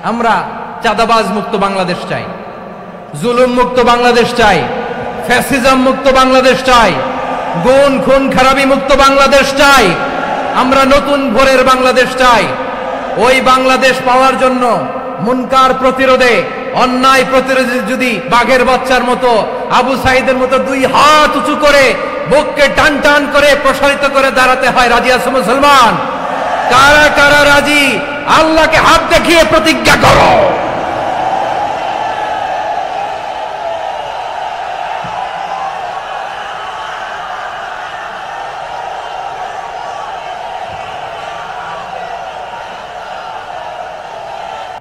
আমরা চাঁদাবাজ মুক্ত বাংলাদেশ চাই, জুলুম মুক্ত বাংলাদেশ চাই, ফ্যাসিজম মুক্ত বাংলাদেশ চাই, গুণ খুন খারাপি মুক্ত বাংলাদেশ চাই। আমরা নতুন ভোরের বাংলাদেশ চাই। ওই বাংলাদেশ পাওয়ার জন্য মুনকার প্রতিরোধে, অন্যায় প্রতিরোধে যদি বাঘের বাচ্চার মতো, আবু সাইদের মতো দুই হাত উঁচু করে বুককে টান টান করে প্রসারিত করে দাঁড়াতে হয়, রাজি আছো মুসলমান? কারা কারা রাজি? আল্লাহকে হাত দেখিয়ে প্রতিজ্ঞা করো।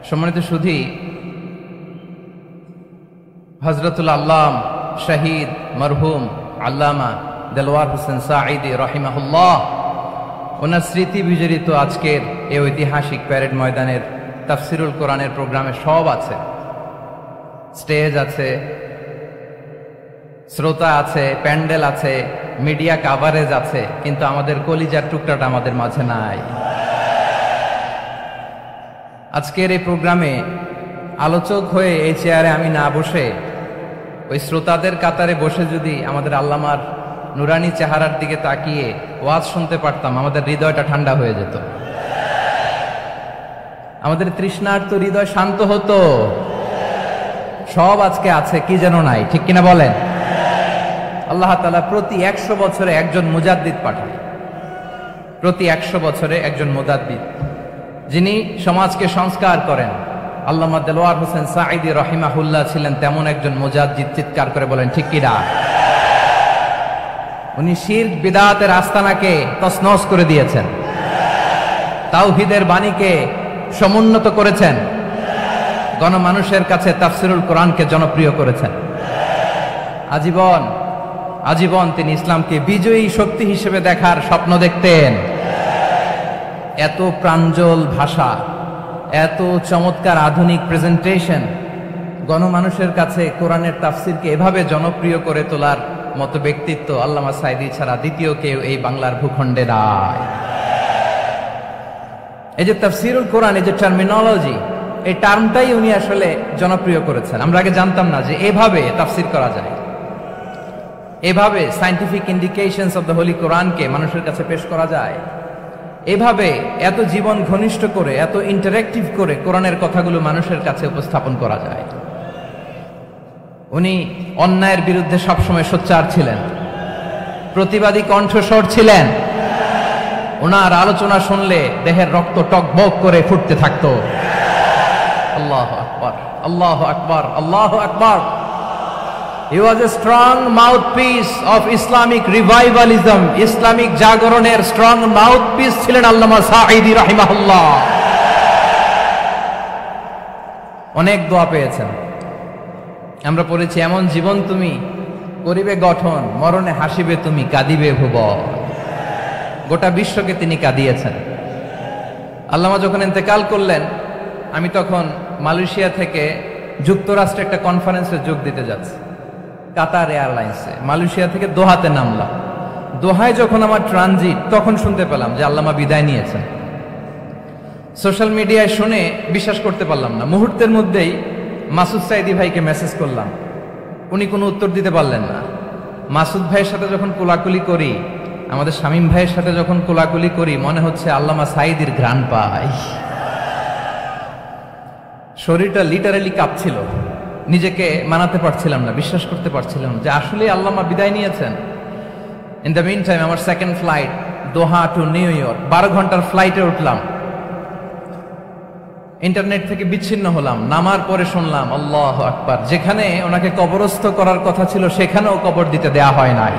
সম্মানিত সুধী, হযরতুল আল্লাম শহীদ মরহুম আল্লামা দেলওয়ার হোসেন সাঈদী রাহিমাহুল্লাহ, ওনার স্মৃতি বিজড়িত আজকের এই ঐতিহাসিক প্যারেড ময়দানের তাফসিরুল কোরআনের প্রোগ্রামে সব আছে। স্টেজ আছে, শ্রোতা আছে, প্যান্ডেল আছে, মিডিয়া কাভারেজ আছে, কিন্তু আমাদের কলিজার টুকরাটা আমাদের মাঝে নাই। আজকের এই প্রোগ্রামে আলোচক হয়ে এই চেয়ারে আমি না বসে ওই শ্রোতাদের কাতারে বসে যদি আমাদের আল্লামার নুরানি চেহারার দিকে তাকিয়ে ওয়াজ শুনতে পারতাম, আমাদের হৃদয়টা ঠান্ডা হয়ে যেত, আমাদের তৃষ্ণার্ত হৃদয় শান্ত হতো। সব আজকে আছে, কি যেন নাই, ঠিক কিনা বলেন? আল্লাহ তাআলা প্রতি 100 বছরে একজন মুজাদ্দিদ পাঠান, প্রতি 100 বছরে একজন মুজাদ্দিদ, যিনি সমাজকে সংস্কার করেন। আল্লামা দেলওয়ার হোসেন সাঈদী রাহিমাহুল্লাহ ছিলেন তেমন একজন মুজাদ্দিদ। চিৎকার করে বলেন ঠিক কিনা? উনি শিরক বিদআতের আস্তানাকে তছনছ করে দিয়েছেন, তাওহীদের বাণীকে সমুন্নত করেছেন, গণমানুষের কাছে তাফসিরুল কোরআনকে জনপ্রিয় করেছেন। আজীবন আজীবন তিনি ইসলামকে বিজয়ী শক্তি হিসেবে দেখার স্বপ্ন দেখতেন। এত প্রাঞ্জল ভাষা, এত চমৎকার আধুনিক প্রেজেন্টেশন, গণমানুষের কাছে কোরআনের তাফসিরকে এভাবে জনপ্রিয় করে তোলার মতো ব্যক্তিত্ব আল্লামা সাঈদী ছাড়া দ্বিতীয় কেউ এই বাংলার ভূখণ্ডে নাই। এই যে তাফসিরুল কোরআন, এই যে টার্মিনোলজি, এই টার্মটাই উনি আসলে জনপ্রিয় করেছেন। আমরা আগে জানতাম না যে এভাবে তাফসির করা যায়, এভাবে scientific indications of the Holi কোরআনকে মানুষের কাছে পেশ করা যায়, এভাবে এত জীবন ঘনিষ্ঠ করে, এত ইন্টারেক্টিভ করে কোরআনের কথাগুলো মানুষের কাছে উপস্থাপন করা যায়। উনি অন্যায়ের বিরুদ্ধে সবসময় সোচ্চার ছিলেন, প্রতিবাদী কণ্ঠস্বর ছিলেন। ওনার আলোচনা শুনলে দেহের রক্ত টকবক করে ফুটতে থাকতো। আল্লাহু আকবার, আল্লাহু আকবার, আল্লাহু আকবার। He was a strong mouthpiece of Islamic revivalism. Islamic জাগরণের স্ট্রং মাউথপিস ছিলেন আল্লামা সাঈদী রাহিমাহুল্লাহ। অনেক দোয়া পেয়েছেন, আমরা পড়েছি, এমন জীবন তুমি করিবে গঠন, মরণে হাসিবে তুমি, কাঁদিবে ভুবন। গোটা বিশ্বকে তিনি কাঁদিয়েছেন। আল্লামা যখন ইন্তেকাল করলেন, আমি তখন মালয়েশিয়া থেকে যুক্তরাষ্ট্রে একটা কনফারেন্সে যোগ দিতে যাচ্ছি, কাতার এয়ারলাইন্সে। মালয়েশিয়া থেকে দোহাতে নামলাম। দোহায় যখন আমার ট্রানজিট, তখন শুনতে পেলাম যে আল্লামা বিদায় নিয়েছেন। সোশ্যাল মিডিয়ায় শুনে বিশ্বাস করতে পারলাম না। মুহূর্তের মধ্যেই মাসুদ সাঈদী ভাইকে মেসেজ করলাম, উনি কোনো উত্তর দিতে পারলেন না। মাসুদ ভাইয়ের সাথে যখন কোলাকুলি করি, আমাদের শামীম ভাইয়ের সাথে যখন কোলাকুলি করি, মনে হচ্ছে আল্লামা সাঈদীর ঘ্রাণ পাই। শরীরটা লিটারালি কাঁপছিল, নিজেকে মানাতে পারছিলাম না, বিশ্বাস করতে পারছিলাম যে আসলে আল্লামা বিদায় নিয়েছেন। ইন দ্য মিন টাইম আমার সেকেন্ড ফ্লাইট, দোহা টু নিউ ইয়র্ক, 12 ঘন্টার ফ্লাইটে উঠলাম। ইন্টারনেট থেকে বিচ্ছিন্ন হলাম। নামার পরে শুনলাম আল্লাহু আকবার, যেখানে ওনাকে কবরস্থ করার কথা ছিল সেখানেও কবর দিতে দেয়া হয় নাই।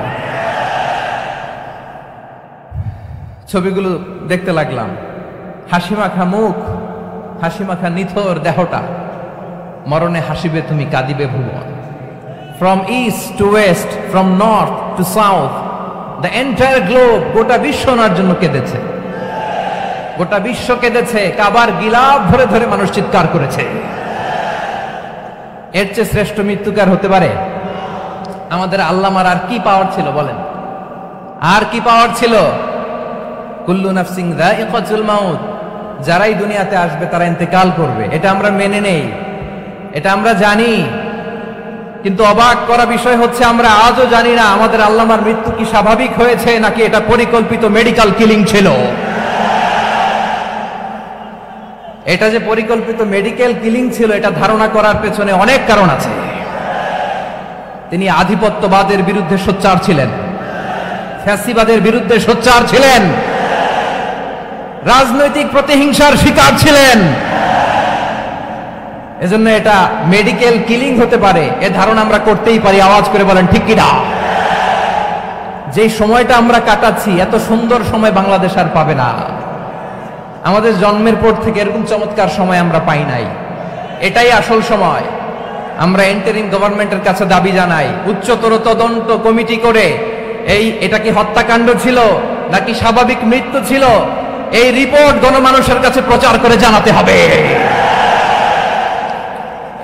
ছবিগুলো দেখতে লাগলাম, হাসি মাখা মুখ, হাসি মাখা নিথর দেহটা, মরণে হাসিবে তুমি, কাঁদিবে ভুবন। From east to west, from north to south, the entire globe, গোটা বিশ্ব ওনার জন্য কেঁদেছে, গোটা বিশ্ব কেঁদেছে। কাবার গিলাফ ধরে ধরে মানুষ চিৎকার করেছে। এর চেয়ে শ্রেষ্ঠ মৃত্যুকার হতে পারে? আমাদের আল্লামার আর কি পাওয়ার ছিল বলেন? আর কি পাওয়ার ছিল? কুল্লু নাফসিন যায়িকাতুল মাউত, যারাই দুনিয়াতে আসবে তারা ইন্তেকাল করবে, এটা আমরা মেনে নেই, এটা আমরা জানি। কিন্তু অবাক করা বিষয় হচ্ছে আমরা আজও জানি না আমাদের আল্লামার মৃত্যু কি স্বাভাবিক হয়েছে নাকি এটা পরিকল্পিত মেডিকেল কিলিং ছিল। এটা যে পরিকল্পিত মেডিকেল কিলিং ছিল এটা ধারণা করার পেছনে অনেক কারণ আছে। তিনি আধিপত্যবাদের বিরুদ্ধে সোচ্চার ছিলেন, ফ্যাসিবাদের বিরুদ্ধে সোচ্চার ছিলেন, রাজনৈতিক প্রতিহিংসার শিকার ছিলেন। এজন্য এটা মেডিকেল কিলিং হতে পারে এ ধারণা আমরা করতেই পারি। আওয়াজ করে বলেন ঠিক কিনা? যে সময়টা আমরা কাটাচ্ছি এত সুন্দর সময় বাংলাদেশ আর পাবে না। আমাদের জন্মের পর থেকে এরকম চমৎকার সময় আমরা পাই নাই। এটাই আসল সময়। আমরা ইন্টারিম গভর্নমেন্টের কাছে দাবি জানাই, উচ্চতর তদন্ত কমিটি করে এটা কি হত্যাকাণ্ড ছিল নাকি স্বাভাবিক মৃত্যু ছিল, এই রিপোর্ট গণমানুষের কাছে প্রচার করে জানাতে হবে।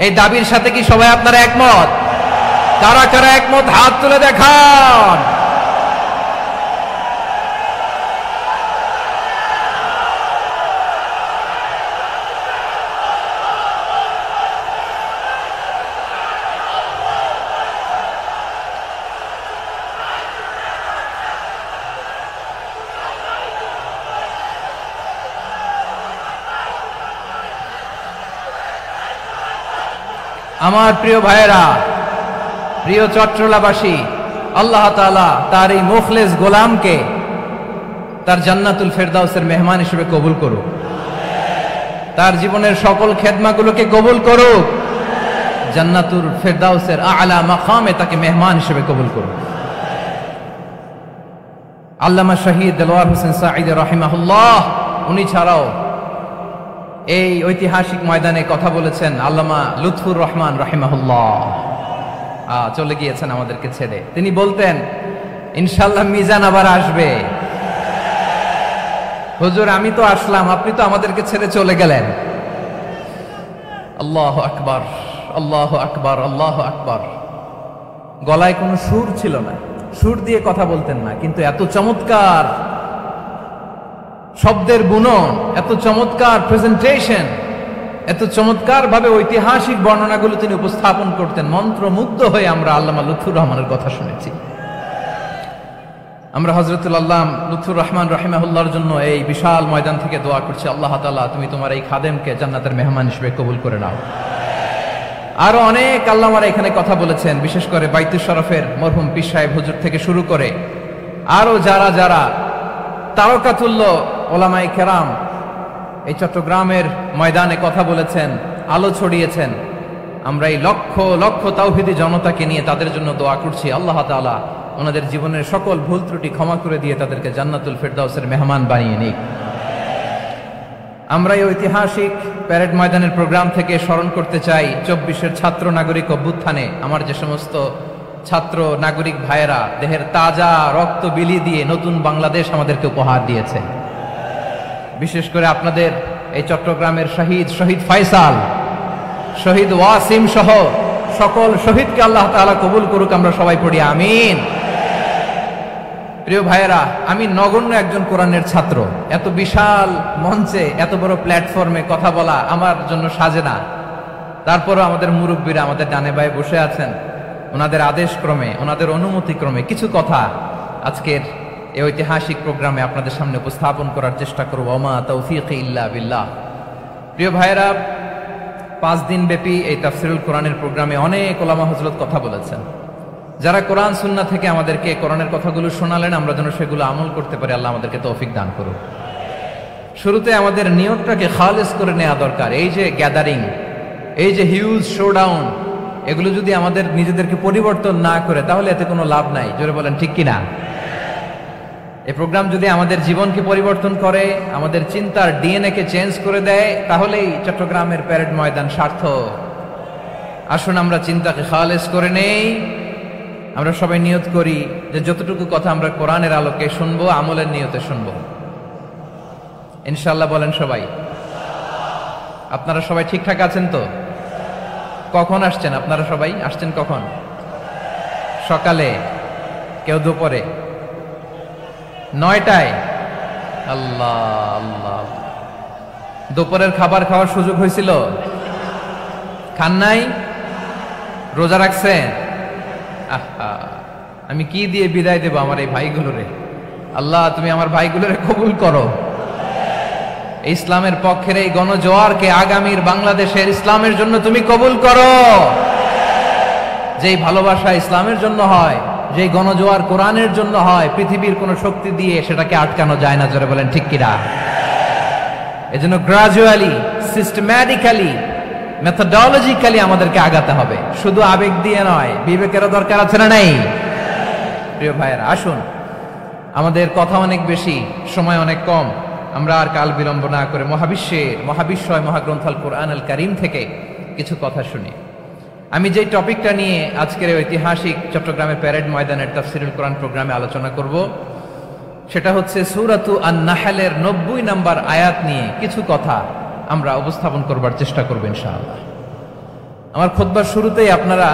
এই দাবির সাথে কি সবাই আপনারা একমত? কারা কারা একমত হাত তুলে দেখান। আমার প্রিয় ভাইয়েরা, প্রিয় চট্টলাবাসী, আল্লাহ তাআলা তার এই মুখলেস গোলামকে তার জান্নাতুল ফেরদাউসের মেহমান হিসেবে কবুল করুক, তার জীবনের সকল খেদমাগুলোকে কবুল করুক, জান্নাতুল ফেরদাউসের আলা মাকামে তাকে মেহমান হিসেবে কবুল করুক। আল্লামা শহীদ দেলোয়ার হোসেন সাঈদী রাহিমাহুল্লাহ, উনি ছাড়াও এই ঐতিহাসিক ময়দানে কথা বলেছেন আল্লামা লুৎফুর রহমান রাহিমাহুল্লাহ। চলে গিয়েছেন আমাদেরকে ছেড়ে। তিনি বলতেন, ইনশাআল্লাহ মিজান আবার আসবে। হুজুর আমি তো আসলাম, আপনি তো আমাদেরকে ছেড়ে চলে গেলেন। আল্লাহু আকবার, আল্লাহু আকবার, আল্লাহু আকবার। গলায় কোনো সুর ছিল না, সুর দিয়ে কথা বলতেন না, কিন্তু এত চমৎকার শব্দের বুনন, এত চমৎকার প্রেজেন্টেশন, এত চমৎকার ভাবে ঐতিহাসিক বর্ণনাগুলো তিনি উপস্থাপন করতেন। মন্ত্রমুগ্ধ হয়ে আমরা আল্লামা লুৎফুর রহমানের কথা শুনেছি। আমরা হযরতুল আল্লাম লুৎফুর রহমান রাহিমাহুল্লাহর জন্য এই বিশাল ময়দান থেকে দোয়া করছি, আল্লাহ তাআলা তুমি তোমার এই খাদেমকে জান্নাতের মেহমান হিসেবে কবুল করে নাও। আরো অনেক আল্লামারা এখানে কথা বলেছেন, বিশেষ করে বাইতুল শরফের মরহুম পীর সাহেব হুজুর থেকে শুরু করে আরো যারা যারা তারকাতুল্য ওলামায়ে কেরাম এই চট্টগ্রামের ময়দানে কথা বলেছেন, আলো ছড়িয়েছেন। আমরা এই লক্ষ লক্ষ তাওহীদি জনতাকে নিয়ে তাদের জন্য দোয়া করছি, আল্লাহ তাআলা ওনাদের জীবনের সকল ভুল ত্রুটি ক্ষমা করে দিয়ে তাদেরকে জান্নাতুল ফেরদাউসের মেহমান বানিয়ে নিক। আমরা এই ঐতিহাসিক প্যারেড ময়দানের প্রোগ্রাম থেকে স্মরণ করতে চাই 24-এর ছাত্র নাগরিক অভ্যুত্থানে আমার যে সমস্ত ছাত্র নাগরিক ভাইয়েরা দেহের তাজা রক্ত বিলি দিয়ে নতুন বাংলাদেশ আমাদেরকে উপহার দিয়েছে। বিশেষ করে আপনাদের এই চট্টগ্রামের শহীদ ফয়সাল, শহীদ ওয়াসিম সহ সকল শহীদকে আল্লাহ তাআলা কবুল করুক। আমরা সবাই পড়ি আমিন। প্রিয় ভাইয়েরা, আমি নগণ্য একজন কোরআনের ছাত্র, এত বিশাল মঞ্চে এত বড় প্ল্যাটফর্মে কথা বলা আমার জন্য সাজে না। তারপরও আমাদের মুরব্বীরা আমাদের ডানে বায়ে বসে আছেন, ওনাদের আদেশ ক্রমে, ওনাদের অনুমতি ক্রমে কিছু কথা আজকের এই ঐতিহাসিক প্রোগ্রামে আপনাদের সামনে উপস্থাপন করার চেষ্টা করব। ওমা তৌফিক ইল্লা বিল্লাহ। প্রিয় ভাইয়েরা, 5 দিন ব্যাপী এই তাফসিরুল কোরআনের প্রোগ্রামে অনেক ওলামা হযরত কথা বলেছেন। যারা কোরআন সুন্নাহ থেকে আমাদেরকে কোরআনের কথাগুলো শোনালেন, আমরা যেন সেগুলো আমল করতে পারি, আল্লাহ আমাদেরকে তৌফিক দান করুন। শুরুতে আমাদের নিয়তটাকে খালেস করে নেওয়া দরকার। এই যে গ্যাদারিং, এই যে হিউজ শোডাউন, এগুলো যদি আমাদের নিজেদেরকে পরিবর্তন না করে তাহলে এতে কোনো লাভ নাই। জোরে বলেন ঠিক কিনা? এই প্রোগ্রাম যদি আমাদের জীবনকে পরিবর্তন করে, আমাদের চিন্তার ডিএনএ কে চেঞ্জ করে দেয়, তাহলেই চট্টগ্রামের প্যারেড ময়দান সার্থক। আসুন আমরা চিন্তাকে খালেস করে নেই। আমরা সবাই নিয়ত করি যে যতটুকু কথা আমরা কোরআনের আলোকে শুনবো, আমলের নিয়তে শুনবো ইনশাআল্লাহ। বলেন সবাই। আপনারা সবাই ঠিকঠাক আছেন তো? কখন আসছেন আপনারা? সবাই আসছেন কখন? সকালে, কেউ দুপুরে, 9টায়? আল্লাহ আল্লাহ। দুপুরের খাবার খাওয়ার সুযোগ হয়েছিল? খান নাই? রোজা রাখছেন? আহা, আমি কি দিয়ে বিদায় দেব আমার এই ভাইগুলোরে? আল্লাহ তুমি আমার ভাইগুলোরে কবুল করো। ইসলামের পক্ষের এই গণজোয়ারকে আগামীর বাংলাদেশের ইসলামের জন্য তুমি কবুল করো। যেই ভালোবাসা ইসলামের জন্য হয়, যেই গণজোয়ার কোরআনের জন্য হয়, পৃথিবীর কোন শক্তি দিয়ে সেটাকে আটকানো যায় না। জোরে বলেন ঠিক কিনা? এজন্য গ্রাজুয়ালি, সিস্টেম্যাটিক্যালি, মেথোডোলজিক্যালি আমাদেরকে আগাতে হবে, শুধু আবেগ দিয়ে নয়। বিবেকেরও দরকার আছে না নাই? প্রিয় ভাইয়েরা, আসুন, আমাদের কথা অনেক বেশি, সময় অনেক কম। আমরা আর কাল বিলম্ব না করে মহাবিশ্বয় মহাগ্রন্থ আল কোরআন আল কারীম থেকে কিছু কথা শুনি। আমি যে টপিকটা নিয়ে আজকের ঐতিহাসিক চট্টগ্রামের প্যারেড ময়দানের তাফসিরুল কোরআন প্রোগ্রামে আলোচনা করব, সেটা হচ্ছে সূরাতু আন-নাহলের 90 নম্বর আয়াত নিয়ে কিছু কথা আমরা উপস্থাপন করবার চেষ্টা করব ইনশাআল্লাহ। আমার খুতবার শুরুতেই আপনারা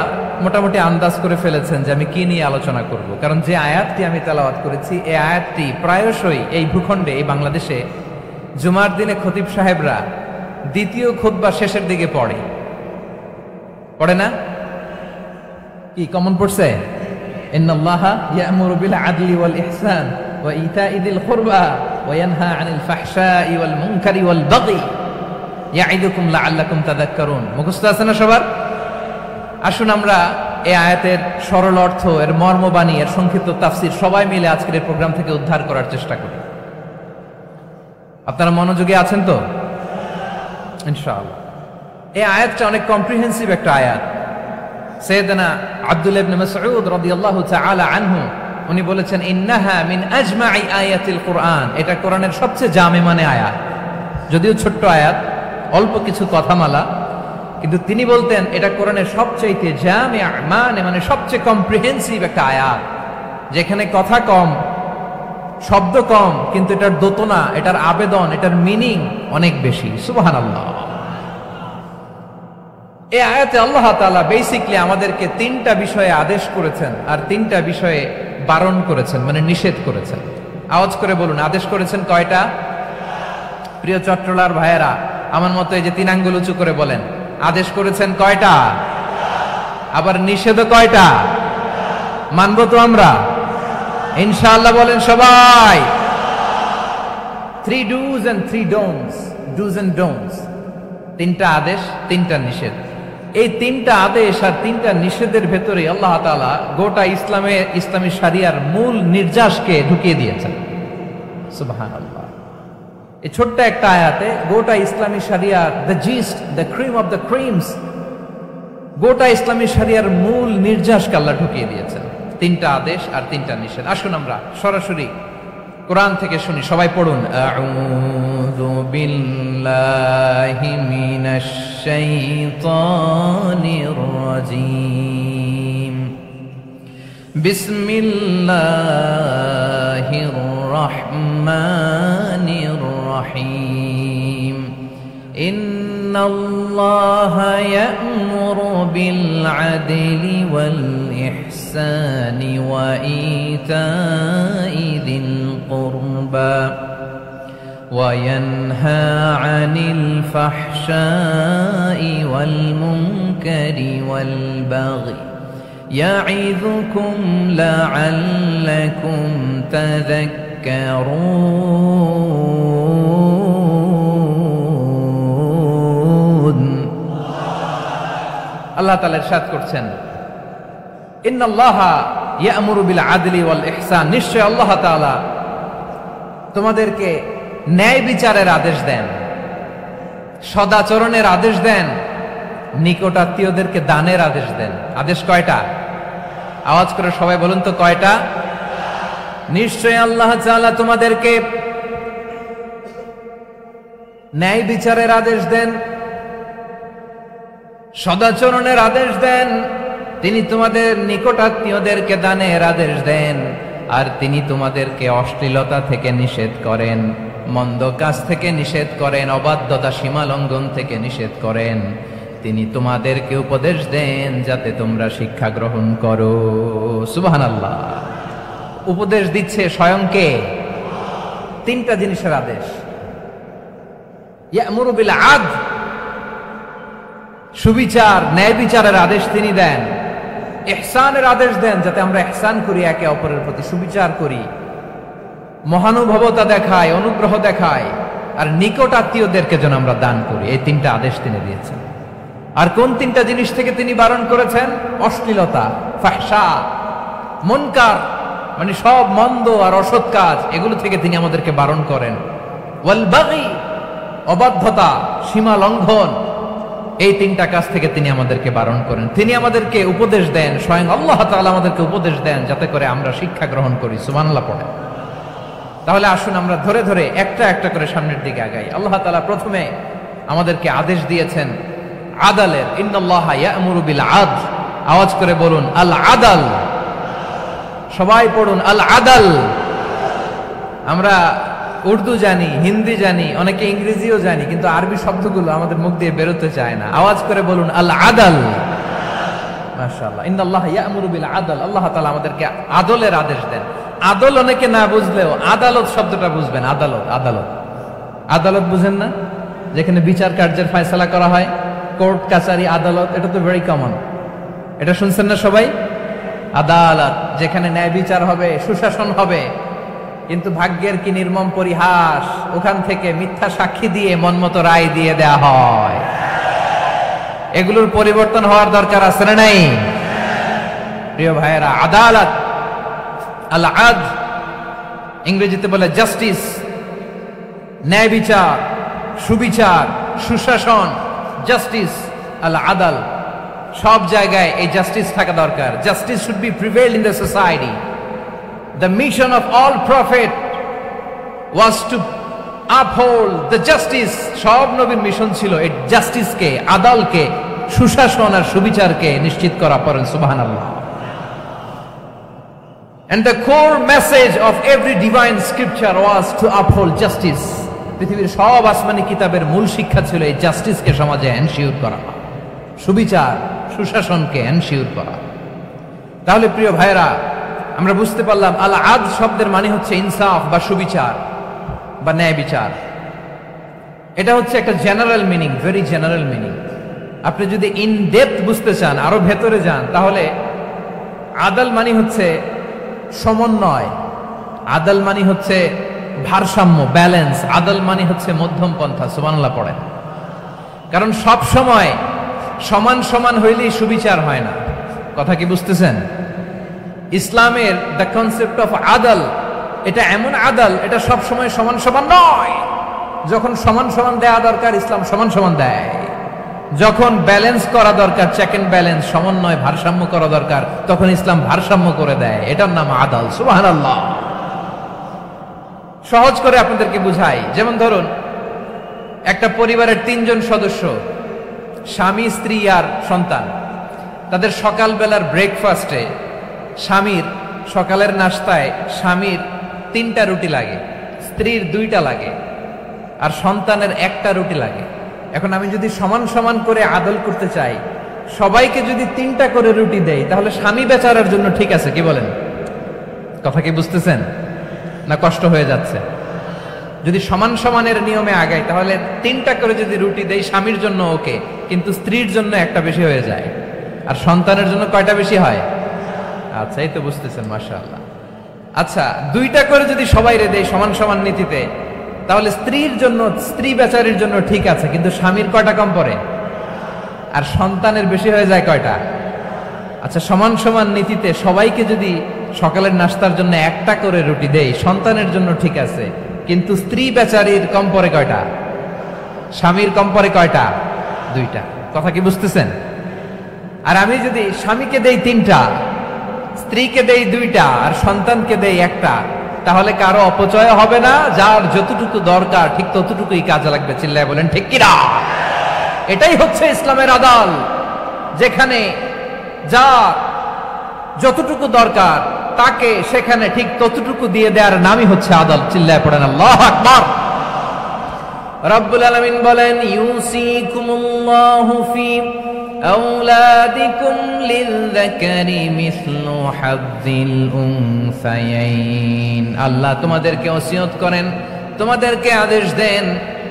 মোটামুটি আন্দাজ করে ফেলেছেন যে আমি কি নিয়ে আলোচনা করব, কারণ যে আয়াতটি আমি তেলাওয়াত করেছি এই আয়াতটি প্রায়শই এই ভূখণ্ডে, এই বাংলাদেশে জুমার দিনে খতিব সাহেবরা দ্বিতীয় খুতবা শেষের দিকে পড়ে না? কি কমন পড়ছে? ইন্নাল্লাহা ইয়া'মুরু বিল আদলি ওয়াল ইহসান ওয়া ইতা'i যিল কুরবা ওয়া ইয়ানহা আনিল ফাহশাই ওয়াল মুনকারি ওয়াল বাগি ইয়া'iদুকুম লাআল্লাকুম তাযাক্কারুন। মুখস্থ আছে না সবার? আসুন আমরা এই আয়াতের সরল অর্থ, এর মর্মবাণী, এর সংক্ষিপ্ত তাফসীর সবাই মিলে আজকের এই প্রোগ্রাম থেকে উদ্ধার করার চেষ্টা করি। আপনারা মনোযোগী আছেন তো? ইনশাআল্লাহ। এই আয়াতটা অনেক কম্প্রিহেন্সিভ একটা আয়াত। সাইয়েদনা আব্দুল্লাহ ইবনে মাসউদ রাদিয়াল্লাহু তাআলা আনহু উনি বলেছেন, ইন্নাহা মিন আজমাই আয়াতিল কুরআন, এটা কোরআনের সবচেয়ে জামে মানে আয়াত। যদিও ছোট্ট আয়াত, অল্প কিছু কথামালা, কিন্তু তিনি বলতেন এটা কোরআনের সবচাইতে জামে মানে সবচেয়ে কম্প্রিহেন্সিভ একটা আয়াত, যেখানে কথা কম, শব্দ কম, কিন্তু এটার দোতনা, এটার আবেদন, এটার মিনিং অনেক বেশি। সুবহানাল্লাহ। এই আয়াতে আল্লাহ তাআলা বেসিক্যালি আমাদেরকে তিনটা বিষয়ে আদেশ করেছেন আর তিনটা বিষয়ে বারণ করেছেন, মানে নিষেধ করেছেন। আওয়াজ করে বলুন, আদেশ করেছেন কয়টা? প্রিয় চট্টলার ভাইয়েরা, আমার মতো এই যে 3 আঙ্গুল উঁচু করে বলেন, আদেশ করেছেন কয়টা? আবার নিষেধও কয়টা? মানবো তো আমরা ইনশাআল্লাহ? বলেন সবাই। 3 do's and 3 don'ts, do's and don'ts, 3টা আদেশ, 3টা নিষেধ। এই 3টা আদেশ আর 3টা নিষেধের ভেতরে আল্লাহ তাআলা গোটা ইসলামী শরিয়ার মূল নির্যাসকে ঢুকিয়ে দিয়েছেন। সুবহানাল্লাহ। এই ছোট্ট একটা আয়াতে গোটা ইসলামী শরিয়ার, the gist, the cream of the creams, গোটা ইসলামী শরিয়ার মূল নির্যাসকে আল্লাহ ঢুকিয়ে দিয়েছেন। 3টা আদেশ আর 3টা নিষেধ। আসুন আমরা সরাসরি কোরআন থেকে শুনি, সবাই পড়ুন। আউযু বিল্লাহি মিনাশ শাইতানির রাজীম। বিসমিল্লাহির রাহমানির রাহিম। ইন্নাল্লাহা ইয়া'মুরু বিল আদলি ওয়াল ইহসানি ওয়া ইতা'i যিল কুরবা ওয়া ইয়ানহা আনিল ফাহশাই ওয়াল মুনকারি ওয়াল বাগি ইয়া'ইযুকুম লা'আল্লাকুম তাযাক্কারুন। আল্লাহ তাআলা ইরশাদ করছেন, ইন্নাল্লাহা ইয়া'মুরু বিল আদলি ওয়াল ইহসান, নিশ্চয় আল্লাহ তাআলা তোমাদেরকে ন্যায় বিচারের আদেশ দেন, সদাচরণের আদেশ দেন, নিকটাত্মীয়দেরকে দানের আদেশ দেন। আদেশ কয়টা? আওয়াজ করে সবাই বলুন তো কয়টা? নিশ্চয় আল্লাহ তাআলা তোমাদেরকে ন্যায় বিচারের আদেশ দেন, সদাচরণের আদেশ দেন, তিনি তোমাদের নিকটাত্মীয়দেরকে দানের আদেশ দেন, আর তিনি তোমাদেরকে অশ্লীলতা থেকে নিষেধ করেন, মন্দ কাজ থেকে নিষেধ করেন, অবাধ্যতা সীমা লঙ্ঘন থেকে নিষেধ করেন। তিনি তোমাদেরকে উপদেশ দেন যাতে তোমরা শিক্ষা গ্রহণ করো। সুবহানাল্লাহ। উপদেশ দিচ্ছে স্বয়ং কে? 3টা জিনিসের আদেশ। ইয়া'মুরু বিল আদল, সুবিচার ন্যায় বিচারের আদেশ তিনি দেন, ইহসানের আদেশ দেন, যাতে আমরা ইহসান করি, একে অপরের প্রতি সুবিচার করি, মহানুভবতা দেখায়, অনুগ্রহ দেখায়, আর নিকট আত্মীয়দেরকে যেন আমরা দান করি। এই তিনটা আদেশ তিনি দিয়েছেন। আর কোন তিনটা জিনিস থেকে তিনি বারণ করেছেন? অশ্লীলতা, ফাহশা, মুনকার, মানে সব মন্দ আর অসৎ কাজ, এগুলো থেকে তিনি আমাদেরকে বারণ করেন। ওয়াল বাগি, অবাধ্যতা, সীমা লঙ্ঘন, এই তিনটা কাজ থেকে তিনি আমাদেরকে বারণ করেন। তিনি আমাদেরকে উপদেশ দেন, স্বয়ং আল্লাহ তাআলা আমাদেরকে উপদেশ দেন, যাতে করে আমরা শিক্ষা গ্রহণ করি। সুবহানাল্লাহ পড়ে। তাহলে আসুন আমরা ধরে ধরে একটা একটা করে সামনের দিকে আগাই। আল্লাহ তাআলা প্রথমে আমাদেরকে আদেশ দিয়েছেন আদালের, ইন্নাল্লাহা ইয়া'মুরু বিল আদল। আওয়াজ করে বলুন আল আদাল। সবাই পড়ুন আল আদাল। আমরা উর্দু জানি, হিন্দি জানি, অনেকে ইংরেজিও জানি, কিন্তু আরবি শব্দগুলো আমাদের মুখ দিয়ে বেরোতে চায় না। আওয়াজ করে বলুন আল আদাল। মাশাআল্লাহ, ইন্নাল্লাহা ইয়া'মুরু বিল আদল। আল্লাহ তাআলা আমাদেরকে আদলের আদেশ দেন। আদল অনেকে না বুঝলেও আদালত শব্দটা বুঝবেন। আদালত, আদালত, আদালত বুঝেন না? যেখানে বিচার কার্যের ফয়সালা করা হয়, কোর্ট কাচারি আদালত, এটা তো ভেরি কমন। এটা শুনছেন না সবাই? আদালত, যেখানে ন্যায় বিচার হবে, সুশাসন হবে। কিন্তু ভাগ্যের কি নির্মম পরিহাস, ওখান থেকে মিথ্যা সাক্ষী দিয়ে মনমতো রায় দিয়ে দেয়া হয়। এগুলোর পরিবর্তন হওয়ার দরকার আছে না নাই? প্রিয় ভাইয়েরা, আদালত, আল আদল, ইংরেজিতে বলে জাস্টিস, ন্যায় বিচার, সুবিচার, সুশাসন, জাস্টিস, আল আদল। সব জায়গায় এই জাস্টিস থাকা দরকার। Justice should be prevail in the society. The mission of all prophet was to uphold the justice. সব নবীর মিশন ছিল এই জাস্টিসকে, আদালকে, সুশাসন আর সুবিচারকে নিশ্চিত করা। পড়েন সুবহানাল্লাহ। And the core message of every divine scripture was to uphold justice. পৃথিবীর সব আসমানি কিতাবের মূল শিক্ষা ছিল এই জাস্টিসকে সমাজে এনশিওর করা, সুবিচার, সুশাসনকে এনশিওর করা। তাহলে প্রিয় ভাইরা, আমরা বুঝতে পারলাম আল আদল শব্দের মানে হচ্ছে ইনসাফ বা সুবিচার বা ন্যায় বিচার। এটা হচ্ছে একটা general meaning, very general meaning. আপনি যদি ইন ডেপথ বুঝতে চান, আরো ভেতরে যান, তাহলে আদল মানে হচ্ছে সমন্বয়, আদল মানে হচ্ছে ভারসাম্য, ব্যালেন্স। আদল মানে হচ্ছে মধ্যম পন্থা। সুবহানাল্লাহ পড়েন। কারণ সব সময় সমান সমান হইলেই সুবিচার হয় না। কথা কি বুঝতেছেন? ইসলামের দ্য কনসেপ্ট অফ আদল, এটা এমন আদল, এটা সব সময় সমান সমান নয়। যখন সমান সমান দেয়া দরকার, ইসলাম সমান সমান দেয়। যখন ব্যালেন্স করা দরকার, চেক এন্ড ব্যালেন্স, সমন্বয়, ভারসাম্য করা দরকার, তখন ইসলাম ভারসাম্য করে দেয়। এটার নাম আদল। সুবহানাল্লাহ। সহজ করে আপনাদেরকে বুঝাই। যেমন ধরুন, একটা পরিবারের 3 জন সদস্য, স্বামী, স্ত্রী আর সন্তান। তাদের সকালবেলার ব্রেকফাস্টে, স্বামীর সকালের নাস্তায় স্বামীর 3টা রুটি লাগে, স্ত্রীর 2টা লাগে, আর সন্তানের 1টা রুটি লাগে। এখন আমি যদি সমান সমান করে আদল করতে চাই, সবাইকে যদি 3টা করে রুটি দেই, তাহলে স্বামী বেচারার জন্য ঠিক আছে? কি বলেন? কথা কি বুঝতেছেন না কষ্ট হয়ে যাচ্ছে? যদি সমান সমানের নিয়মে আগাই, তাহলে 3টা করে যদি রুটি দেই, স্বামীর জন্য ওকে, কিন্তু স্ত্রীর জন্য 1টা বেশি হয়ে যায়। আর সন্তানের জন্য কয়টা বেশি হয়? আচ্ছা, এই তো বুঝতেছেন, মাশাআল্লাহ। আচ্ছা, 2টা করে যদি সবাই রে দেয় সমান সমান নীতিতে, তাহলে স্ত্রীর জন্য, স্ত্রী বেচারির জন্য ঠিক আছে, কিন্তু স্বামীর কয়টা কম পড়ে? আর সন্তানের বেশি হয়ে যায় কয়টা? আচ্ছা, সমান সমান নীতিতে সবাইকে যদি সকালের নাস্তার জন্য 1টা করে রুটি দেই, সন্তানের জন্য ঠিক আছে, কিন্তু স্ত্রী বেচারির কম পড়ে কয়টা? স্বামীর কম পড়ে কয়টা? 2টা। কথা কি বুঝতেছেন? আর আমি যদি স্বামীকে দেই 3টা, স্ত্রীকে দেই 2টা, আর সন্তানকে দেই 1টা, তাহলে কারো অপচয় হবে না। যার যতটুকু দরকার ঠিক ততটুকুই কাজে লাগবে। চিল্লায় বলেন ঠিক কিনা? এটাই হচ্ছে ইসলামের আদল, যেখানে যার যতটুকু দরকার তাকে সেখানে ঠিক ততটুকু দিয়ে দেওয়ার নামই হচ্ছে আদল। চিল্লায় পড়েন আল্লাহু আকবার। রব্বুল আলামিন বলেন, ইউসিকুমুল্লাহু ফি আওলাদিকুম লিযযাকারি মিসলু হাযযিল উনসায়াইন। আল্লাহ তোমাদেরকে ওসিয়ত করেন, তোমাদেরকে আদেশ দেন,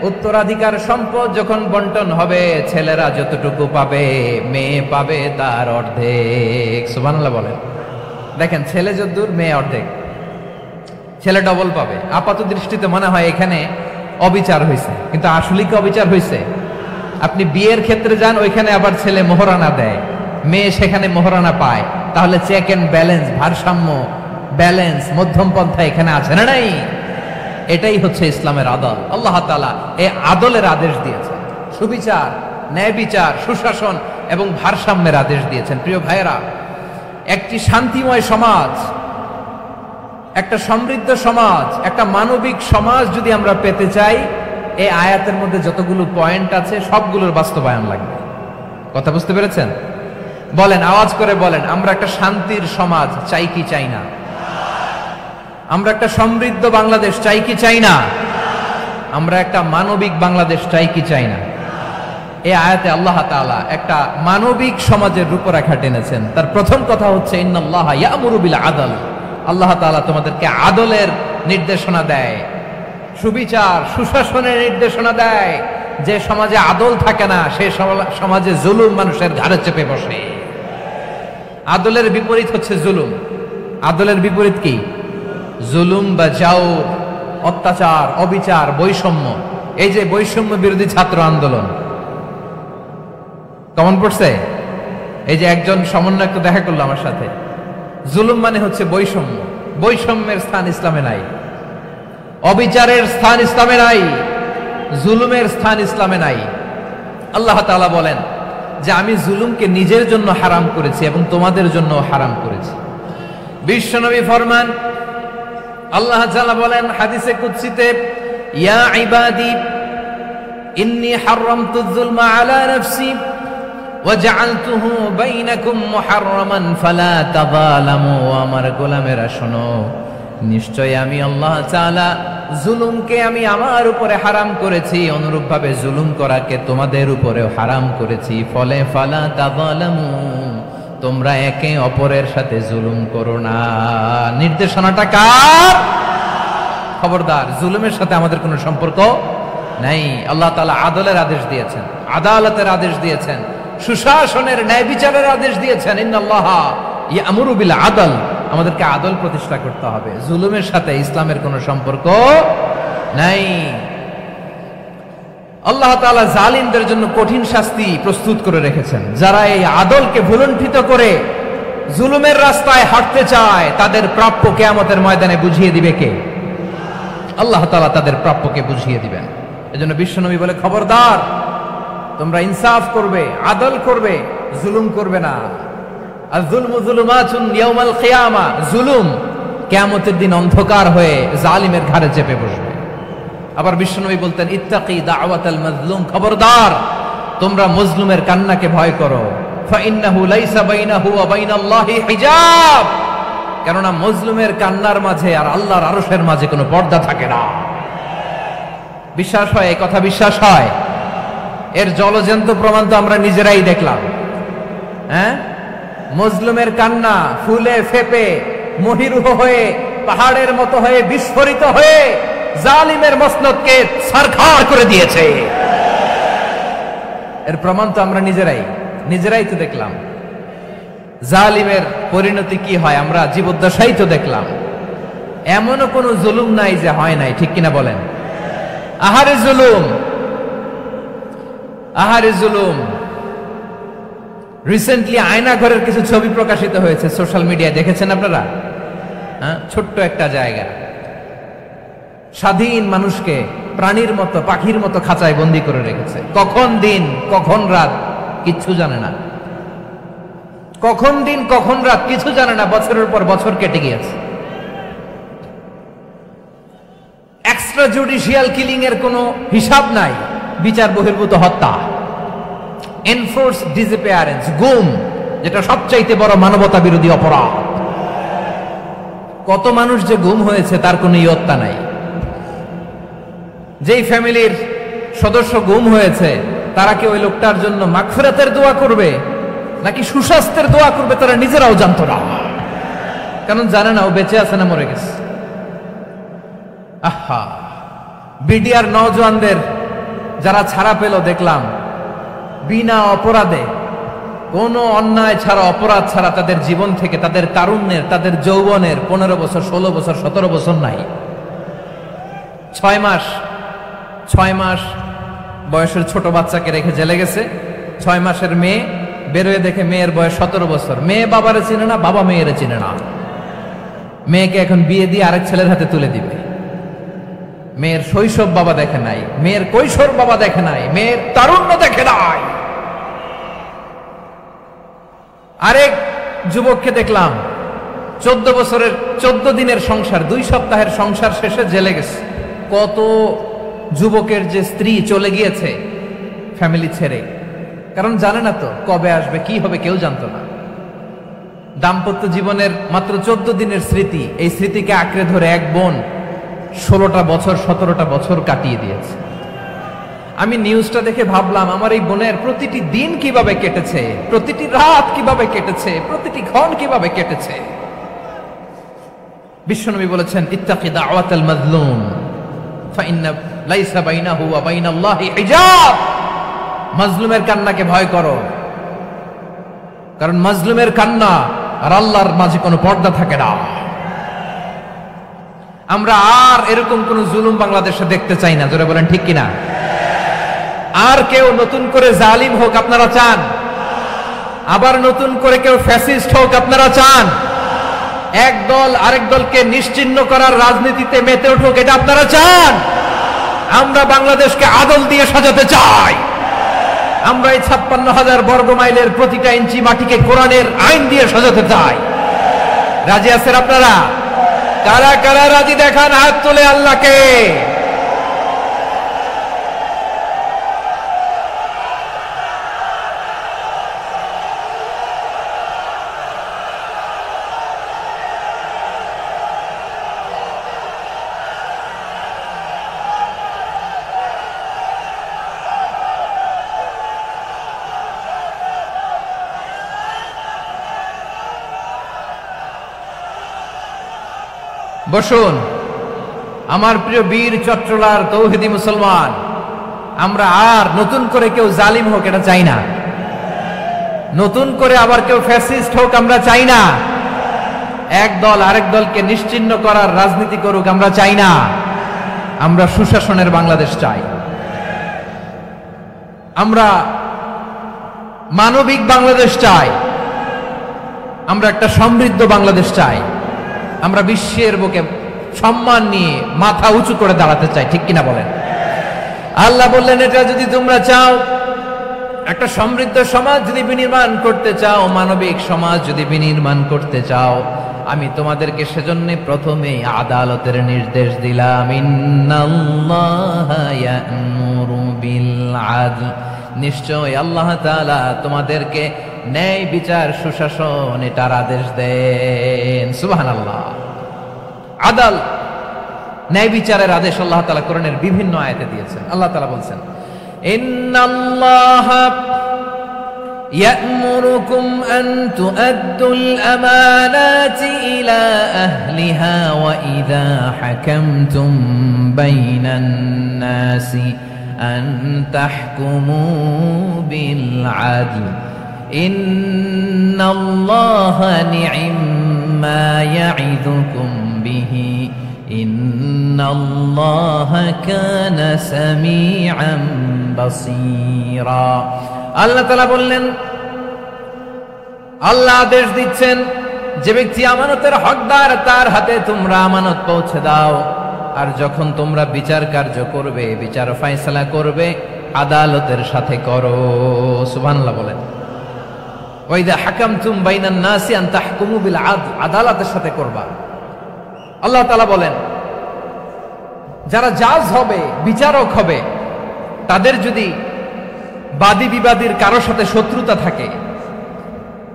উত্তরাধিকার সম্পদ যখন বন্টন হবে, ছেলেরা যতটুকু পাবে, মেয়ে পাবে তার অর্ধেক। সুবহানাল্লাহ বলেন। দেখেন, ছেলে যদ্দূর, মেয়ে অর্ধেক, ছেলে ডবল পাবে। আপাত দৃষ্টিতে মনে হয় এখানে অবিচার হয়েছে, কিন্তু আসলে কি অবিচার হয়েছে? আপনি বিয়ের ক্ষেত্রে যান, ওইখানে আবার ছেলে মোহরানা দেয়, মেয়ে সেখানে মোহরানা পায়। তাহলে চেক এন্ড ব্যালেন্স, ভারসাম্য, ব্যালেন্স, মধ্যম পন্থা এখানে আছে না নাই? এটাই হচ্ছে ইসলামের আদল। আল্লাহ তাআলা এই আদলের আদেশ দিয়েছেন, সুবিচার, ন্যায় বিচার, সুশাসন এবং ভারসাম্যের আদেশ দিয়েছেন। প্রিয় ভাইয়েরা, একটি শান্তিময় সমাজ, একটা সমৃদ্ধ সমাজ, একটা মানবিক সমাজ যদি আমরা পেতে চাই, এই আয়াতের মধ্যে যতগুলো পয়েন্ট আছে সবগুলোর বাস্তবায়ন লাগবে। কথা বুঝতে পেরেছেন? বলেন, আওয়াজ করে বলেন, আমরা একটা শান্তির সমাজ চাই কি চাই না? আমরা একটা সমৃদ্ধ বাংলাদেশ চাই কি চাই না? আমরা একটা মানবিক বাংলাদেশ চাই কি চাই না? এই আয়াতে আল্লাহ তাআলা একটা মানবিক সমাজের রূপরেখা টেনেছেন। তার প্রথম কথা হচ্ছে ইন্নাল্লাহা ইয়ামুরু বিল আদল। আল্লাহ তাআলা তোমাদেরকে আদলের নির্দেশনা দেয়, সুবিচার, সুশাসনের নির্দেশনা দেয়। যে সমাজে আদল থাকে না, সেই সমাজে জুলুম মানুষের ঘাড়ে চেপে বসে। আদলের বিপরীত হচ্ছে জুলুম। আদলের বিপরীত কি? জুলুম বা জাওর, অত্যাচার, অবিচার, বৈষম্য। এই যে বৈষম্য বিরোধী ছাত্র আন্দোলন কেমন পড়ছে? এই যে একজন সমন্বয়ক তো দেখা করলো আমার সাথে। জুলুম মানে হচ্ছে বৈষম্য। বৈষম্যের স্থান ইসলামে নাই, অবিচারের স্থান ইসলামে নাই, জুলুমের স্থান ইসলামে নাই। আল্লাহ তাআলা বলেন যে আমি জুলুমকে নিজের জন্য হারাম করেছি এবং তোমাদের জন্য হারাম করেছি। বিশ্বনবী ফরমান, আল্লাহ তাআলা বলেন হাদিসে কুদসিতে, ইয়া ইবাদি ইন্নী হারামতুয যুলমা আলা নাফসি ওয়া জাআলতুহু বাইনাকুম মুহাররামান ফালা তাযালামু। আমার গোলামেরা শোনো, নিশ্চয় আমি আল্লাহ তাআলা জুলুমকে আমি আমার উপরে হারাম করেছি, অনুরূপভাবে জুলুম করাকে তোমাদের উপরেও হারাম করেছি। ফলে ফালা তাযালামু, তোমরা একে অপরের সাথে জুলুম করো না। নির্দেশনাটা কার? খবরদার, জুলুমের সাথে আমাদের কোনো সম্পর্ক নাই। আল্লাহ তাআলা আদলের আদেশ দিয়েছেন, আদালতের আদেশ দিয়েছেন, সুশাসনের, ন্যায় বিচারের আদেশ দিয়েছেন। ইন্নাল্লাহা ইয়ামুরু বিল আদল। আমাদেরকে আদল প্রতিষ্ঠা করতে হবে। জুলুমের সাথে ইসলামের কোনো সম্পর্ক নাই। আল্লাহ তাআলা জালিমদের জন্য কঠিন শাস্তি প্রস্তুত করে রেখেছেন। যারা এই আদলকে ভুলুণ্ঠিত করে জুলুমের রাস্তায় হাঁটতে চায়, তাদের প্রাপ্য কিয়ামতের ময়দানে বুঝিয়ে দিবে কে? আল্লাহ তাআলা তাদের প্রাপ্যকে বুঝিয়ে দিবেন। এজন্য বিশ্বনবী বলে, খবরদার, তোমরা ইনসাফ করবে, আদল করবে, জুলুম করবে না। আয-যুলমু যুলুমাতুন ইয়াউমাল কিয়ামা। জুলুম কিয়ামতের দিন অন্ধকার হয়ে জালিমের ঘাড়ে চেপে বসবে। আবার বিশ্বনবী বলতেন, ইত্তাকি দাওয়াতাল মাজলুম। খবরদার, তোমরা মজলুমের কান্নাকে ভয় করো। ফাইন্নাহু লাইসা বাইনাহু ওয়া বাইনাল্লাহি হিজাব। কেননা মজলুমের কান্নার মাঝে আর আল্লাহর আরশের মাঝে কোনো পর্দা থাকে না। বিশ্বাস হয়? এই কথা বিশ্বাস হয়? এর জলজন্ত প্রমাণ তো আমরা নিজেরাই দেখলাম। হ্যাঁ, মজলুমের কান্না ফুলে ফেপে মহিরুহ হয়ে, পাহাড়ের মতো হয়ে, বিস্ফোরিত হয়ে জালিমের মসনদকে ছারখার করে দিয়েছে। এর প্রমাণ তো আমরা নিজেরাই তো দেখলাম। জালিমের পরিণতি কি হয় আমরা জীবদ্দশাই তো দেখলাম। এমনও কোনো জুলুম নাই যে হয় নাই, ঠিক কিনা বলেন? আহারে জুলুম, আহারে জুলুম। রিসেন্টলি আয়নাঘরের কিছু ছবি প্রকাশিত হয়েছে সোশ্যাল মিডিয়ায়, দেখেছেন আপনারা? হ্যাঁ, ছোট্ট একটা জায়গা, স্বাধীন মানুষকে প্রাণীর মতো, পাখির মতো খাঁচায় বন্দি করে রেখেছে। কখন দিন কখন রাত কিচ্ছু জানে না, কখন দিন কখন রাত কিছু জানে না। বছরের পর বছর কেটে গিয়েছে। এক্সট্রা জুডিশিয়াল কিলিং এর কোনো হিসাব নাই। বিচার বহির্ভূত হত্যা, এনফোর্স ডিসঅ্যাপিয়ারেন্স, গুম, যেটা সবচাইতে বড় মানবতা বিরোধী অপরাধ। কত মানুষ যে গুম হয়েছে তার কোনো ইয়ত্তা নাই। যেই ফ্যামিলির সদস্য গুম হয়েছে, তারা কি ওই লোকটার জন্য মাগফিরাতের দোয়া করবে নাকি সুস্বাস্থ্যের দোয়া করবে তারা নিজেরাও জানতো না। কারণ জানে না ও বেঁচে আছে না মরে গেছে। আহা, বিডিআর নওজওয়ানদের যারা ছাড়া পেল দেখলাম বিনা অপরাধে, কোনো অন্যায় ছাড়া, অপরাধ ছাড়া তাদের জীবন থেকে, তাদের তারুণ্যের, তাদের যৌবনের 15 বছর, 16 বছর, 17 বছর নাই। 6 মাস বয়সের ছোট বাচ্চাকে রেখে জেলে গেছে। 6 মাসের মেয়ে বেরোয় দেখে মেয়ের বয়স 17 বছর। মেয়ে বাবারে চিনে না, বাবা মেয়েরে চিনে না। মেয়েকে এখন বিয়ে দিয়ে আরেক ছেলের হাতে তুলে দিবে। মেয়ের শৈশব বাবা দেখে নাই, মেয়ের কৈশোর বাবা দেখে নাই, মেয়ের তারুণ্য দেখে নাই। আরেক যুবককে দেখলাম 14 বছরের 14 দিনের সংসার, 2 সপ্তাহের সংসার শেষে জেলে গেছে। কত যুবকের যে স্ত্রী চলে গিয়েছে ফ্যামিলি ছেড়ে, কারণ জানে না তো কবে আসবে, কি হবে, কেউ জানতো না। দাম্পত্য জীবনের মাত্র 14 দিনের স্মৃতি, এই স্মৃতিকে আঁকড়ে ধরে এক বোন 16টা বছর, 17টা বছর কাটিয়ে দিয়েছে। আমি নিউজটা দেখে ভাবলাম, আমার এই বোনের প্রতিটি দিন কিভাবে কেটেছে, প্রতিটি রাত কিভাবে কেটেছে, প্রতিটি ক্ষণ কিভাবে কেটেছে। বিশ্বনবী বলেছেন, ইত্তাকি দাওয়াতাল মাজলুম ফাইন্না লাইসা বাইনাহু ওয়া বাইনাল্লাহি হিজাব। মাজলুমের কান্নাকে ভয় করো, কারণ মাজলুমের কান্না আর আল্লাহর মাঝে কোনো পর্দা থাকে না। আমরা আর এরকম কোন জুলুম বাংলাদেশে দেখতে চাই না। জোরে বলেন ঠিক কিনা? আর কেউ নতুন করে জালিম হোক আপনারা চান? আবার নতুন করে কেউ ফ্যাসিস্ট হোক আপনারা চান? এক দল আরেক দলকে নিশ্চিহ্ন করার রাজনীতিতে মেতে উঠুক এটা আপনারা চান? আমরা বাংলাদেশকে আদল দিয়ে সাজাতে চাই। আমরা এই 56,000 বর্গ মাইলের প্রতিটা ইঞ্চি মাটিকে কোরআনের আইন দিয়ে সাজাতে চাই। রাজি আছেন আপনারা? কারা কারা রাজি দেখান হাত তুলে আল্লাহকে। বসুন আমার প্রিয় বীর চট্টলার তৌহিদি মুসলমান, আমরা আর নতুন করে কেউ জালিম হোক এটা চাই না। নতুন করে আবার কেউ ফ্যাসিস্ট হোক আমরা চাই না। এক দল আরেক দলকে নিশ্চিহ্ন করার রাজনীতি করুক আমরা চাই না। আমরা সুশাসনের বাংলাদেশ চাই। আমরা মানবিক বাংলাদেশ চাই। আমরা একটা সমৃদ্ধ বাংলাদেশ চাই। আমরা বিশ্বের বুকে সম্মান নিয়ে মাথা উঁচু করে দাঁড়াতে চাই, ঠিক কিনা বলেন? আল্লাহ বললেন, এটা যদি তোমরা চাও, একটা সমৃদ্ধ সমাজ যদি বিনির্মাণ করতে চাও, মানবিক সমাজ যদি বিনির্মাণ করতে চাও, আমি তোমাদেরকে সেজন্য প্রথমে আদালতের নির্দেশ দিলাম। ইন্নাল্লাহা ইয়া'মুরু বিল আদল, নিশ্চয় আল্লাহ তাআলা তোমাদেরকে ন্যায় বিচার, সুশাসন এটার আদেশ দেন। সুবহানাল্লাহ। আদাল, ন্যায় বিচারের আদেশ আল্লাহ তাআলা কোরআনের বিভিন্ন আয়াতে দিয়েছেন। আল্লাহ তাআলা বলছেন, ইন্নাল্লাহা ইয়া'মুরুকুম আন তুআদ্দুল আমানাতি ইলা আহলিহা ওয়া ইযা হাকামতুম বাইনান নাসি আন তাহকুমু বিল আদল ইন্নাল্লাহা নি'ম্মা ইয়া'iদুকুম বিহি ইন্নাল্লাহা কানা সামিআন বাসীরা। আল্লাহ তাআলা বললেন, আল্লাহ আদেশ দিচ্ছেন, যে ব্যক্তি আমানতের হকদার তার হাতে তোমরা আমানত পৌঁছে দাও। আর যখন তোমরা বিচার কার্য করবে, বিচার ফয়সালা করবে, আদালতের সাথে করো। সুবহানাল্লাহ বলেন। ওয়া ইযা হাকামতুম বাইনান নাসি আন তাহকুমু বিল আদল, আদালতের সাথে করবা। আল্লাহ তাআলা বলেন, যারা জাজ হবে, বিচারক হবে, তাদের যদি বাদী বিবাদীর কারো সাথে শত্রুতা থাকে,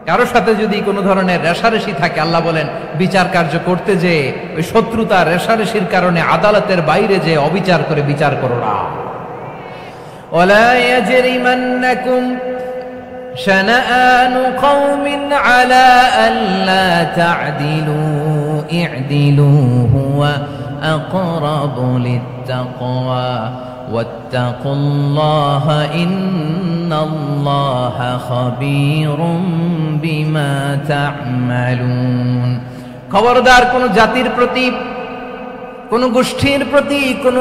কারো সাথে যদি কোনো ধরনের রেষারেষি থাকে, আল্লাহ বলেন বিচার কার্য করতে যে ওই শত্রুতা রেষারেষির কারণে আদালতের বাইরে যে অবিচার করে বিচার করো না। ওয়ালা ইয়াজরিমান্নাকুম শানাআনু কওমিন আলা আল্লা তা'দিলু ই'দিলু হুয়া আকরাবু লিত্তাকওয়া ওয়াত্তাকুল্লাহা ইন্নাল্লাহা খাবীরুম বিমা তা'মালুন। খবরদার কোন জাতির প্রতি, কোন গোষ্ঠীর প্রতি, কোন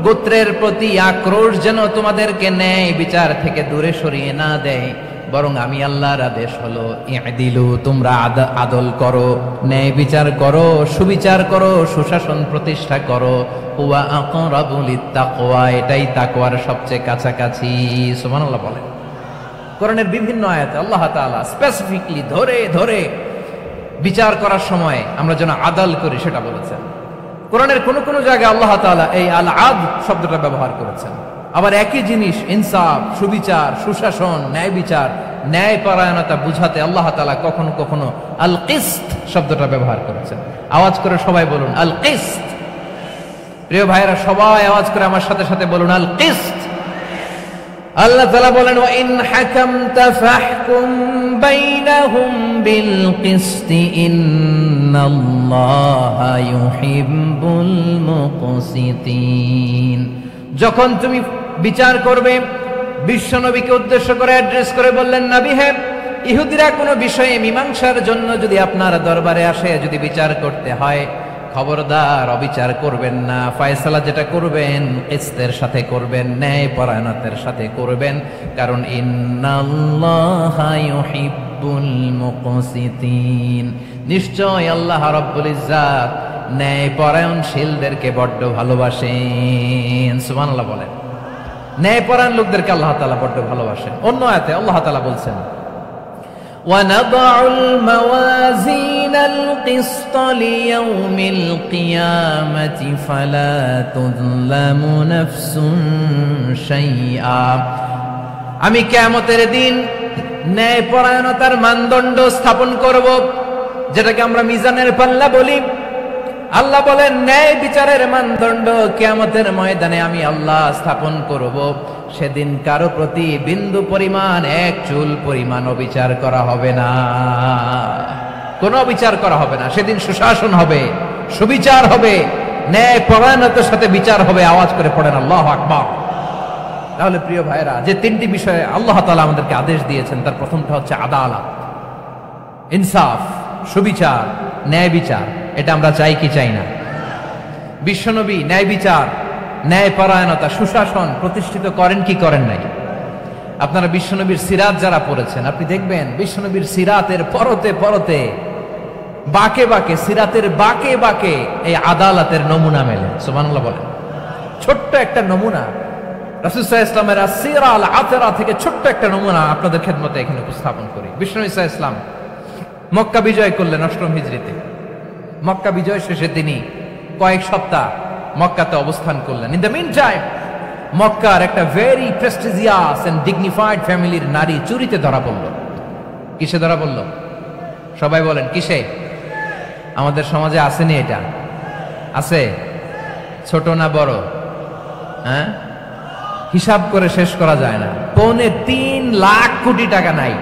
গোত্রের প্রতি আক্রোশ যেন তোমাদেরকে ন্যায় বিচার থেকে দূরে সরিয়ে না দেয়, বরং আমি আল্লাহর আদেশ হলো ই'দিলু, তোমরা আদল করো, ন্যায় বিচার করো, সুবিচার করো, সুশাসন প্রতিষ্ঠা করো। হুয়া আকরাবু লিত্তাকওয়া, এটাই তাকওয়ার সবচেয়ে কাছাকাছি। সুবহানাল্লাহ বলেন। কোরআনের বিভিন্ন আয়াতে আল্লাহ তাআলা স্পেসিফিকলি ধরে ধরে বিচার করার সময় আমরা যেন আদল করি সেটা বলেছেন। কোরআনের কোন কোন জায়গায় আল্লাহ তাআলা এই আল আদল শব্দটা ব্যবহার করেছেন। আবার একই জিনিস ইনসাফ, সুবিচার, সুশাসন, ন্যায় বিচার, ন্যায় পরায়ণতা বুঝাতে আল্লাহ তাআলা কখনো কখনো আল কিসত শব্দটা ব্যবহার করেছেন। আওয়াজ করে সবাই বলুন আল কিসত। প্রিয় ভাইরা, সবাই আওয়াজ করে আমার সাথে সাথে বলুন আল কিসত। আল্লাহ তাআলা বলেন ওয়া ইন হাকামতা ফাহকুম বাইনাহুম বিল কিসতি ইন্নাল্লাহা ইউহিব্বুল মুকসিতিন। যখন তুমি বিচার করবে, বিশ্বনবীকে উদ্দেশ্য করে অ্যাড্রেস করে বললেন, নবী হে, ইহুদিরা কোনো বিষয়ে মীমাংসার জন্য যদি আপনার দরবারে আসে, যদি বিচার করতে হয়, খবরদার অবিচার করবেন না। ফয়সালা যেটা করবেন কিসতের সাথে করবেন, ন্যায় পরায়ণতার সাথে করবেন, কারণ ইন্নাল্লাহা ইউহিব্বুল মুকসিতিন, নিশ্চয় আল্লাহ রাব্বুল ইজ্জাত ন্যায় পরায়ণশীলদেরকে বড্ড ভালোবাসেন। সুবহানাল্লাহ বলেন। ন্যায় পরায়ণ লোকদেরকে আল্লাহ তাআলা বড্ড ভালোবাসেন। অন্য আয়াতে আল্লাহ তাআলা বলছেন وَنَضَعُ الْمَوَازِينَ الْقِسْطَ لِيَوْمِ الْقِيَامَةِ فَلَا تُظْلَمُ نَفْسٌ شَيْئًا। আমি কিয়ামতের দিন ন্যায় পরায়ণতার মানদণ্ড স্থাপন করব, যেটাকে আমরা মিজানের পাল্লা বলি। আল্লাহ বলেন ন্যায় বিচারের মানদণ্ড কিয়ামতের ময়দানে আমি আল্লাহ স্থাপন করব। সেদিন কারো প্রতি বিন্দু পরিমাণ, এক চুল পরিমাণ অবিচার করা হবে না, কোনো অবিচার করা হবে না। সেদিন সুশাসন হবে, সুবিচার হবে, ন্যায় পরায়ণতার সাথে বিচার হবে। আওয়াজ করে পড়েন আল্লাহু আকবার। তাহলে প্রিয় ভাইরা, যে তিনটি বিষয়ে আল্লাহ তাআলা আমাদেরকে আদেশ দিয়েছেন, তার প্রথমটা হচ্ছে আদালত, ইনসাফ, সুবিচার, ন্যায় বিচার। এটা আমরা চাই কি চাই না? বিশ্বনবী ন্যায় বিচার, ন্যায় পরায়ণতা, সুশাসন প্রতিষ্ঠিত করেন কি করেন নাই? আপনারা বিশ্বনবীর সিরাত যারা পড়েছেন, আপনি দেখবেন বিশ্বনবীর সিরাতের পরতে পরতে, বাকে বাকে, সিরাতের বাকে বাকে এই আদালতের নমুনা মেলে। সুবহানাল্লাহ বলেন। ছোট্ট একটা নমুনা রাসূল সাল্লাল্লাহু আলাইহি ওয়াসাল্লামের আসিরা আল আতরা থেকে ছোট্ট একটা নমুনা আপনাদের খেদমতে এখানে উপস্থাপন করি। বিশ্বনবী সাল্লাল্লাহু আলাইহি ওয়াসাল্লাম মক্কা বিজয় করলেন ৮ম হিজরিতে। মক্কা বিজয় শেষে তিনি কয়েক সপ্তাহ মক্কাতে অবস্থান করলেন। ইন দ্য মিন টাইম মক্কার একটা ভেরি প্রেস্টিজিয়াস এন্ড ডিগনিফাইড ফ্যামিলির নারী চুরিতে ধরা পড়ল। কিসে ধরা পড়ল? সবাই বলেন কিসে? আমাদের সমাজে আসেনি এটা? আছে? ছোট না বড়? হ্যাঁ, হিসাব করে শেষ করা যায় না। ৩.৫ লাখ কোটি টাকা নাই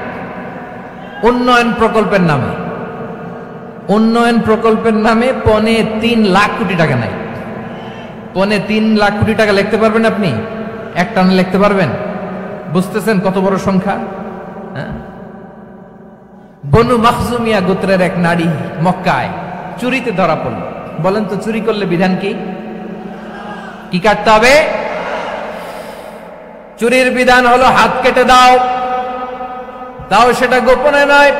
উন্নয়ন প্রকল্পের নামে, উন্নয়ন প্রকল্পের নামে ৩.৫ লাখ কোটি টাকা নাই। ৩.৫ লাখ কোটি টাকা লিখতে পারবেন আপনি? একটানা লিখতে পারবেন? বুঝতেছেন কত বড় সংখ্যা? হ্যাঁ, বনু মাখজুমিয়া গোত্রের এক নারী মক্কায় চুরিতে ধরা পড়ল। বলেন তো চুরি করলে বিধান কি? কি কাটতে হবে? চুরির বিধান হলো হাত কেটে দাও। তাও সেটা গোপনে নয়,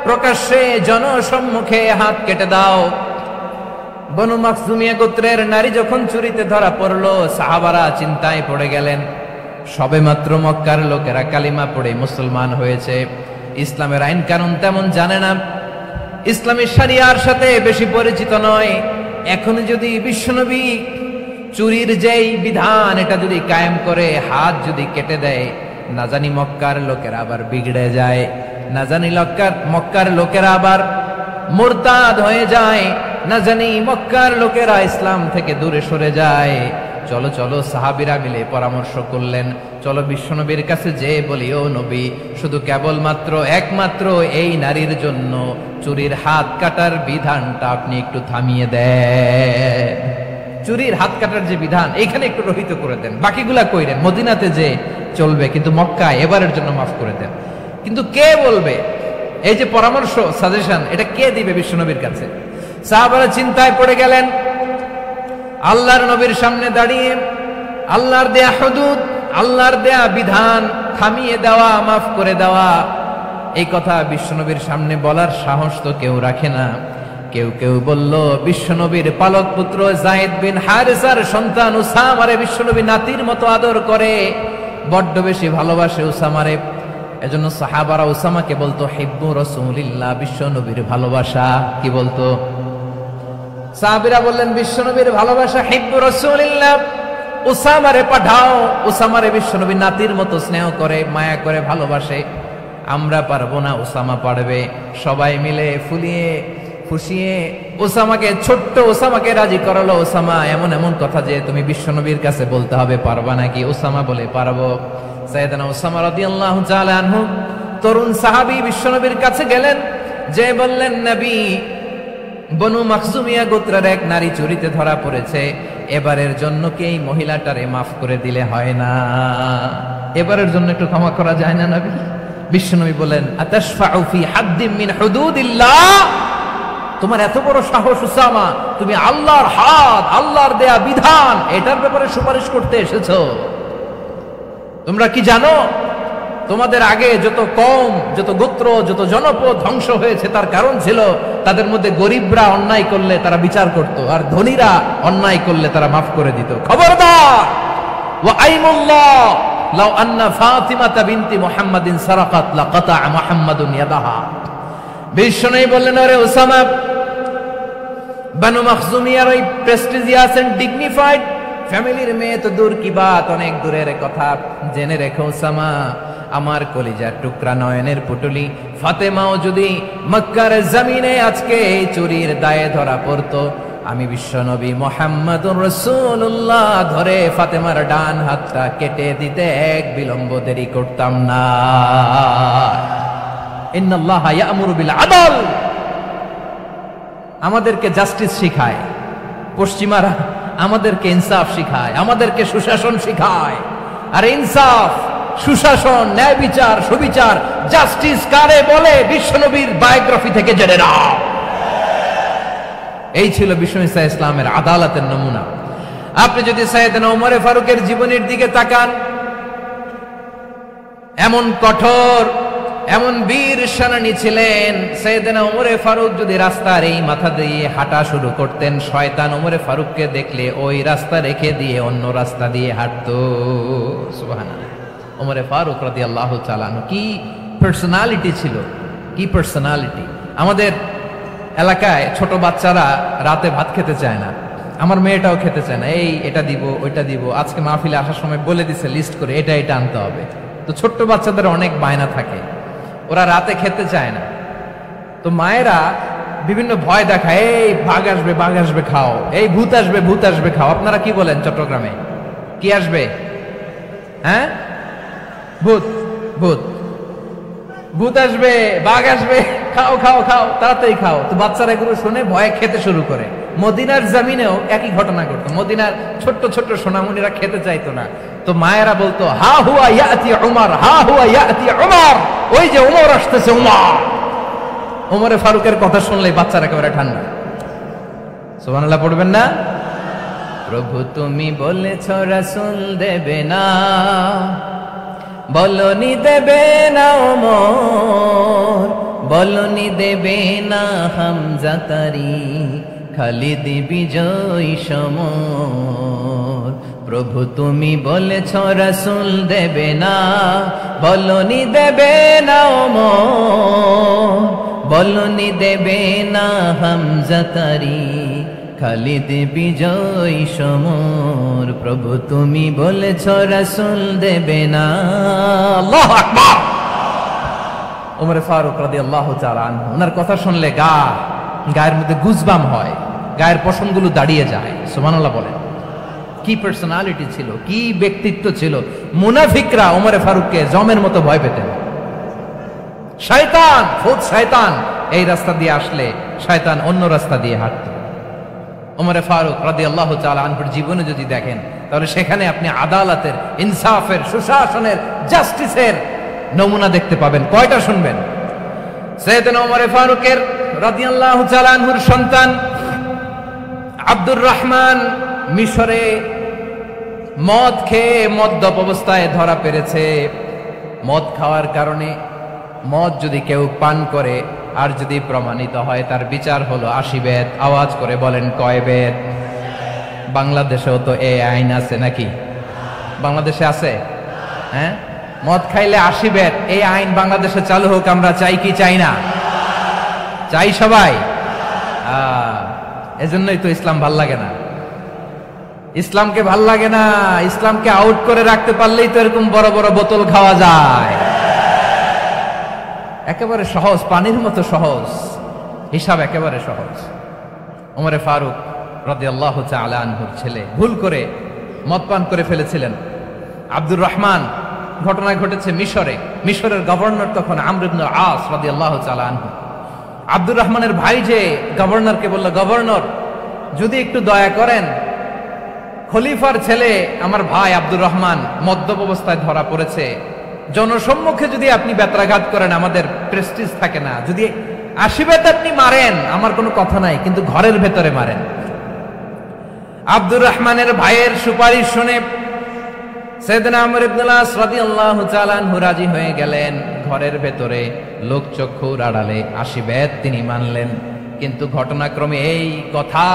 প্রকাশ্যে জনসম্মুখে হাত কেটে দাও। বনু মাখজুমিয়া গোত্রের নারী যখন চুরিতে ধরা পড়লো, সাহাবারা চিন্তায় পড়ে গেলেন। সবেমাত্র মক্কার লোকেরা কালিমা পড়ে মুসলমান হয়েছে, ইসলামের আইন কানুন তেমন জানে না, ইসলামী শরিয়ার সাথে বেশি পরিচিত নয়। এখন যদি বিশ্বনবী চুরির যেই বিধান এটা যদি কায়েম করে হাত যদি কেটে দেয়, না জানি মক্কার লোকেরা আবার বিগড়ে যায়, না জানি মক্কার লোকেরা আবার মুরতাদ হয়ে যায়, না জানি মক্কার লোকেরা ইসলাম থেকে দূরে সরে যায়। চলো চলো, সাহাবীরা মিলে পরামর্শ করলেন, চলো বিশ্বনবীর কাছে যে বলি, ও নবী, শুধু কেবলমাত্র একমাত্র এই নারীর জন্য চুরির হাত কাটার বিধানটা আপনি একটু থামিয়ে দেন। চুরির হাত কাটার যে বিধান এইখানে একটু রহিত করে দেন, বাকিগুলা কইরেন, মদিনাতে যে চলবে কিন্তু মক্কায় এবারের জন্য মাফ করে দেন। কিন্তু কে বলবে? এই যে পরামর্শ, সাজেশন, এটা কে দিবে বিশ্বনবীর কাছে? সাহাবারা চিন্তায় পড়ে গেলেন। আল্লাহর নবীর সামনে দাঁড়িয়ে আল্লাহর দেয়া হুদুদ, আল্লাহর দেয়া বিধান থামিয়ে দেওয়া, মাফ করে দেওয়া, এই কথা বিশ্বনবীর সামনে বলার সাহস তো কেউ রাখে না। কেউ কেউ বলল, বিশ্বনবীর পালক পুত্র যায়েদ বিন হারেসার সন্তান উসামারে বিশ্বনবী নাতির মতো আদর করে, বড্ড বেশি ভালোবাসে উসামারে। এজন্য সাহাবারা উসামাকে বলতো হিব্বু রাসূলিল্লাহ, বিশ্বনবীর ভালোবাসা। কি বলতো? সাহাবীরা বললেন, বিশ্বনবীর ভালোবাসা হিব্বু রাসূলিল্লাহ, উসামারে পাঠাও। উসামারে বিশ্বনবী নাতির মতো স্নেহ করে, মায়া করে, ভালোবাসে। আমরা পারবো না, উসামা পারবে। সবাই মিলে ফুলিয়ে ফুসিয়ে ওসামাকে, ছোট্ট ওসামাকে রাজি করালো। ওসামা এমন এমন কথা যে তুমি বিশ্বনবীর কাছে বলতে হবে, পারবা নাকি? ওসামা বলে, পারবো। সাইয়েদনা ওসামা রাদিয়াল্লাহু তাআলা আনহু তরুণ সাহাবী বিশ্বনবীর কাছে গেলেন, যে বললেন, নবী, বনু মাখজুমিয়া গোত্রের এক নারী চুরিতে ধরা পড়েছে, এবারের জন্য কি এই মহিলাটারে মাফ করে দিলে হয় না? এবারের জন্য একটু ক্ষমা করা যায় না নবী? বিশ্বনবী বলেন, আতাশফাউ ফি হাদ্দিম মিন হুদুদিল্লাহ, তোমার এত বড় সাহস উসামা, তুমি আল্লাহর হাত, আল্লাহর দেয়া বিধান, এটার ব্যাপারে সুপারিশ করতে এসেছো? তোমরা কি জানো তোমাদের আগে যত কওম, যত গোত্র, যত জনপদ ধ্বংস হয়েছে তার কারণ ছিল তাদের মধ্যে গরিবরা অন্যায় করলে তারা বিচার করত, আর ধনীরা অন্যায় করলে তারা মাফ করে দিত। খবরদার! ওয়া আইমুল্লাহ লাউ আন্না ফাতিমাতা বিনতি মুহাম্মাদিন সারাকাত লাকাতা মুহাম্মাদুন ইয়াদাহা। বিশ্বনবী বললেন, আরে ওসামা, বানু মাখজুমিয়ার ওই প্রেস্টিজিয়াস এন্ড ডিগনিফাইড ফ্যামিলির মেয়ে তো দূর কি বাত, অনেক দূরের কথা। জেনে রেখো ওসামা, আমার কলিজার টুকরা, নয়নের পুটুলি ফাতেমাও যদি মক্কার জমিনে আজকে এই চুরির দায়ে ধরা পড়তো, আমি বিশ্বনবী মুহাম্মাদুর রাসূলুল্লাহ ধরে ফাতেমার ডান হাতটা কেটে দিতে এক বিলম্ব দেরি করতাম না। ইন্নাল্লাহা ইয়া'মুরু বিল আদল, আমাদেরকে জাস্টিস শিখায়। পশ্চিমারা আমাদেরকে ইনসাফ শিখায়, আমাদেরকে সুশাসন শিখায়। আর ইনসাফ, সুশাসন, ন্যায় বিচার, সুবিচার, জাস্টিস কারে বলে বিশ্বনবীর বায়োগ্রাফি থেকে জেনে নাও। এই ছিল বিশ্বনবী সাল্লাল্লাহু আলাইহি ইসলামের আদালতের নমুনা। আপনি যদি সাইয়েদনা ওমর ফারুকের জীবনের দিকে তাকান, এমন কঠোর, এমন বীর সেনানী ছিলেন। সাইয়েদনা ওমর ফারুক যদি রাস্তার এই মাথা দিয়ে হাঁটা শুরু করতেন, শয়তান ওমর ফারুককে দেখলে ওই রাস্তা রেখে দিয়ে অন্য রাস্তা দিয়ে হাঁটতো। সুবহানাল্লাহ। ওমর ফারুক রাদিয়াল্লাহু তাআলা আনহু কি পার্সোনালিটি ছিল, কি পার্সোনালিটি! আমাদের এলাকায় ছোট বাচ্চারা রাতে ভাত খেতে চায় না, আমার মেয়েটাও খেতে চায় না। এই এটা দিব, ওইটা দিব, আজকে মাহফিলে আসার সময় বলে দিছে লিস্ট করে এটা এটা আনতে হবে। তো ছোট্ট বাচ্চাদের অনেক বায়না থাকে, ওরা রাতে খেতে চায় না। তো মায়েরা বিভিন্ন ভয় দেখায়, এই বাঘ আসবে, বাঘ আসবে খাও, এই ভূত আসবে, ভূত আসবে খাও। আপনারা কি বলেন চট্টগ্রামে? কি আসবে? হ্যাঁ, ভূত, ভূত, ভূত আসবে, বাঘ আসবে, খাও খাও খাও, তাড়াতাড়ি খাও। তো বাচ্চারা এগুলো শুনে ভয়ে খেতে শুরু করে। মদিনার জমিনেও একই ঘটনা ঘটতো। মদিনার ছোট্ট ছোট্ট সোনামণিরা খেতে চাইতো না। তো মায়েরা বলতো, হা হুয়া ইয়াতি উমর, হা হুয়া ইয়াতি উমর, ওই যে উমর আসতেছে, উমর। ওমরে ফারুকের কথা শুনলেই বাচ্চারা একেবারে ঠান্ডা। সুবহানাল্লাহ পড়বেন না? প্রভু তুমি বলেছ রাসূল দেবে না, বলনি দেবে না ওমর, বলনি দেবে না হামজা তারি, খালিদ বিজয় সমর। প্রভু তুমি বলেছ রাসূল দেবে না, বলনি দেবে না ওমর, বলনি দেবে না হামজা তারি, খালিদ বিজয় সমর। প্রভু তুমি বলেছ রাসূল দেবে না। আল্লাহু আকবার। ওমর ফারুক রাদিয়াল্লাহু তাআলা আনহু, ওনার কথা শুনলে গায়ের মধ্যে গুজবাম হয়, গায়ের পশমগুলো দাঁড়িয়ে যায়। সুবহানাল্লাহ বলেন। কি পার্সোনালিটি ছিল, কি ব্যক্তিত্ব ছিল! মুনাফিকরা ওমর ফারুককে জমের মতো ভয় পেতেন। শয়তান, ভূত শয়তান এই রাস্তা দিয়ে আসলে শয়তান অন্য রাস্তা দিয়ে হাঁটত। ওমরে ফারুক রাদিয়াল্লাহু তাআলা আনহুর জীবনে যদি দেখেন, তাহলে সেখানে আপনি আদালতের, ইনসাফের, সুশাসনের, জাস্টিসের নমুনা দেখতে পাবেন। কয়টা শুনবেন? সাইয়েদনা ওমরে ফারুকের রাদিয়াল্লাহু তাআলা আনহুর সন্তান আব্দুর রহমান মিশরে মদ খেয়ে মদ্যপ অবস্থায় ধরা পড়েছে। মদ খাওয়ার কারণে, মদ যদি কেউ পান করে আর যদি প্রমাণিত হয়, তার বিচার হলো 80 বেত। আওয়াজ করে বলেন কয় বেত? বাংলাদেশেও তো এই আইন আছে নাকি? বাংলাদেশে আছে? হ্যাঁ, মদ খাইলে 80 বেত, এই আইন বাংলাদেশে চালু হোক। আমরা চাই কি চাই না? চাই সবাই। এজন্যই তো ইসলাম ভাল লাগে না। ইসলামকে ভাল লাগে না। ইসলামকে আউট করে রাখতে পারলেই তো এরকম বড় বড় বোতল খাওয়া যায়। একেবারে সহজ, পানির মতো সহজ হিসাব, একেবারে সহজ। ওমরে ফারুক রাদিয়াল্লাহু তাআলা আনহুর ছেলে ভুল করে মদ পান করে ফেলেছিলেন। আব্দুর রহমান, ঘটনা ঘটেছে মিশরে। মিশরের গভর্নর তখন আমর ইবনে আস রাদিয়াল্লাহু তাআলা আনহু। আব্দুর রহমানের ভাই যে গভর্নরকে বলল, গভর্নর যদি একটু দয়া করেন, খলিফার ছেলে আমার ভাই আব্দুর রহমান মদ্যপ অবস্থায় ধরা পড়েছে, জনসম্মুখে যদি আপনি বেত্রাঘাত করেন আমাদের প্রেস্টিজ থাকে না, যদি 80 বেত আপনি মারেন আমার কোনো কথা নাই, কিন্তু ঘরের ভেতরে মারেন। আব্দুর রহমানের ভাইয়ের সুপারিশ শুনে সাইয়েদনা আমর ইবনে আস রাদিয়াল্লাহু তাআলা আনহু রাজি হয়ে গেলেন। ঘরের ভেতরে লোকচক্ষুর আড়ালে 80 বেত তিনি মানলেন। কিন্তু ঘটনাক্রমে এই কথা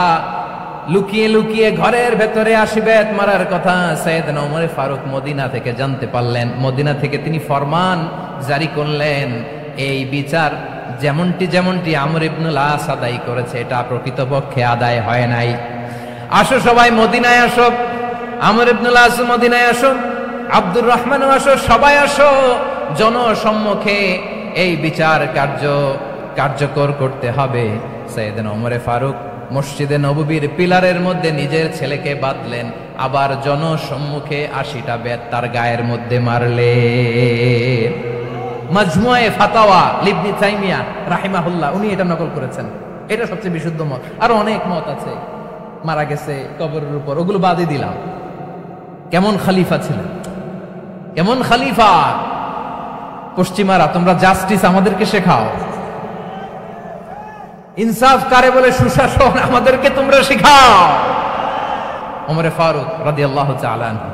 লুকিয়ে লুকিয়ে ঘরের ভেতরে 80 বেত মারার কথা সাইয়েদনা ওমর ফারুক মদিনা থেকে জানতে পারলেন। মদিনা থেকে তিনি ফরমান জারি করলেন, এই বিচার যেমনটি আমর ইবনে আস আদায় করেছে, এটা প্রকৃতপক্ষে আদায় হয় নাই। আসো সবাই মদিনায় আসো, আমর ইবনে আস মদিনায় আসো, আব্দুর রহমানও আসো, সবাই আসো, জনসম্মুখে এই বিচার কার্যকর করতে হবে। সাইয়েদনা ওমর ফারুক মসজিদে নববীর পিলারের মধ্যে নিজের ছেলেকে বাঁধলেন, আবার জনসম্মুখে 80টা বেত তার গায়ের মধ্যে মারলেন। মাজমুয়ে ফাতাওয়া ইবনে তাইমিয়া রাহিমাহুল্লাহ উনি এটা নকল করেছেন। এটা সবচেয়ে বিশুদ্ধ মত। আরো অনেক মত আছে, মারা গেছে কবরের উপর, ওগুলো বাদই দিলাম। কেমন খলিফা ছিলেন, কেমন খলিফা! পশ্চিমারা তোমরা জাস্টিস আমাদেরকে শেখাও, ইনসাফ কারে বলে, সুশাসন আমাদেরকে তোমরা শেখাও। ওমরে ফারুক রাদিয়াল্লাহু তাআলা আনহু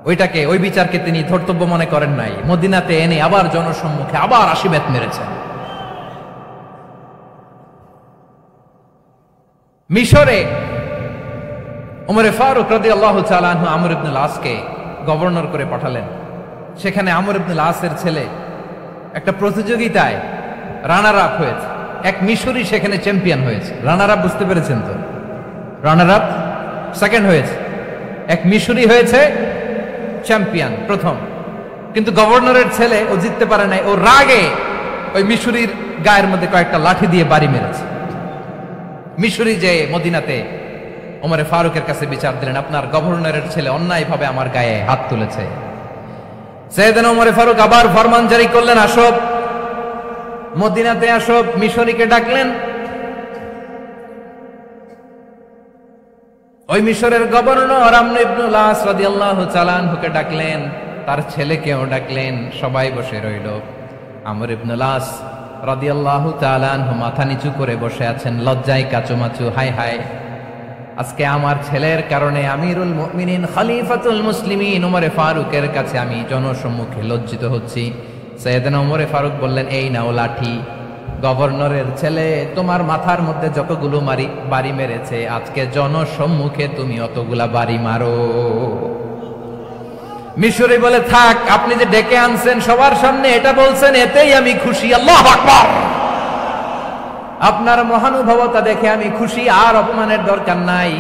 ওইটাকে, ওই বিচারকে তিনি ধর্তব্য মনে করেন নাই। মদিনাতে এনে আবার জনসম্মুখে আবার 80 বেত মেরেছেন। মিশরে ওমরে ফারুক রাদিয়াল্লাহু তাআলা আনহু আমর ইবনে আসকে গভর্নর করে পাঠালেন। সেখানে আমর ইবনে আসের ছেলে একটা প্রতিযোগিতায় রানার আপ হয়েছে। এক মিশরি সেখানে চ্যাম্পিয়ন হয়েছে। রানার আপ বুঝতে পেরেছেন তো? রানার আপ সেকেন্ড হয়েছে, এক মিশরি হয়েছে চ্যাম্পিয়ন প্রথম। কিন্তু গভর্নরের ছেলে ও জিততে পারে নাই। ও রাগে ওই মিশরির গায়ের মধ্যে কয়েকটা লাঠি দিয়ে বাড়ি মেরেছে। মিশরি যে মদিনাতে ওমরে ফারুকের কাছে বিচার দিলেন, আপনার গভর্নরের ছেলে অন্যায়ভাবে আমার গায়ে হাত তুলেছে। সাইয়েদনা ওমরে ফারুক আবার ফরমান জারি করলেন, আসো মদিনাতে আসো। মিশরীকে ডাকলেন। ওই মিশরের গভর্নর আমর ইবনে আস রাদিয়াল্লাহু তাআলা আনহুকে ডাকলেন, তার ছেলেকেও ডাকলেন। সবাই বসে রইল। আমর ইবনে আস রাদিয়াল্লাহু তাআলা আনহু মাথা নিচু করে বসে আছেন, লজ্জায় কাচুমাচু। হায় হায়, আজকে আমার ছেলের কারণে আমিরুল মুমিনিন খলিফাতুল মুসলিমিন ওমরে ফারুকের কাছে আমি জনসম্মুখে লজ্জিত হচ্ছি। সাইয়েদনা ওমরে ফারুক বললেন, এই নাও লাঠি, গভর্নরের ছেলে তোমার মাথার মধ্যে যতগুলো বাড়ি মেরেছে, আজকে জনসম্মুখে তুমি অতগুলা বাড়ি মারো। মিশরি বলে, থাক, আপনি যে ডেকে আনছেন সবার সামনে এটা বলছেন, এতেই আমি খুশি। আল্লাহু আকবার! আপনার মহানুভবতা দেখে আমি খুশি, আর অপমানের দরকার নাই।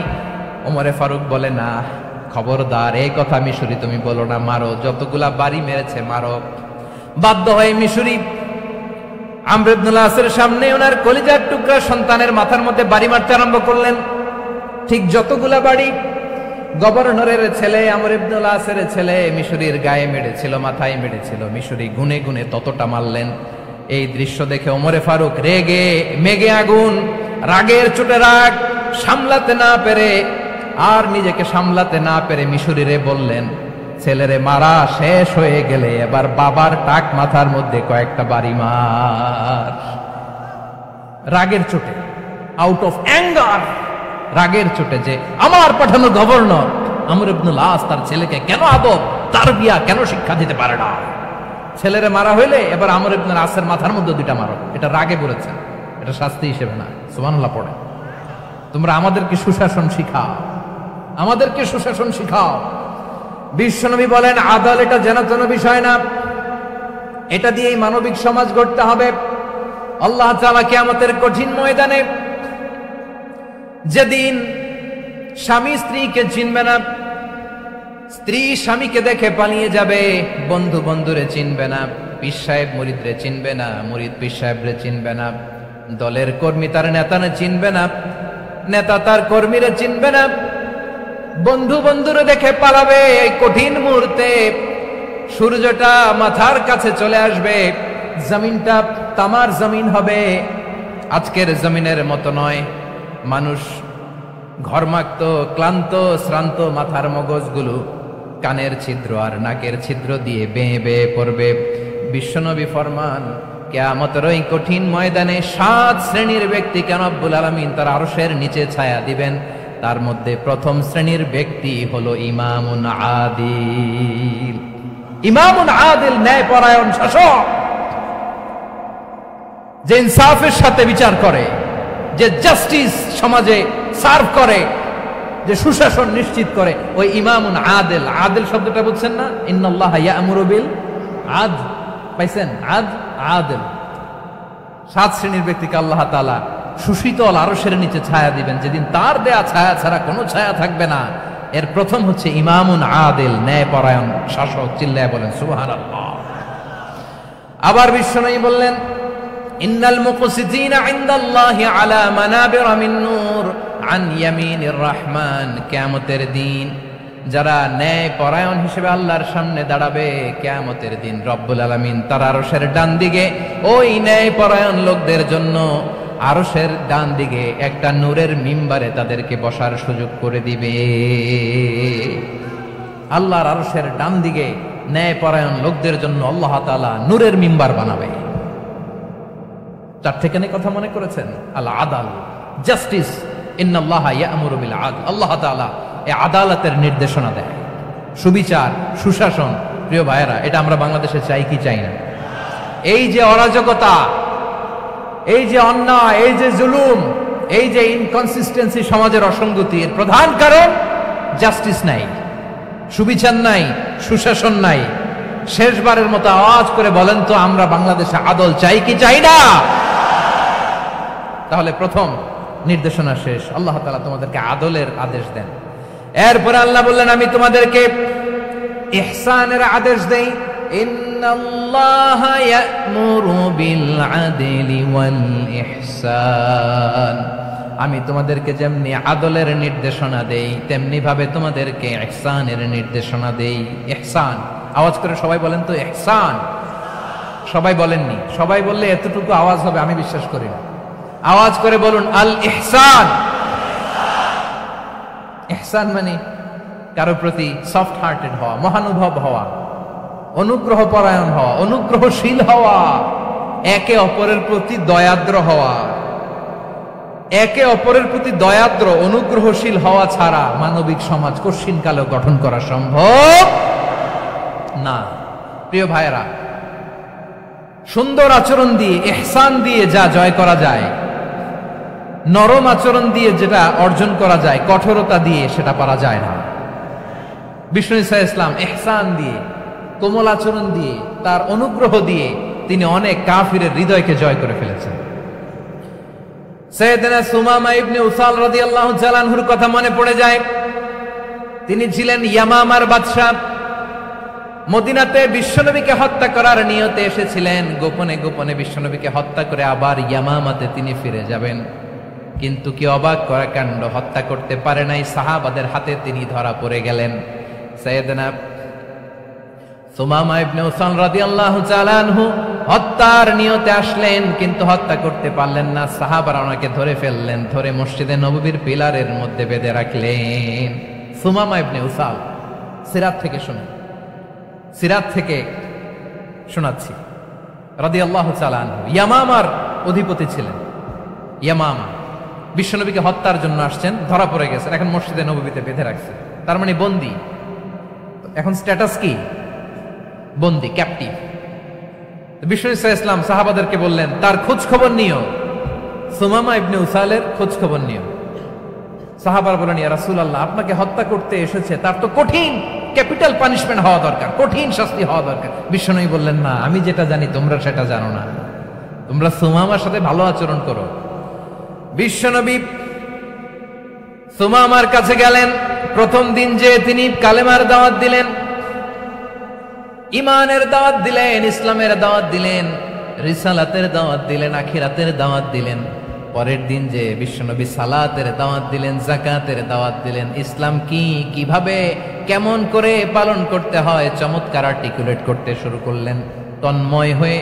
ওমরে ফারুক বলে, না, খবরদার, এই কথা মিশরি তুমি বলো না, মারো, যতগুলা বাড়ি মেরেছে মারো। বাধ্য হয়ে মিশরি আমর ইবনে আসের সামনে ওনার কলিজার টুকরা সন্তানের মাথার মধ্যে বাড়ি মারতে আরম্ভ করলেন। ঠিক যতগুলা বাড়ি গভর্নরের ছেলে আমর ইবনে আসের ছেলে মিশরির গায়ে মেরেছিল, মাথায় মেরেছিল, মিশরি গুনে গুনে ততটা মারলেন। এই দৃশ্য দেখে ওমরে ফারুক রেগে মেগে আগুন, রাগের চোটে রাগ, সামলাতে না পেরে আর নিজেকে সামলাতে না পেরে মিশরীরে বললেন, ছেলেরে মারা শেষ হয়ে গেলে এবার বাবার টাক মাথার মধ্যে কয়েকটা বাড়ি মার। রাগের চোটে, আউট অফ অ্যাঙ্গার, রাগের চোটে, যে আমার পাঠানো গভর্নর আমর ইবনুল আস তার ছেলেকে কেন আদব তারবিয়া কেন শিক্ষা দিতে পারে না। ছেলেরে মারা হইলে এবার আমর ইবনুল আসের মাথার মধ্যে দুইটা মারো। এটা রাগে বলেছেন, এটা শাস্তি হিসেবে না। সুবহানাল্লাহ পড়ে। তোমরা আমাদেরকে সুশাসন শিখাও, আমাদেরকে সুশাসন শিখাও। বিশ্বনবী বলেন, আদাল এটা জানাতন বিষয় না, এটা দিয়েই মানবিক সমাজ গড়তে হবে। আল্লাহ তাআলা কিয়ামতের কঠিন ময়দানে, যেদিন স্বামী স্ত্রীকে চিনবে না, স্ত্রী স্বামীকে দেখে পালিয়ে যাবে, বন্ধু বন্ধুরে চিনবে না, পীর সাহেব মুরিদরে চিনবে না, মুরিদ পীর সাহেবরে চিনবে না, দলের কর্মী তার নেতারে চিনবে না, নেতা তার কর্মীরে চিনবে না, বন্ধু বন্ধুরে দেখে পালাবে। এই কঠিন মুহূর্তে সূর্যটা মাথার কাছে চলে আসবে, জমিনটা তামার জমিন হবে, আজকের জমিনের মতো নয়। মানুষ ঘর্মাক্ত, ক্লান্ত, শ্রান্ত মাথার মগজগুলো কানের ছিদ্র আর নাকের ছিদ্র দিয়ে বেয়ে বেয়ে পড়বে। বিশ্বনবী ফরমান, কিয়ামতের ওই কঠিন ময়দানে 7 শ্রেণীর ব্যক্তিকে রব্বুল আলামিন তার আরশের নিচে ছায়া দিবেন। তার মধ্যে প্রথম শ্রেণীর ব্যক্তি হলো ইমামুন আদিল। ইমামুন আদিল, ন্যায়পরায়ণ শাসক, যে ইনসাফের সাথে বিচার করে, যে জাস্টিস সমাজে সার্ভ করে, যে সুশাসন নিশ্চিত করে, ওই ইমামুন আদিল। আদিল শব্দটা বুঝছেন না? ইন্নাল্লাহা ইয়া'মুরু বিল আদল, পাইছেন? আদিল। 7 শ্রেণীর ব্যক্তিকে আল্লাহ তাআলা সুশীতল আরশের নিচে ছায়া দিবেন, যেদিন তার দেয়া ছায়া ছাড়া কোনো ছায়া থাকবে না। এর প্রথম হচ্ছে ইমামুন আদিল, ন্যায়পরায়ণ শাসক। চিল্লায় বলেন সুবহানাল্লাহ। আবার বিশ্বনবী বললেন, ইন্নাল মুকসিতিনা ইনদাল্লাহি আলা মানাবিরা মিন নূর আন ইয়ামিনির রহমান। কিয়ামতের দিন যারা ন্যায়পরায়ণ হিসেবে আল্লাহর সামনে দাঁড়াবে, কিয়ামতের দিন রব্বুল আলামিন তার আরশের ডান দিকে ওই ন্যায়পরায়ণ লোকদের জন্য আরশের ডান দিকে একটা নূরের মিম্বারে তাদেরকে বসার সুযোগ করে দিবে। আল্লাহর আরশের ডান দিকে ন্যায়পরায়ণ লোকদের জন্য আল্লাহ তাআলা নূরের মিম্বার বানাবে। 4 ঠিকানে কথা মনে করেছেন? আল আদাল, জাস্টিস। ইন্নাল্লাহা ইয়া'মুরু বিল আদল। আল্লাহ তাআলা এই আদালতের নির্দেশনা দেয়, সুবিচার, সুশাসন। প্রিয় ভাইয়েরা, এটা আমরা বাংলাদেশে চাই কি চাই না? এই যে অরাজকতা, এই যে অন্যায়, এই যে জুলুম, এই যে ইনকনসিস্টেন্সি, সমাজের অসঙ্গতি, এর প্রধান কারণ জাস্টিস নাই, সুবিচার নাই, সুশাসন নাই। শেষবারের মতো আওয়াজ করে বলেন তো, আমরা বাংলাদেশে আদল চাই কি চাই না? তাহলে প্রথম নির্দেশনা শেষ। আল্লাহ তাআলা তোমাদেরকে আদলের আদেশ দেন। এরপরে আল্লাহ বললেন, আমি তোমাদেরকে ইহসানের আদেশ দেই। ইন্নাল্লাহা ইয়া'মুরু বিল আদলি ওয়াল ইহসান। আমি তোমাদেরকে যেমনি আদলের নির্দেশনা দেই, তেমনি ভাবে তোমাদেরকে ইহসানের নির্দেশনা দেই। ইহসান, আওয়াজ করে সবাই বলেন তো ইহসান। সবাই বলেননি? সবাই বললে এতটুকু আওয়াজ হবে আমি বিশ্বাস করি না। আওয়াজ করে বলুন আল ইহসান। ইহসান মানে কারো প্রতি সফট হার্টেড হওয়া, মহানুভব হওয়া, অনুগ্রহ পরায়ণ হওয়া, অনুগ্রহশীল হওয়া, একে অপরের প্রতি দয়াদ্র হওয়া। একে অপরের প্রতি দয়াদ্র, অনুগ্রহশীল হওয়া ছাড়া মানবিক সমাজ কঠিনকালেও গঠন করা সম্ভব না। প্রিয় ভাইয়েরা, সুন্দর আচরণ দিয়ে, ইহসান দিয়ে যা জয় করা যায়, নরম আচরণ দিয়ে যেটা অর্জন করা যায়, কঠোরতা দিয়ে সেটা পারা যায় না। বিষ্ণু ঈসা ইসলাম ইহসান দিয়ে, কোমল আচরণ দিয়ে, তার অনুগ্রহ দিয়ে তিনি অনেক কাফিরের হৃদয়কে জয় করে ফেলেছেন। সাইয়েদনা সুমামা ইবনে উসাল রাদিয়াল্লাহু তাআলা আনহুর কথা মনে পড়ে যায়। তিনি ছিলেন ইয়ামামার বাদশা। মদিনাতে বিশ্বনবীকে হত্যা করার নিয়তে এসেছিলেন। গোপনে গোপনে বিশ্বনবীকে হত্যা করে আবার ইয়ামামাতে তিনি ফিরে যাবেন। কিন্তু কি অবাক করা কাণ্ড, হত্যা করতে পারে নাই, সাহাবাদের হাতে তিনি ধরা পড়ে গেলেন। সাইয়েদনা সুমামা ইবনে উসাল রাদিয়াল্লাহু তাআলা আনহু হত্যার নিয়তে আসলেন, কিন্তু হত্যা করতে পারলেন না। সাহাবারা ওনাকে ধরে ফেললেন, ধরে মসজিদে নববীর পিলারের মধ্যে বেঁধে রাখলেন। সুমামা ইবনে উসাল, সিরাত থেকে শুনেন, সিরাত থেকে শোনাচ্ছি। রাদিয়াল্লাহু তাআলা আনহু ইয়ামামার অধিপতি ছিলেন। ইয়ামামা বিশ্বনবীকে হত্যার জন্য আসছেন, ধরা পড়ে গেছেন, এখন মসজিদে নববীতে বেঁধে রাখছে, তার মানে বন্দী। এখন স্ট্যাটাস কি? বন্দী, ক্যাপটিভ। বিশ্বনবী সাল্লাল্লাহু আলাইহি ওয়াসাল্লাম সাহাবাদেরকে বললেন, তার খোঁজ খবর নিও, সুমামা ইবনে উসালের খোঁজ খবর নিও। সাহাবারা বলেন, ইয়া রাসূলুল্লাহ, আপনাকে হত্যা করতে এসেছে, তার তো কঠিন ক্যাপিটাল পানিশমেন্ট হওয়া দরকার, কঠিন শাস্তি হওয়া দরকার। বিশ্বনবী বললেন, না, আমি যেটা জানি তোমরা সেটা জানো না, তোমরা সুমামার সাথে ভালো আচরণ করো। বিশ্বনবী সুমামার কাছে গেলেন। প্রথম দিন যে তিনি কালেমার দাওয়াত দিলেন, ইমানের দাওয়াত দিলেন, ইসলামের দাওয়াত দিলেন, রিসালাতের দাওয়াত দিলেন, আখিরাতের দাওয়াত দিলেন। পরের দিন যে বিশ্বনবী সালাতের দাওয়াত দিলেন, যাকাতের দাওয়াত দিলেন, ইসলাম কি, কিভাবে, কেমন করে পালন করতে হয় চমৎকার আর্টিকুলেট করতে শুরু করলেন। তন্ময় হয়ে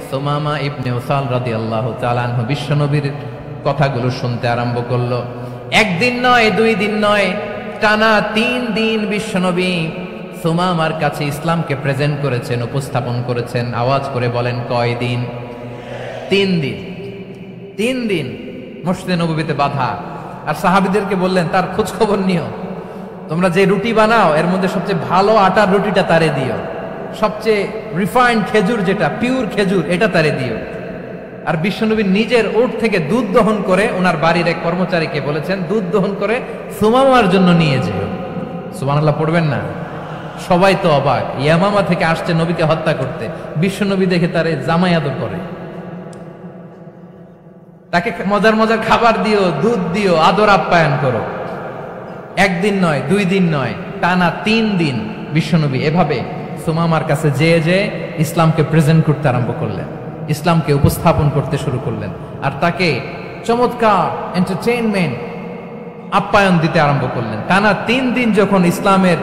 সুমামা ইবনে উসাল রাদিয়াল্লাহু তাআলা আনহু বিশ্বনবীর কথাগুলো শুনতে আরম্ভ করলো। একদিন নয়, 2 দিন নয়, টানা 3 দিন বিশ্বনবী সুমামার কাছে ইসলামকে প্রেজেন্ট করেছেন, উপস্থাপন করেছেন। আওয়াজ করে বলেন, কয় দিন? 3 দিন। 3 দিন মসজিদে নববীতে বাঁধা। আর সাহাবীদেরকে বললেন, তার খোঁজ খবর নিও, তোমরা যে রুটি বানাও এর মধ্যে সবচেয়ে ভালো আটার রুটিটা তারে দিও, সবচেয়ে রিফাইন্ড খেজুর, যেটা পিওর খেজুর, এটা তারে দিও। আর বিশ্বনবী নিজের উট থেকে দুধ দহন করে ওনার বাড়ির এক কর্মচারীকে বলেছেন, দুধ দহন করে সুমামার জন্য নিয়ে যেও। সুবহানাল্লাহ পড়বেন না? সবাই তো অবাক, ইয়ামামা থেকে আসছে নবীকে হত্যা করতে, বিশ্বনবী দেখে তারে জামাই আদর করে, তাকে মজার মজার খাবার দিও, দুধ দিও, আদর আপ্যায়ন করো। 1 দিন নয়, 2 দিন নয়, টানা 3 দিন বিশ্বনবী এভাবে সুমামার কাছে যেয়ে ইসলামকে প্রেজেন্ট করতে আরম্ভ করলেন, ইসলামকে উপস্থাপন করতে শুরু করলেন। আর তাকে চমৎকার এন্টারটেইনমেন্ট, আপ্যায়ন দিতে আরম্ভ করলেন। টানা 3 দিন যখন ইসলামের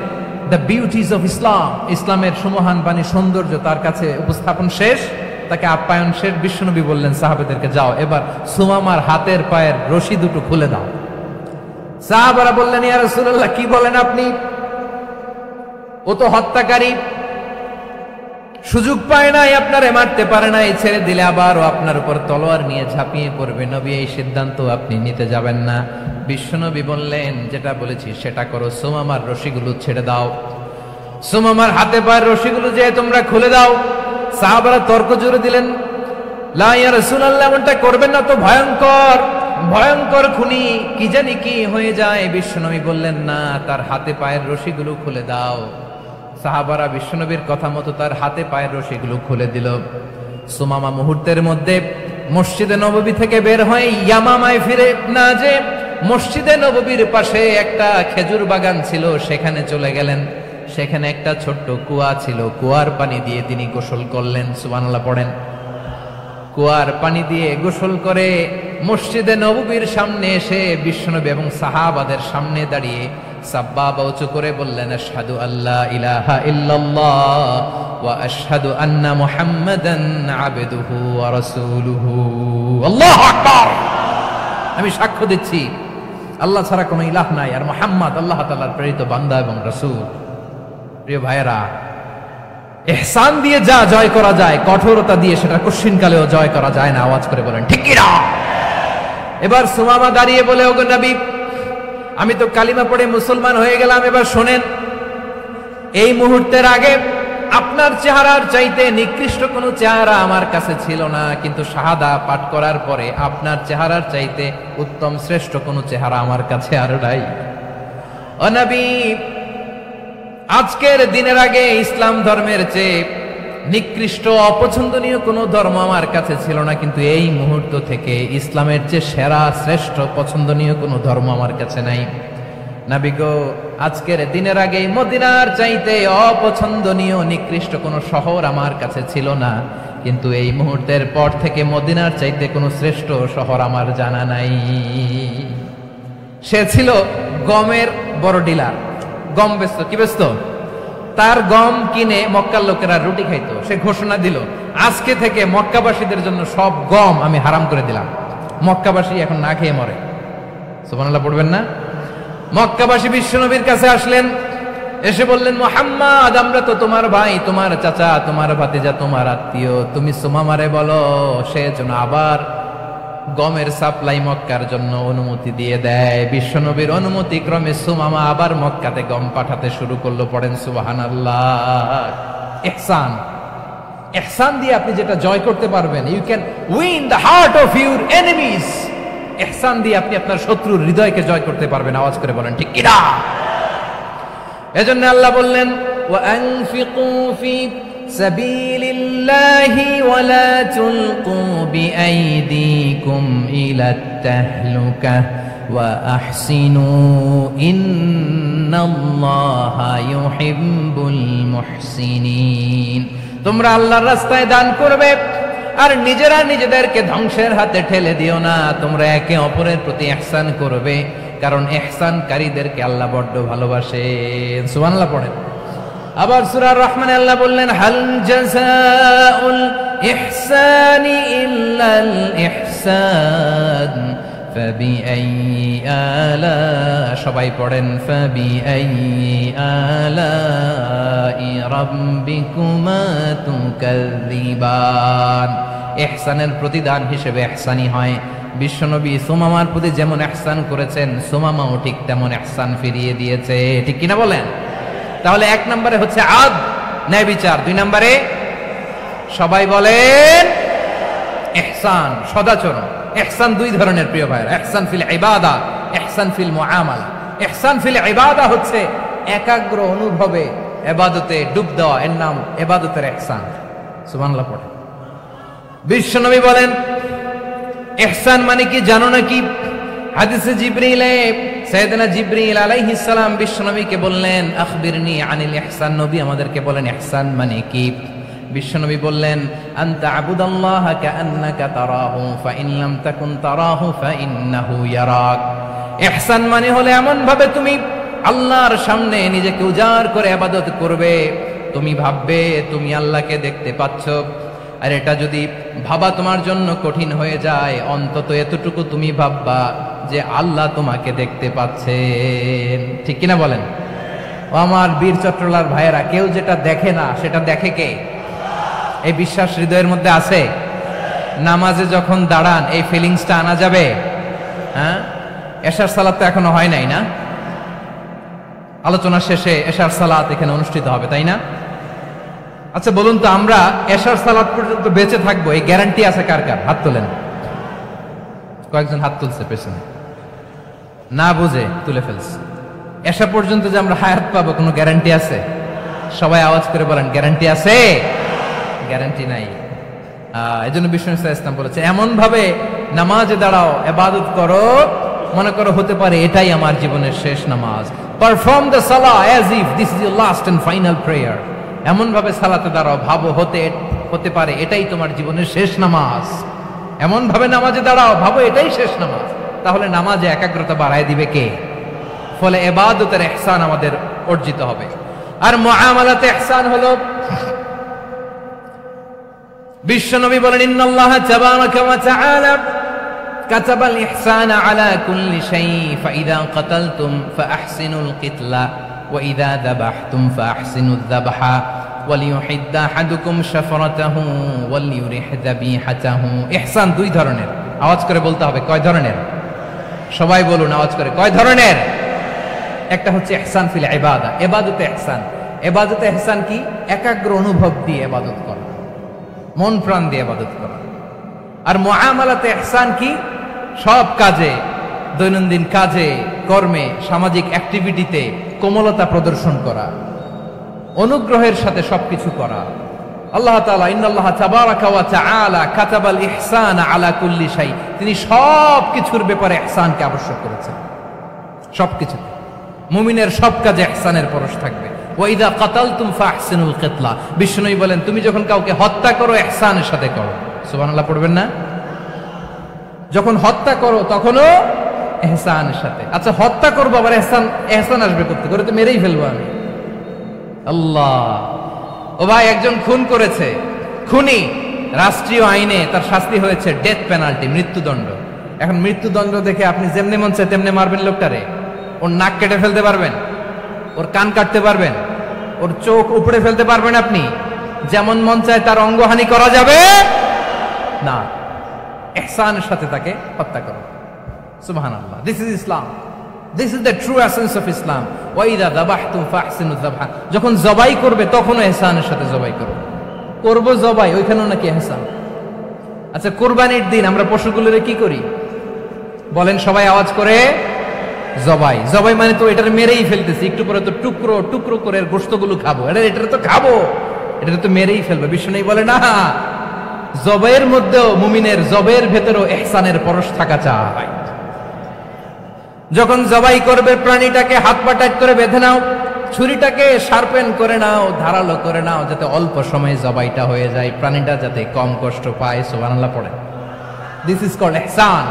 দ্য বিউটিজ অফ ইসলাম, ইসলামের সুমহান বাণী, সৌন্দর্য তার কাছে উপস্থাপন শেষ, তাকে আপ্যায়ন শেষ, বিশ্বনবী বললেন সাহাবাদেরকে, যাও এবার সুমামার হাতের পায়ের রশি দুটো খুলে দাও। সাহাবারা বললেন, ইয়া রাসূলুল্লাহ, কি বলেন আপনি? ও তো হত্যাকারী, সুযোগ পায় নাই, আপনারে মারতে পারে নাই, ছেড়ে দিলে আবার ও আপনার উপর তলোয়ার নিয়ে ঝাঁপিয়ে পড়বে। নবী, এই সিদ্ধান্ত আপনি নিতে যাবেন না। বিশ্বনবী বললেন, যেটা বলেছি সেটা করো, সুমামার রশিগুলো ছেড়ে দাও, সুমামার হাতে পায়ের রশিগুলো যে তোমরা খুলে দাও। সাহাবারা তর্ক জুড়ে দিলেন, লা ইয়া রাসূলুল্লাহ, এমনটা করবেন না, তো ভয়ঙ্কর, ভয়ঙ্কর খুনি, কি জানি কি হয়ে যায়। বিশ্বনবী বললেন, না, তার হাতে পায়ের রশিগুলো খুলে দাও। সাহাবারা বিশ্বনবীর কথা মতো তার হাতে পায়ের রশিগুলো খুলে দিল। সুমামা মুহূর্তের মধ্যে মসজিদে নববী থেকে বের হয়ে ইয়ামামায় ফিরে না যে মসজিদে নববীর পাশে একটা খেজুর বাগান ছিল, সেখানে চলে গেলেন। সেখানে একটা ছোট্ট কুয়া ছিল, কুয়ার পানি দিয়ে তিনি গোসল করলেন। সুবহানাল্লাহ পড়েন। কুয়ার পানি দিয়ে গোসল করে মসজিদে নববীর সামনে এসে বিশ্বনবী এবং সাহাবাদের সামনে দাঁড়িয়ে সাব্বাবা উঁচু করে বললেন, আশহাদু আল্লা ইলাহা ইল্লাল্লাহ ওয়া আশহাদু আন্না মুহাম্মাদান আবদুহু ওয়া রাসূলুহু। আল্লাহু আকবার। আমি সাক্ষ্য দিচ্ছি আল্লাহ ছাড়া কোনো ইলাহ নাই, আর মুহাম্মদ আল্লাহ তাআলার প্রেরিত বান্দা এবং রাসূল। প্রিয় ভাইয়েরা, ইহসান দিয়ে যা জয় করা যায়, কঠোরতা দিয়ে সেটা কঠিনকালেও জয় করা যায় না। আওয়াজ করে বলেন ঠিক কি না? এবার সুমামা দাঁড়িয়ে বলে, ওগো নবী, আমি তো কালিমা পড়ে মুসলমান হয়ে গেলাম, এবার শোনেন, এই মুহূর্তের আগে আপনার চেহারার চাইতে নিকৃষ্ট কোনো চেহারা আমার কাছে ছিল না, কিন্তু শাহাদা পাঠ করার পরে আপনার চেহারার চাইতে উত্তম শ্রেষ্ঠ কোনো চেহারা আমার কাছে আর নাই। ও নবী, আজকের দিনের আগে ইসলাম ধর্মের চেয়ে নিকৃষ্ট অপছন্দনীয় কোনো ধর্ম আমার কাছে ছিল না, কিন্তু এই মুহূর্ত থেকে ইসলামের চেয়ে সেরা শ্রেষ্ঠ পছন্দনীয় কোনো ধর্ম আমার কাছে নাই। নবী গো, আজকের দিনের আগে মদিনার চাইতে অপছন্দনীয় নিকৃষ্ট কোনো শহর আমার কাছে ছিল না, কিন্তু এই মুহূর্তের পর থেকে মদিনার চাইতে কোনো শ্রেষ্ঠ শহর আমার জানা নাই। সে ছিল গমের বড় ডিলার, গম বেচত। কি বেচত? তার গম কিনে মক্কার লোকেরা রুটি খাইতো। সে ঘোষণা দিল, আজকে থেকে মক্কাবাসীদের জন্য সব গম আমি হারাম করে দিলাম, মক্কাবাসী এখন না খেয়ে মরে। সুবহানাল্লাহ পড়বেন না? মক্কাবাসী বিশ্বনবীর কাছে আসলেন, এসে বললেন, মুহাম্মদ আমরা তো তোমার ভাই, তোমার চাচা, তোমার ভাতিজা, তোমার আত্মীয়, তুমি সুমামারে বলো সে যেন আবার গমের সাপ্লাই মক্কার জন্য অনুমতি দিয়ে দেয়। বিশ্বনবীর অনুমতি ক্রমে সুমামা আবার মক্কাতে গম পাঠাতে শুরু করলো। পড়েন সুবহানাল্লাহ। ইহসান, ইহসান দিয়ে আপনি যেটা জয় করতে পারবেন, you can win the heart of your enemies. ইহসান দিয়ে আপনি আপনার শত্রুর হৃদয়কে জয় করতে পারবেন। আওয়াজ করে বলেন ঠিক কিনা? এজন্য আল্লাহ বললেন, ওয়ানফিকু ফি সাবিলিল্লাহি ওয়ালা তুলকু বিআইদিকুম ইলাত তাহলুকাহ ওয়া আহসিনু ইন্নাল্লাহা ইউহিব্বুল মুহসিনিন। তোমরা আল্লাহর রাস্তায় দান করবে আর নিজেরা নিজেদেরকে ধ্বংসের হাতে ঠেলে দিও না। তোমরা একে অপরের প্রতি ইহসান করবে, কারণ ইহসানকারীদেরকে আল্লাহ বড্ড ভালোবাসেন। সুবহানাল্লাহ পড়েন। আবার সূরা রহমানে আল্লাহ বললেন, হাল জাযাউল ইহসানি ইল্লাল ইহসান ফাবিআইয়ি আলা, সবাই পড়েন, ফাবিআইয়ি আলাই রাব্বিকুমা তুকাযযিবান। ইহসানের প্রতিদান হিসেবে ইহসানি হয়। বিশ্বনবী সুমামার প্রতি যেমন ইহসান করেছেন, সুমামাও ঠিক তেমন ইহসান ফিরিয়ে দিয়েছে। ঠিক কিনা বলেন? তাহলে এক নম্বরে হচ্ছে আদ, ন্যায় বিচার। দুই নম্বরে সবাই বলেন ইহসান, সদাচরণ। ইহসান দুই ধরনের প্রিয় ভাইরা, ইহসান ফিল ইবাদা, ইহসান ফিল মুআমালা। ইহসান ফিল ইবাদা হচ্ছে একাগ্র অনুভবে ইবাদতে ডুব দেওয়া, এর নাম ইবাদতের ইহসান। সুবহানাল্লাহ পড়ে। বিশ্বনবী বলেন ইহসান মানে কি জানো নাকি? হাদিসে জিবরিলে সাইয়েদনা জিবরিল আলাইহিস সালাম বিশ্বনবীকে বললেন, আখবিরনি আনিল ইহসান। নবী আমাদেরকে বলেন ইহসান মানে কি? বিশ্বনবী বললেন, আনতা আবুদাল্লাহা কাআন্নাকা তারাহু ফাইন লাম তাকুন তারাহু ফাইন্নাহু ইয়ারাক। ইহসান মানে হলো এমন ভাবে তুমি আল্লাহর সামনে নিজেকে উজাড় করে ইবাদত করবে, তুমি ভাববে তুমি আল্লাহকে দেখতে পাচ্ছ। আর এটা যদি ভাবা তোমার জন্য কঠিন হয়ে যায়, অন্তত এতটুকু তুমি ভাববা যে আল্লাহ তোমাকে দেখতে পাচ্ছেন। ঠিক কিনা বলেন? ও আমার বীর চট্টলার ভাইয়েরা, কেউ যেটা দেখে না সেটা দেখে কে? এই বিশ্বাস হৃদয়ের মধ্যে আছে? নামাজে যখন দাঁড়ান এই ফিলিংসটা আনা যাবে? হ্যাঁ, এশার সালাত তো এখনো হয় নাই না? আলোচনা শেষে এশার সালাত এখানে অনুষ্ঠিত হবে, তাই না? আচ্ছা বলুন তো, আমরা এশার সালাত পর্যন্ত বেঁচে থাকবো এই গ্যারান্টি আছে কার কার? হাত তোলেন। কয়েকজন হাত তুলছে পেছনে, না বুঝে তুলে ফেলছে। এশা পর্যন্ত যে আমরা হায়াত পাবো কোনো গ্যারান্টি আছে? সবাই আওয়াজ করে বলেন গ্যারান্টি আছে? গ্যারান্টি নাই। এজন্য বিষ্ণু ইসলাম বলেছে, এমন ভাবে নামাজে দাঁড়াও, ইবাদত করো, মনে করো হতে পারে এটাই আমার জীবনের শেষ নামাজ। Perform the salah as if this is your last and final prayer. এমন ভাবে সালাতে দাঁড়াও, ভাবো হতে পারে এটাই তোমার জীবনের শেষ নামাজ। এমন ভাবে নামাজে দাঁড়াও, ভাবো এটাই শেষ নামাজ। তাহলে নামাজে একাগ্রতা বাড়ায় দিবে কে? ফলে ইবাদতের ইহসান আমাদের অর্জিত হবে। আর মুআমালাতে ইহসান হলো, বিশ্বনবী বলেন, ইন্নাল্লাহা তাবারাকা ওয়া তাআলা কাতাবাল ইহসানা আলা কুল্লি শাই ফাইদা কাতালতুম ফাআহসিনুল কিতলা ওয়া ইযা যাবাহতুম ফাআহসিনুয যাবহা ওয়ালিয়ুহিদ্দা আহাদুকুম শাফরাতাহু ওয়ালিয়ুরিহ যাবিহাতাহু। ইহসান দুই ধরনের। আওয়াজ করে বলতে হবে কয় ধরনের? সবাই বলুন আওয়াজ করে, কয় ধরনের? একটা হচ্ছে ইহসান ফিল ইবাদা, ইবাদতে ইহসান। ইবাদতে ইহসান কি? একাগ্র অনুভব দিয়ে ইবাদত করা, মন প্রাণ দিয়ে ইবাদত করা। আর মুআমালাতে ইহসান কি? সব কাজে, দৈনন্দিন কাজে, কর্মে, সামাজিক অ্যাক্টিভিটিতে কোমলতা প্রদর্শন করা, অনুগ্রহের সাথে সবকিছু করা। আল্লাহ তাআলা ইন্নাল্লাহা তাবারাকা ওয়া তাআলা কাতাবাল ইহসানা আলা কুল্লি শাই, তিনি সব কিছুর ব্যাপারে ইহসানকে আবশ্যক করেছেন। সবকিছু, মুমিনের সব কাজে ইহসানের পরশ থাকবে। ওয়া ইযা কাতালতুম ফাহসিনুল কিতলা, বিষ্ণুই বলেন তুমি যখন কাউকে হত্যা করো ইহসানের সাথে করো। সুবহানাল্লাহ পড়বেন না? যখন হত্যা করো তখনও ইহসানের সাথে। আচ্ছা হত্যা করবো আবার ইহসান আসবে করতে করে, তো মেরেই ফেলবো আমি। আল্লাহ, ও ভাই একজন খুন করেছে, খুনি, রাষ্ট্রীয় আইনে তার শাস্তি হয়েছে ডেথ পেনাল্টি, মৃত্যুদণ্ড। এখন মৃত্যুদণ্ড দেখে আপনি যেমনি মন চায় তেমনি মারবেন লোকটারে? ওর নাক কেটে ফেলতে পারবেন? ওর কান কাটতে পারবেন? ওর চোখ উপড়ে ফেলতে পারবেন আপনি? যেমন মন চায় তার অঙ্গহানি করা যাবে না। ইহসানের সাথে তাকে হত্যা করো। সুবহানাল্লাহ, this is Islam, this is the true essence of Islam. ওয়া ইযা যাবাহতুম ফাহসিনু যাবহা, যখন জবাই করবে তখনও ইহসানের সাথে জবাই করো। করব জবাই, ওইখানেও নাকি ইহসান। আচ্ছা, কুরবানির দিন আমরা পশুগুলোরে কি করি বলেন? সবাই আওয়াজ করে জবাই। জবাই মানে তো এটার মেরেই ফেলতেছি, একটু পরে তো টুকরো টুকরো করে গোশতগুলো খাবো, এটা তো খাবো, এটা তো মেরেই ফেলবে। বিষ্ণু বলে না, জবাইয়ের মধ্যেও মুমিনের জবাইয়ের ভেতরেও ইহসানের পরশ থাকা চাই। যখন জবাই করবে প্রাণীটাকে হাত পা টাইট করে বেঁধে নাও, ছুরিটাকে শার্পেন করে নাও, ধারালো করে নাও, যাতে অল্প সময়ে জবাইটা হয়ে যায়, প্রাণীটা যাতে কম কষ্ট পায়। সুবহানাল্লাহ পড়ে। দিস ইজ কল্ড ইহসান।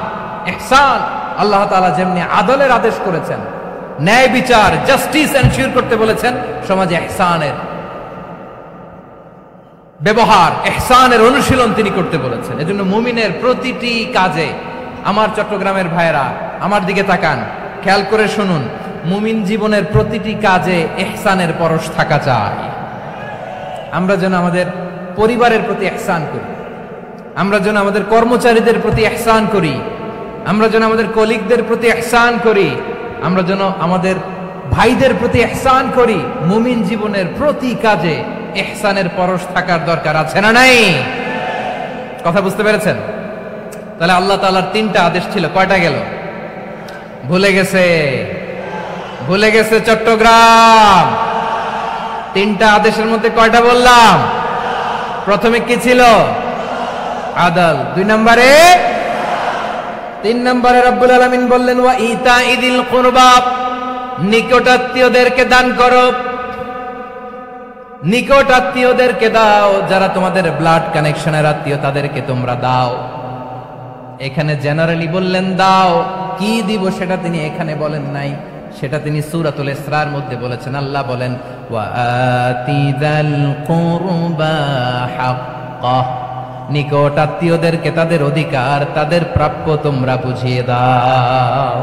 ইহসান আল্লাহ তাআলা যেমনি আদলের আদেশ করেছেন, ন্যায় বিচার, জাস্টিস এনশিওর করতে বলেছেন, সমাজে ইহসানের ব্যবহার, ইহসানের অনুশীলন তিনি করতে বলেছেন। এজন্য মুমিনের প্রতিটি কাজে, আমার চট্টগ্রামের ভাইয়েরা আমার দিকে তাকান, খেয়াল করে শুনুন, মুমিন জীবনের প্রতিটি কাজে ইহসানের পরশ থাকা চাই। আমরা যেন আমাদের পরিবারের প্রতি ইহসান করি, আমরা যেন আমাদের কর্মচারীদের প্রতি ইহসান করি, আমরা যেন আমাদের কলিগদের প্রতি ইহসান করি, আমরা যেন আমাদের ভাইদের প্রতি ইহসান করি। মুমিন জীবনের প্রতি কাজে ইহসানের পরশ থাকার দরকার আছে না নাই? কথা বুঝতে পেরেছেন? তাহলে আল্লাহ তাআলার তিনটা আদেশ ছিল, কয়টা গেল? ভুলে গেছে, ভুলে গেছে চট্টগ্রাম। তিনটা আদেশের মধ্যে কয়টা বললাম? প্রথমে কি ছিল? আদল। 2 নম্বরে, 3 নম্বরে রব্বুল আলামিন বললেন ওয়া ইতাইদিল কুরবা, নিকটাত্মীয়দেরকে দান করো। নিকট আত্মীয়দেরকে দাও, যারা তোমাদের ব্লাড কানেকশনের আত্মীয় তাদেরকে তোমরা দাও। এখানে জেনারেলি বললেন দাও, কি দিব সেটা তিনি এখানে বলেন নাই, সেটা তিনি সূরাতুল ইসরার মধ্যে বলেছেন। আল্লাহ বলেন ওয়া আতিযাল কুরবা হাক্কা, নিকট আত্মীয়দেরকে তাদের অধিকার, তাদের প্রাপ্য তোমরা বুঝিয়ে দাও।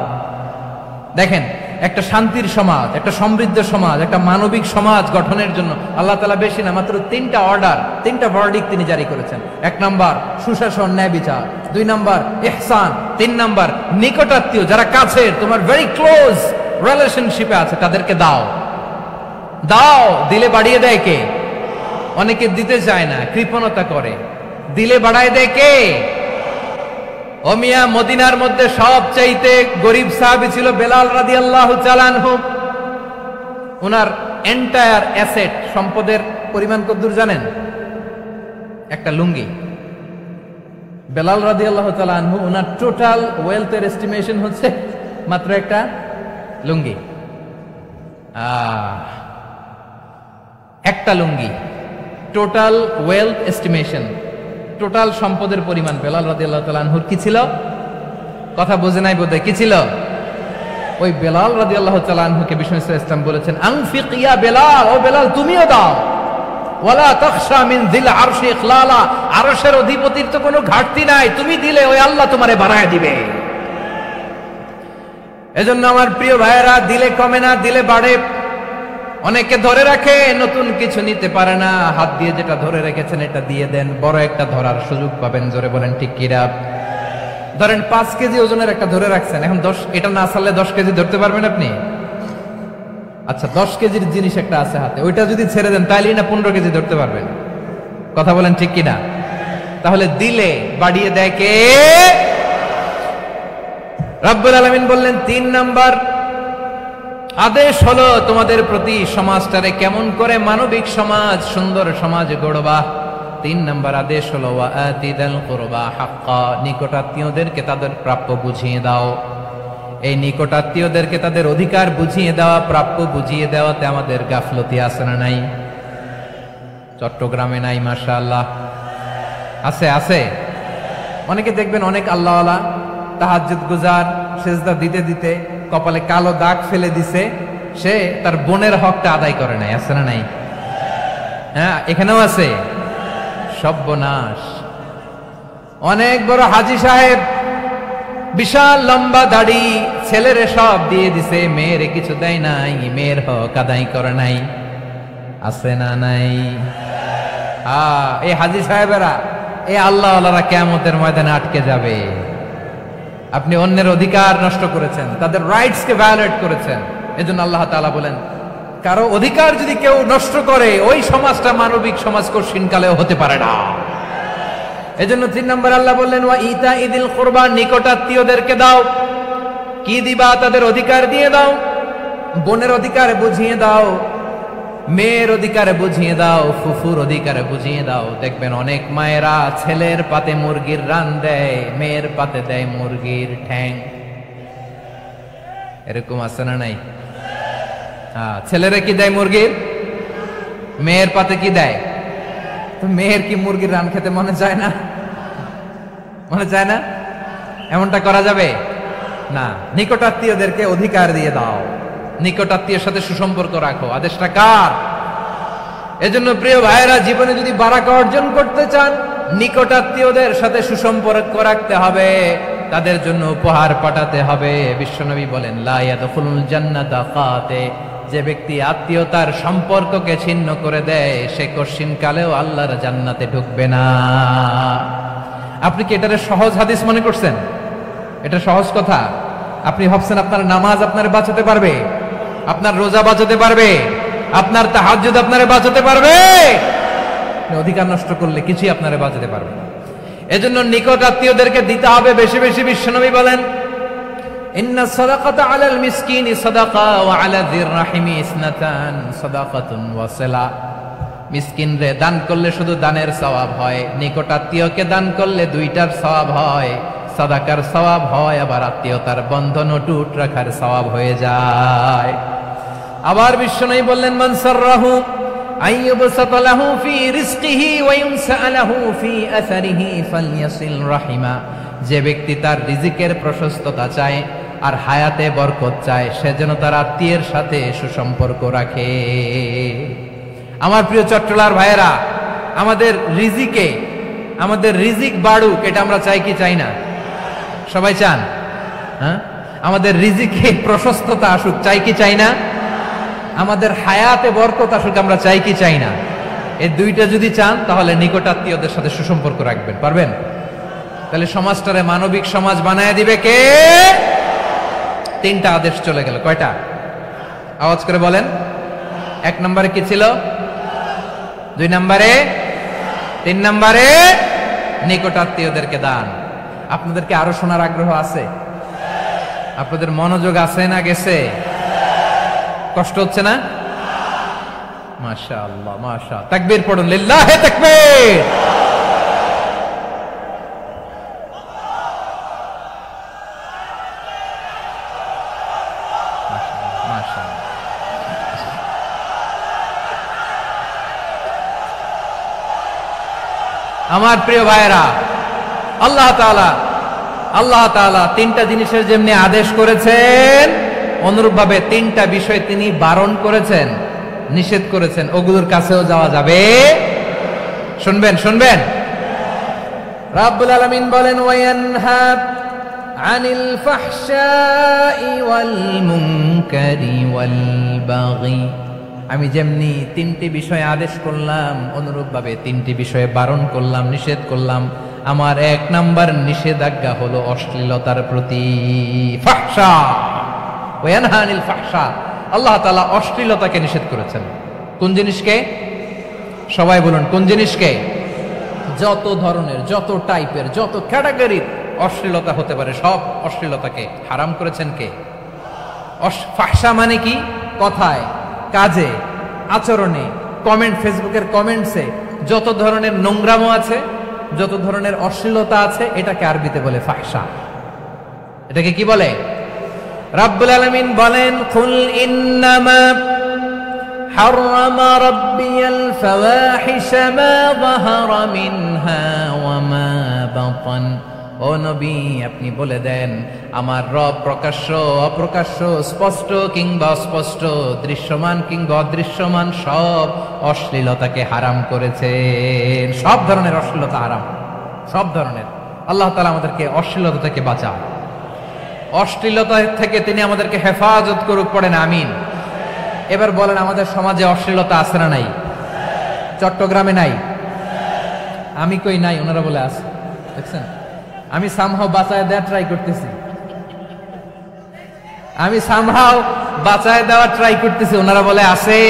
দেখেন, একটা শান্তির সমাজ, একটা সমৃদ্ধ সমাজ, একটা মানবিক সমাজ গঠনের জন্য আল্লাহ তাআলা বেশি না, মাত্র 3টা অর্ডার, 3টা ভার্ডিক্ট তিনি জারি করেছেন। 1 নাম্বার সুশাসন, ন্যায় বিচার। 2 নাম্বার ইহসান। 3 নাম্বার নিকটাত্মীয়, যারা কাছের, তোমার ভেরি ক্লোজ রিলেশনশিপে আছে, তাদেরকে দাও। দাও, দিলে বাড়িয়ে দেয় কে? অনেকে দিতে চায় না, কৃপণতা করে। দিলে বাড়ায় দেয় কে? ও মিয়া, মদিনার মধ্যে সবচাইতে গরিব সাহাবী ছিল বেলাল রাদিয়াল্লাহু তাআলা আনহু। ওনার এন্টায়ার অ্যাসেট, সম্পদের পরিমাণ কতদূর জানেন? একটা লুঙ্গি। বেলাল রাদিয়াল্লাহু তাআলা আনহু, ওনার টোটাল ওয়েলথের এস্টিমেশন হচ্ছে মাত্র একটা লুঙ্গি। একটা লুঙ্গি, টোটাল ওয়েলথ এস্টিমেশন, টোটাল সম্পদের পরিমাণ বেলাল রাদিয়াল্লাহু তাআলা আনহুর কি ছিল? কথা বোঝে নাই বোধহয়, কি ছিল? ওই বেলাল রাদিয়াল্লাহু তাআলা আনহুকে বিষ্ণু ইসলাম বলেছেন আনফিক ইয়া বেলাল, ও বেলাল তুমিও দাও। ওয়ালা তাখশা মিন যিল আরশি ইখলালা, আরশের অধিপতির তো কোনো ঘাটতি নাই, তুমি দিলে ওই আল্লাহ তোমারে বাড়ায় দিবে। এজন্য আমার প্রিয় ভাইয়েরা, দিলে কমে না, দিলে বাড়ে। অনেকে ধরে রাখে, নতুন কিছু নিতে পারে না, হাত দিয়ে যেটা ধরে রেখেছেন এটা দিয়ে দেন, বড় একটা ধরার সুযোগ পাবেন। জোরে বলেন ঠিক কিনা? ধরেন 5 কেজি ওজনের একটা ধরে রাখছেন, এখন 10, এটা না ছাড়লে 10 কেজি ধরতে পারবেন আপনি? আচ্ছা, 10 কেজির জিনিস একটা আছে হাতে, ওইটা যদি ছেড়ে দেন তাইলেই না 15 কেজি ধরতে পারবেন। কথা বলেন ঠিক কিনা? তাহলে দিলে বাড়িয়ে দেয় কে? রব্বুল আলামিন বললেন 3 নাম্বার আদেশ হলো তোমাদের প্রতি সমাজটারে কেমন করে মানবিক সমাজ, সুন্দর সমাজ গড়বা। 3 নাম্বার আদেশ হলো ওয়া আতিদাল কুরবা হাক্কা, নিকটাত্মীয়দেরকে তাদের প্রাপ্য বুঝিয়ে দাও। এই নিকটাত্মীয়দেরকে তাদের অধিকার বুঝিয়ে দেওয়া, প্রাপ্য বুঝিয়ে দেওয়াতে আমাদের গাফলতি আছে না নাই? চট্টগ্রামে নাই? মাশাআল্লাহ আছে, আছে। অনেকে দেখবেন অনেক আল্লাহওয়ালা, তাহাজ্জুদ গুজার, সেজদা দিতে দিতে কপালে কালো দাগ ফেলে দিছে, সে তার বোনের হকটা আদায় করে নাই। আছে না নাই? হ্যাঁ, এখানেও আছে। সর্বনাশ। অনেক বড় হাজী সাহেব, বিশাল লম্বা দাড়ি, ছেলেরে সব দিয়ে দিছে, মেয়েরে কিছু দেয় নাই, মেয়ের হক আদায় করে নাই। আছে না নাই? এই হাজী সাহেবেরা, এই আল্লাহ আল্লাহরা কিয়ামতের ময়দানে আটকে যাবে। আপনি অন্যের অধিকার নষ্ট করেছেন, তাদের রাইটস কে ভায়োলেট করেছেন। এজন্য আল্লাহ তাআলা বলেন, কারো অধিকার যদি কেউ নষ্ট করে, ওই সমাজটা মানবিক সমাজ কঠিনকালেও হতে পারে না। এজন্য 3 নম্বর আল্লাহ বললেন, ওয়া ইতা ইদিল কুরবা, নিকটাত্মীয়দেরকে দাও। কি দিবা? তাদের অধিকার দিয়ে দাও। বোনের অধিকার বুঝিয়ে দাও, মেয়ের অধিকার বুঝিয়ে দাও, ফুফুর অধিকার বুঝিয়ে দাও। দেখবেন অনেক মায়েরা ছেলের পাতে মুরগির রান দেয়, মেয়ের পাতে দেয় মুরগির ঠ্যাং। এরকম আছে না নাই? ছেলেরা কি দেয়? মুরগির। মেয়ের পাতে কি দেয়? তো মেয়ের কি মুরগির রান খেতে মনে চায় না? মনে চায় না? এমনটা করা যাবে না। নিকটাত্মীয়দেরকে অধিকার দিয়ে দাও, নিকটাত্মীয়ের সাথে সুসম্পর্ক রাখো। আদেশটা কার? এজন্য প্রিয় ভাইয়েরা, জীবনে যদি বারাকা অর্জন করতে চান, নিকটাত্মীয়দের সাথে সুসম্পর্ক রাখতে হবে, তাদের জন্য উপহার পাঠাতে হবে। বিশ্বনবী বলেন, লা ইয়াদখুলুল জান্নাতা কাতে, যে ব্যক্তি আত্মীয়তার সম্পর্ককে ছিন্ন করে দেয়, সে কঠিনকালেও আল্লাহর জান্নাতে ঢুকবে না। আপনি কি এটারে সহজ হাদিস মনে করছেন? এটা সহজ কথা। আপনি ভাবছেন আপনার নামাজ আপনারে বাঁচাতে পারবে, আপনার রোজা বাঁচাতে পারবে, আপনার তাহাজ্জুদ আপনারে বাঁচাতে পারবে? অধিকার নষ্ট করলে কিছুই আপনারে বাঁচাতে পারবে না। এজন্য নিকট আত্মীয়দেরকে দিতে হবে বেশি বেশি। বিশ্বনবী বলেন, ইন্না সাদাকাতা আলাল মিসকিনি সাদাকা ওয়া আলা যির রাহিমি ইসনাতান সাদাকাতুন ওয়া সিলা। মিসকিনরে দান করলে শুধু দানের সওয়াব হয়, নিকট আত্মীয়কে দান করলে দুইটার সওয়াব হয়। সাদাকার সওয়াব হয়, আবার আত্মীয়তার বন্ধন অটুট রাখার সওয়াব হয়ে যায়। আবার বিশ্বনবী বললেন, মান সাররাহু আইয়ুবসাতা লাহু ফি রিজকিহি ওয়া ইউনসা লাহু ফি আসারিহি ফালইয়াসিল রাহিমা। যে ব্যক্তি তার রিজিকের প্রশস্ততা চায় আর হায়াতে বরকত চায়, সে যেন তার আত্মীয়ের সাথে সুসম্পর্ক রাখে। আমার প্রিয় চট্টলার ভাইয়েরা, আমাদের রিজিক বাড়ুক, এটা আমরা চাই কি চাই না? সবাই চান? হ্যাঁ, আমাদের রিজিকে প্রশস্ততা আসুক, চাই কি চাই না? আমাদের হায়াতে বরকত আসুক, আমরা চাই কি চাই না? এই দুইটা যদি চান, তাহলে নিকটাত্মীয়দের সাথে সুসম্পর্ক রাখবেন। পারবেন? তাহলে সমাজটারে মানবিক সমাজ বানায় দিবে কে? 3টা আদেশ চলে গেল। কয়টা? আওয়াজ করে বলেন। 1 নম্বরে কি ছিল? 2 নম্বরে, 3 নম্বরে নিকটাত্মীয়দেরকে দান। আপনাদেরকে আরো শোনার আগ্রহ আছে? আপনাদের মনোযোগ আছে না গেছে? কষ্ট হচ্ছে না? মাশাআল্লাহ, মাশাআল্লাহ। তাকবীর পড়ুন, লিল্লাহি তাকবীর। আমার প্রিয় ভাইয়েরা, আল্লাহ তাআলা 3টা জিনিসের যেমনি আদেশ করেছেন, অনুরূপভাবে 3টা বিষয় তিনি বারণ করেছেন, নিষেধ করেছেন। ওগুলোর কাছেও যাওয়া যাবে। শুনবেন। রাব্বুল আলামিন বলেন, ওয়ায়ানহা আনিল ফাহশাই ওয়াল মুনকারি ওয়াল বাগি। আমি যেমনি 3টি বিষয়ে আদেশ করলাম, অনুরূপভাবে 3টি বিষয়ে বারণ করলাম, নিষেধ করলাম। আমার 1 নাম্বার নিষেধাজ্ঞা হলো অশ্লীলতার প্রতি। ফাহশা, ওয়ায়ানহা আনিল ফাহশা। আল্লাহ তাআলা অশ্লীলতাকে নিষেধ করেছেন। কোন জিনিসকে? সবাই বলুন, কোন জিনিসকে? যত ধরনের, যত টাইপের, যত ক্যাটাগরির অশ্লীলতা হতে পারে, সব অশ্লীলতাকে হারাম করেছেন কে? ফাহশা মানে কি? কথায়, কাজে, আচরণে, কমেন্ট, ফেসবুকের কমেন্টসে যত ধরনের নোংরামো আছে, যত ধরনের অশ্লীলতা আছে, এটাকে আরবিতে বলে ফাহশা। এটাকে কি বলে? রাব্বুল আলামিন বলেন, কুল ইন্নামা হাররামা রাব্বিয়াল ফাওয়াহিশা মা যাহারা মিনহা ওয়া মা বাতান ও নবী, আপনি বলে দেন আমার রব প্রকাশ্য অপ্রকাশ্য, স্পষ্ট কিংবা অস্পষ্ট, দৃশ্যমান কিংবা অদৃশ্যমান সব অশ্লীলতাকে হারাম করেছেন। সব ধরনের অশ্লীলতা হারাম, সব ধরনের। আল্লাহ তাআলা আমাদেরকে অশ্লীলতা থেকে বাঁচান, অশ্লীলতা থেকে তিনি আমাদেরকে হেফাজত করুক, পড়েন আমিন। এবার বলেন, আমাদের সমাজে অশ্লীলতা আছে না নাই? চট্টগ্রামে নাই? আমি কই নাই, ওনারা বলে আছে। দেখছেন, আমি সামহাও বাঁচায় দেওয়া ট্রাই করতেছি, আমি সামহাও বাঁচায় দেওয়া ট্রাই করতেছি, ওনারা বলে আছে।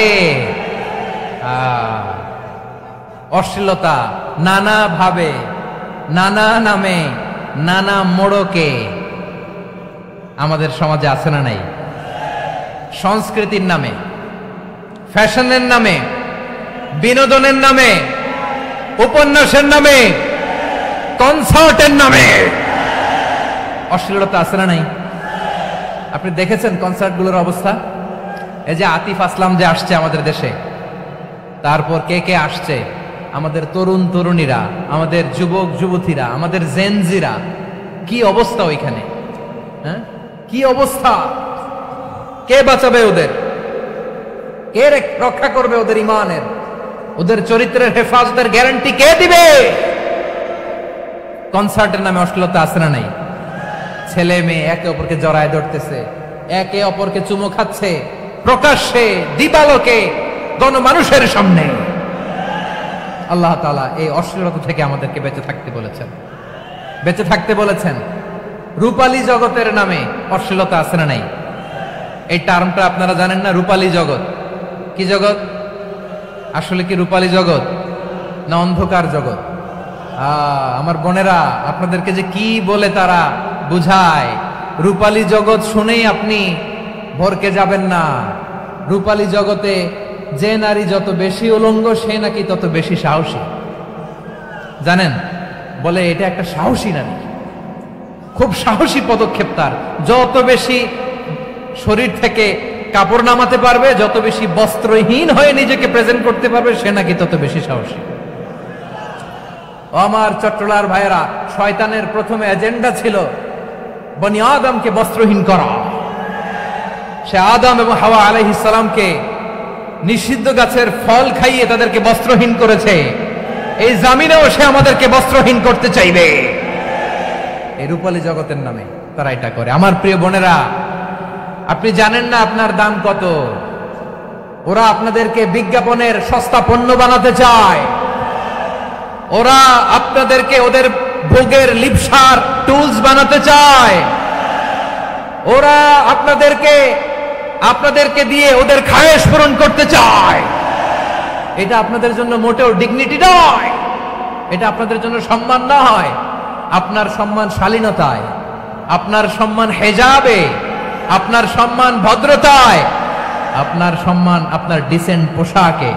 অশ্লীলতা নানা ভাবে, নানা নামে, নানা মোড়কে আমাদের সমাজে আছে না নাই? সংস্কৃতির নামে, ফ্যাশনের নামে, বিনোদনের নামে, উপন্যাসের নামে, কনসার্টের নামে অশ্লীলতা আছে না নাই? আপনি দেখেছেন কনসার্টগুলোর অবস্থা? এই যে আতিফ আসলাম যে আসছে আমাদের দেশে, তারপর কে কে আসছে, আমাদের তরুণ তরুণীরা, আমাদের যুবক যুবতীরা, আমাদের জেনজিরা, কি অবস্থা ওইখানে? হ্যাঁ, কি অবস্থা? কে বাঁচাবে ওদের? কে রক্ষা করবে ওদের ইমানের, ওদের চরিত্রের হেফাজতের গ্যারান্টি কে দিবে? কনসার্টের নামে অশ্লীলতা আছে না নাই? ছেলে মেয়ে একে অপরকে জড়ায় ধরতেছে, একে অপরকে চুমো খাচ্ছে, প্রকাশ্যে দিবালোকে গণমানুষের সামনে। আল্লাহ তাআলা এই অশ্লীলতা থেকে আমাদেরকে বেঁচে থাকতে বলেছেন, বেঁচে থাকতে বলেছেন। রূপালী জগতের নামে অশ্লীলতা আছে না নাই? এই টার্মটা আপনারা জানেন না? রূপালী জগৎ কি জগৎ? আসলে কি রূপালী জগৎ না অন্ধকার জগৎ? আমার বোনেরা, আপনাদেরকে যে কি বলে তারা বুঝায়, রূপালী জগৎ শুনেই আপনি ভরকে যাবেন না। রূপালী জগতে যে নারী যত বেশি উলঙ্গ, সে নাকি তত বেশি সাহসী। জানেন, বলে এটা একটা সাহসী নারী, খুব সাহসী পদক্ষেপ তার। যত বেশি শরীর থেকে কাপড় নামাতে পারবে, যত বেশি বস্ত্রহীন হয়ে নিজেকে প্রেজেন্ট করতে পারবে, সে নাকি তত বেশি সাহসী। আমার চট্টলার ভাইয়েরা, শয়তানের প্রথমে এজেন্ডা ছিল বনি আদমকে বস্ত্রহীন করা। সে আদম এবং হাওয়া আলাইহিস সালামকে নিষিদ্ধ গাছের ফল খাইয়ে তাদেরকে বস্ত্রহীন করেছে। এই জামিনেও সে আমাদেরকে বস্ত্রহীন করতে চাইবে। এই রূপালী জগতের নামে তারা এটা করে। আমার প্রিয় বোনেরা, আপনি জানেন না আপনার দাম কত। ওরা আপনাদেরকে বিজ্ঞাপনের সস্তা পণ্য বানাতে চায়। ওরা আপনাদেরকে ওদের ভোগের লিপসার টুলস বানাতে চায়। ওরা আপনাদেরকে দিয়ে ওদের খায়েশ পূরণ করতে চায়। এটা আপনাদের জন্য মোটেও ডিগনিটি নয়, এটা আপনাদের জন্য সম্মান নয়। আপনার সম্মান শালীনতায়, আপনার সম্মান হেজাবে, আপনার সম্মান ভদ্রতায়, আপনার সম্মান আপনার ডিসেন্ট পোশাকে।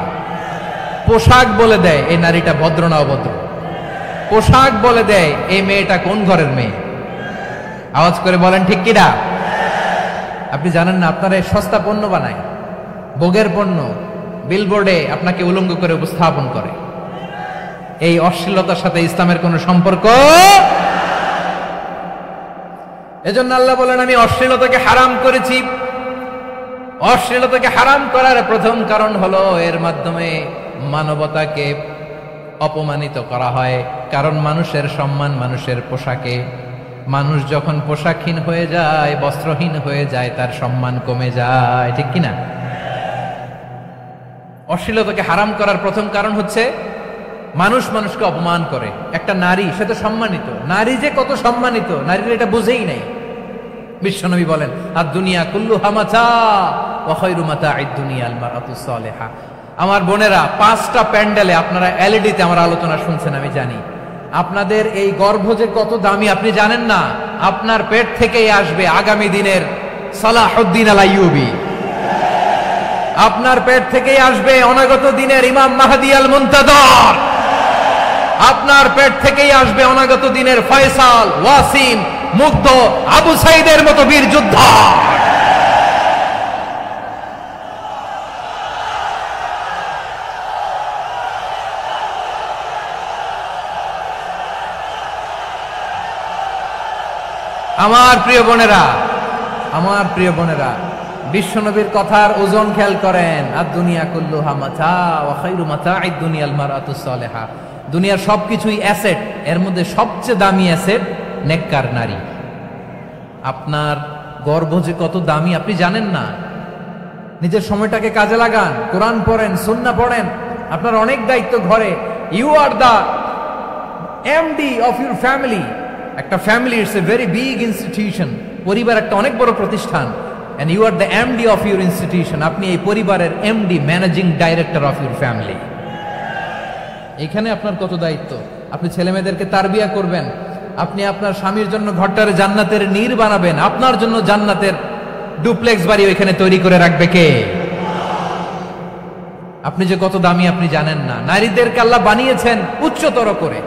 পোশাক বলে দেয় এই নারীটা ভদ্র না অভদ্র। পোশাক বলে দেয় এই মেয়েটা কোন ঘরের মেয়ে। আওয়াজ করে বলেন ঠিক কিনা? আপনি জানেন না, আপনারা সস্তা পণ্য বানায়, ভোগের পণ্য, বিলবোর্ডে আপনাকে উলঙ্গ করে উপস্থাপন করে। এই অশ্লীলতার সাথে ইসলামের কোনো সম্পর্ক। এজন্য আল্লাহ বলেন, আমি অশ্লীলতাকে হারাম করেছি। অশ্লীলতাকে হারাম করার প্রথম কারণ হলো এর মাধ্যমে মানবতাকে অপমানিত করা হয়। কারণ মানুষের সম্মান মানুষের পোশাকে। মানুষ যখন পোশাকহীন হয়ে যায়, বস্ত্রহীন হয়ে যায়, তার সম্মান কমে যায়, ঠিক কিনা? অশ্লীলতাকে হারাম করার প্রথম কারণ হচ্ছে মানুষ মানুষকে অপমান করে। একটা নারী, সে তো সম্মানিত। নারী যে কত সম্মানিত, নারীরা এটা বুঝেই নাই। বিশ্বনবী বলেন, আর দুনিয়া কুল্লুহা মাতা ওয়া খায়রু মাতা'আদ দুনিয়া আল মারআতুস সালিহা। আমার বোনেরা, 5টা প্যান্ডেলে আপনারা এলইডিতে আমার আলোচনা শুনছেন, আমি জানি। আপনাদের এই গর্ভ যে কত দামি আপনি জানেন না। আপনার পেট থেকেই আসবে আগামী দিনের সালাহুদ্দিন আল আইয়ুবী। আপনার পেট থেকেই আসবে অনাগত দিনের ইমাম মাহদী আল মুনতাযর। আপনার পেট থেকেই আসবে অনাগত দিনের ফয়সাল, ওয়াসিম, মুগ্ধ, আবু সাইদের মতো বীর যোদ্ধা। আমার প্রিয় বোনেরা, আমার প্রিয় বোনেরা, বিশ্বনবীর কথার ওজন খেয়াল করেন। আর দুনিয়া কুল্লুহা মাতা ওয়া খায়রু মাতা'আদ দুনিয়াল মারআতুস সালিহা। দুনিয়ার সবকিছুই অ্যাসেট, এর মধ্যে সবচেয়ে দামি অ্যাসেট নেককার নারী। আপনার গর্ভ যে কত দামি আপনি জানেন না। নিজের সময়টাকে কাজে লাগান, কোরআন পড়েন, সুন্নাহ পড়েন। আপনার অনেক দায়িত্ব ঘরে। You are the MD of your family. একটা family it's a very big institution. পরিবার একটা অনেক বড় প্রতিষ্ঠান। And you are the MD of your institution. আপনি এই পরিবারের MD, managing director of your family. এখানে আপনার কত দায়িত্ব। আপনি ছেলে মেয়েদেরকে তারবিয়া করবেন, আপনি আপনার স্বামীর জন্য ঘরটারে জান্নাতের নীর বানাবেন, আপনার জন্য জান্নাতের ডুপ্লেক্স বাড়ি ওইখানে তৈরি করে রাখবে কে? আপনি যে কত দামি আপনি জানেন না। নারীদেরকে আল্লাহ বানিয়েছেন উচ্চতর করে,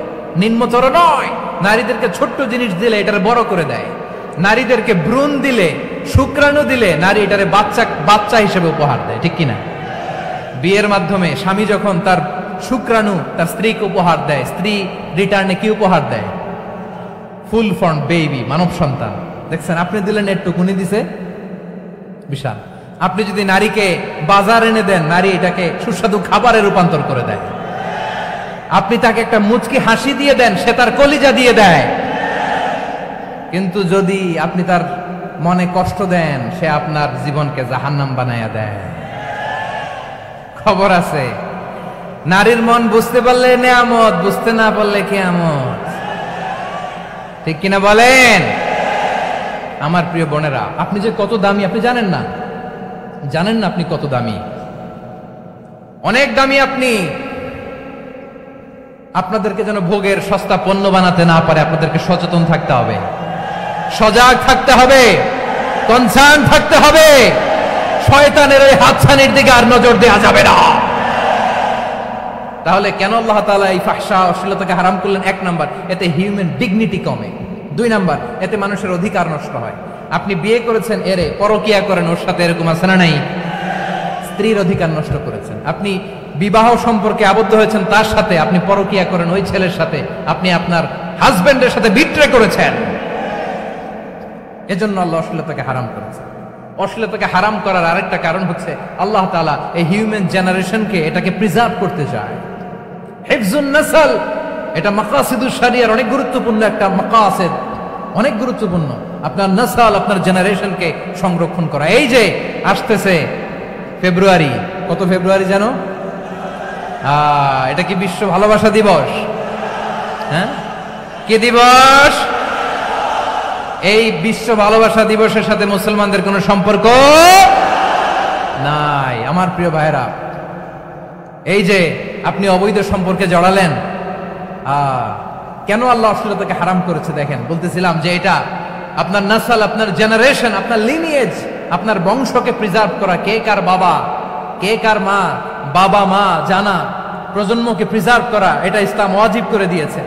নিম্নতর নয়। নারীদেরকে ছোট্ট জিনিস দিলে এটারে বড় করে দেয়। নারীদেরকে ভ্রূণ দিলে, শুক্রাণু দিলে নারী এটারে বাচ্চা হিসেবে উপহার দেয়, ঠিক কিনা? বিয়ের মাধ্যমে স্বামী যখন তার শুক্রাণু তার স্ত্রীকে উপহার দেয়, স্ত্রী রিটার্নে কি উপহার দেয়? ফুল ফর্ম বেবি, মানব সন্তান। দেখছেন, আপনি দিলেন একটুকুনি, দিছে বিশাল। আপনি যদি নারীকে বাজার এনে দেন, নারী এটাকে সুস্বাদু খাবারে রূপান্তর করে দেয়। আপনি তাকে একটা মুচকি হাসি দিয়ে দেন, সে তার কলিজা দিয়ে দেয়। কিন্তু যদি আপনি তার মনে কষ্ট দেন, সে আপনার জীবনকে জাহান্নাম বানায়া দেয়। খবর আছে, নারীর মন বুঝতে পারলে নেয়ামত, বুঝতে না পারলে কিয়ামত। ঠিক কিনা বলেন? আমার প্রিয় বোনেরা, আপনি যে কত দামি আপনি জানেন না। জানেন না আপনি কত দামি, অনেক দামি আপনি। আপনাদেরকে যেন ভোগের সস্তা পণ্য বানাতে না পারে, আপনাদেরকে সচেতন থাকতে হবে, সজাগ থাকতে হবে, কনসার্ন থাকতে হবে। শয়তানের ওই হাতছানির দিকে আর নজর দেওয়া যাবে না। তাহলে কেন আল্লাহ তাআলা এই ফাহশা, অশ্লীলতাকে হারাম করলেন? এক নাম্বার, এতে হিউম্যান ডিগনিটি কমে। দুই নাম্বার, এতে মানুষের অধিকার নষ্ট হয়। আপনি বিয়ে করেছেন, এরে পরকিয়া করেন, ওর সাথে এরকম আছে না নাই? স্ত্রীর অধিকার নষ্ট করেছেন। আপনি বিবাহ সম্পর্কে আবদ্ধ হয়েছেন তার সাথে, আপনি পরকিয়া করেন ওই ছেলের সাথে, আপনি আপনার হাজবেন্ডের সাথে বিট্রে করেছেন। এজন্য আল্লাহ অশ্লীলতাকে হারাম করেছেন। অশ্লীলতাকে হারাম করার আরেকটা কারণ হচ্ছে আল্লাহ তাআলা এই হিউম্যান জেনারেশনকে এটাকে প্রিজার্ভ করতে চায়। হিফজুন নাসল, এটা মাকাসিদুশ শরিয়ার অনেক গুরুত্বপূর্ণ একটা মাকাসিদ, অনেক গুরুত্বপূর্ণ। আপনার নাসল, আপনার জেনারেশনকে সংরক্ষণ করা। এই যে আসতেছে ফেব্রুয়ারি, কত ফেব্রুয়ারি জানো? এটা কি বিশ্ব ভালোবাসা দিবস? হ্যাঁ, কি দিবস? এই বিশ্ব ভালোবাসা দিবসের সাথে মুসলমানদের কোনো সম্পর্ক নাই। আমার প্রিয় ভাইরা, এই যে আপনি অবৈধ সম্পর্কে জড়ালেন, কেন আল্লাহ অশ্লীলতাকে হারাম করেছে? দেখেন, বলতেছিলাম যে এটা আপনার নাসল, আপনার জেনারেশন, আপনার লিনিয়েজ, আপনার বংশকে প্রিজার্ভ করা। কে কার বাবা, কে কার মা, বাবা মা জানা, প্রজন্মকে প্রিজার্ভ করা, এটা ইসলাম ওয়াজিব করে দিয়েছে।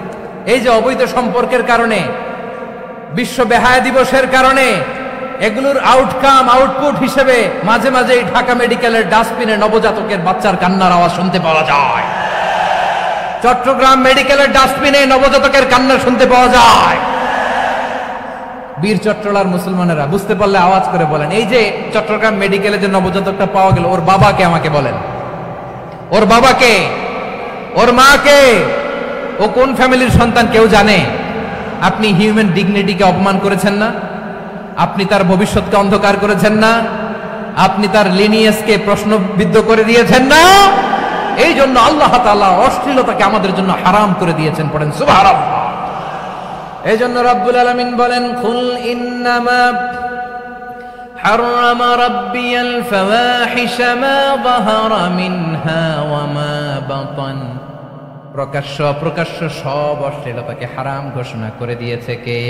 এই যে অবৈধ সম্পর্কের কারণে, বিশ্ব বেহায়া দিবসের কারণে, এগুলোর আউটপুট হিসেবে মাঝে মাঝে ঢাকা মেডিকেলের ডাস্টবিনে নবজাতকের বাচ্চার কান্নার আওয়াজ শুনতে পাওয়া যায়। চট্টগ্রাম মেডিকেলের ডাস্টবিনে নবজাতকের কান্না শুনতে পাওয়া যায়। বীর চট্টলার মুসলমানেরা বুঝতে পারলে আওয়াজ করে বলেন, এই যে চট্টগ্রাম মেডিকেলে যে নবজাতকটা পাওয়া গেল, ওর বাবাকে আমাকে বলেন, ওর বাবাকে, ওর মাকে, ও কোন ফ্যামিলির সন্তান কেউ জানে? আপনি হিউম্যান ডিগনিটিকে অপমান করেছেন না? আপনি তার ভবিষ্যৎকে অন্ধকার করেছেন না? আপনি তার লিনিয়েজকে প্রশ্নবিদ্ধ করে দিয়েছেন না? এই জন্য আল্লাহ তাআলা অশ্লীলতাকে আমাদের জন্য হারাম করে দিয়েছেন। পড়েন সুবহানাল্লাহ। এই জন্য রাব্বুল আলামিন বলেন, কুল ইন্নামা হারামা রাব্বিয়াল ফাওয়াহিশা মা যাহারা মিনহা ওয়া মা বাতান। প্রকাশ্য অপ্রকাশ্য সব অশ্লীলতাকে হারাম ঘোষণা করে দিয়েছে কে?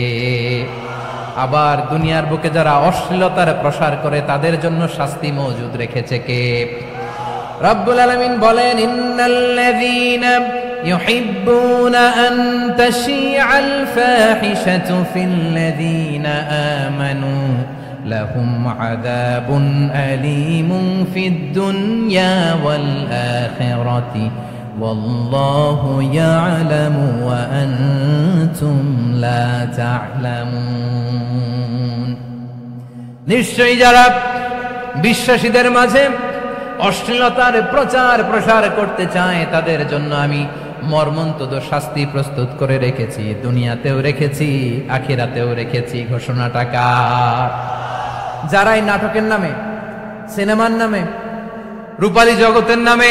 আবার দুনিয়ার বুকে যারা অশ্লীলতার প্রসার করে তাদের জন্য শাস্তি মজুদ রেখেছে কে? রব্বুল আলামিন বলেন, ইন্নাল্লাযীনা ইউহিব্বুনা আন তাশিআল ফাহিশাতু ফিল্লাযীনা আমানু লাহুম আযাবুন আলীমুন ফিদ দুনিয়া ওয়াল আখিরাতি ওয়াল্লাহু ইয়ালামু ওয়া আনতুম লা তা'লামুন। নিশ্চয়ই যারা বিশ্বাসীদের মাঝে অশ্লীলতার প্রচার প্রসার করতে চায় তাদের জন্য আমি মর্মন্তুদ শাস্তি প্রস্তুত করে রেখেছি, দুনিয়াতেও রেখেছি, আখিরাতেও রেখেছি। ঘোষণাটা কার? যারা এই নাটকের নামে, সিনেমার নামে, রূপালী জগতের নামে,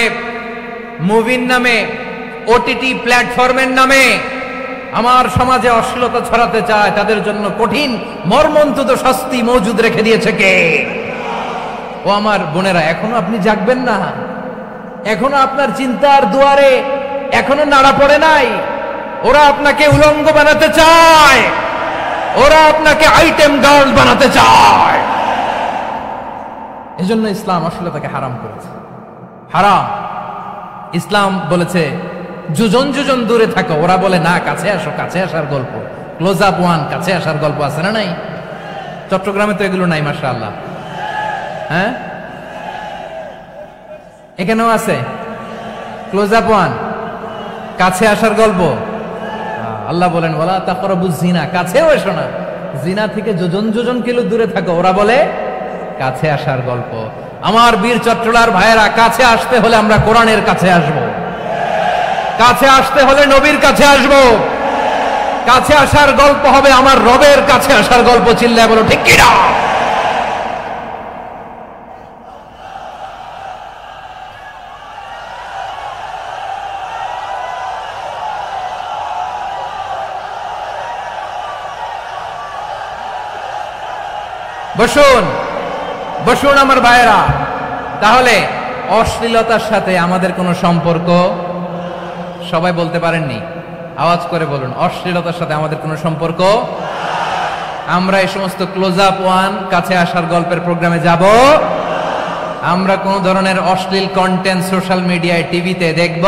মুভির নামে, ওটিটি প্ল্যাটফর্মের নামে আমার সমাজে অশ্লীলতা ছড়াতে চায় তাদের জন্য কঠিন মর্মন্তুদ শাস্তি মজুদ রেখে দিয়েছে কে? ও আমার বোনেরা, এখনো আপনি জাগবেন না? এখনো আপনার চিন্তার দুয়ারে এখনো নাড়া পড়ে নাই? ওরা আপনাকে উলঙ্গ বানাতে চায়, ওরা আপনাকে আইটেম গার্ল বানাতে চায়। এজন্য ইসলাম অশ্লীলতাকে হারাম করেছে। হারাম। ইসলাম বলেছে যোজন যোজন দূরে থাকো, ওরা বলে না কাছে আসো, কাছে আসার গল্প, ক্লোজ আপ ওয়ান, কাছে আসার গল্প আছে না নাই? চট্টগ্রামে তো এগুলো নাই মাশাআল্লাহ। হ্যাঁ, এখানেও আছে ক্লোজ আপ ওয়ান, কাছে আসার গল্প। আল্লাহ বলেন ওয়ালা তাকরাবুজ জিনা, কাছেও এসো না, জিনা থেকে যোজন যোজন কিলো দূরে থাকো, ওরা বলে কাছে আসার গল্প। আমার বীর চট্টলার ভাইয়েরা, কাছে আসতে হলে আমরা কোরআনের কাছে আসব, কাছে আসতে হলে নবীর কাছে আসব, কাছে আসার গল্প হবে আমার রবের কাছে আসার গল্প। চিল্লায় বলো ঠিক কিনা? বসুন বসুন আমার ভাইয়েরা। তাহলে অশ্লীলতার সাথে আমাদের কোনো সম্পর্ক? সবাই বলতে পারেননি, আওয়াজ করে বলুন, অশ্লীলতার সাথে আমাদের কোনো সম্পর্ক? আমরা এই সমস্ত ক্লোজ আপ ওয়ান, কাছে আসার গল্পের প্রোগ্রামে যাব? আমরা কোন ধরনের অশ্লীল কন্টেন্ট সোশ্যাল মিডিয়ায়, টিভিতে দেখব?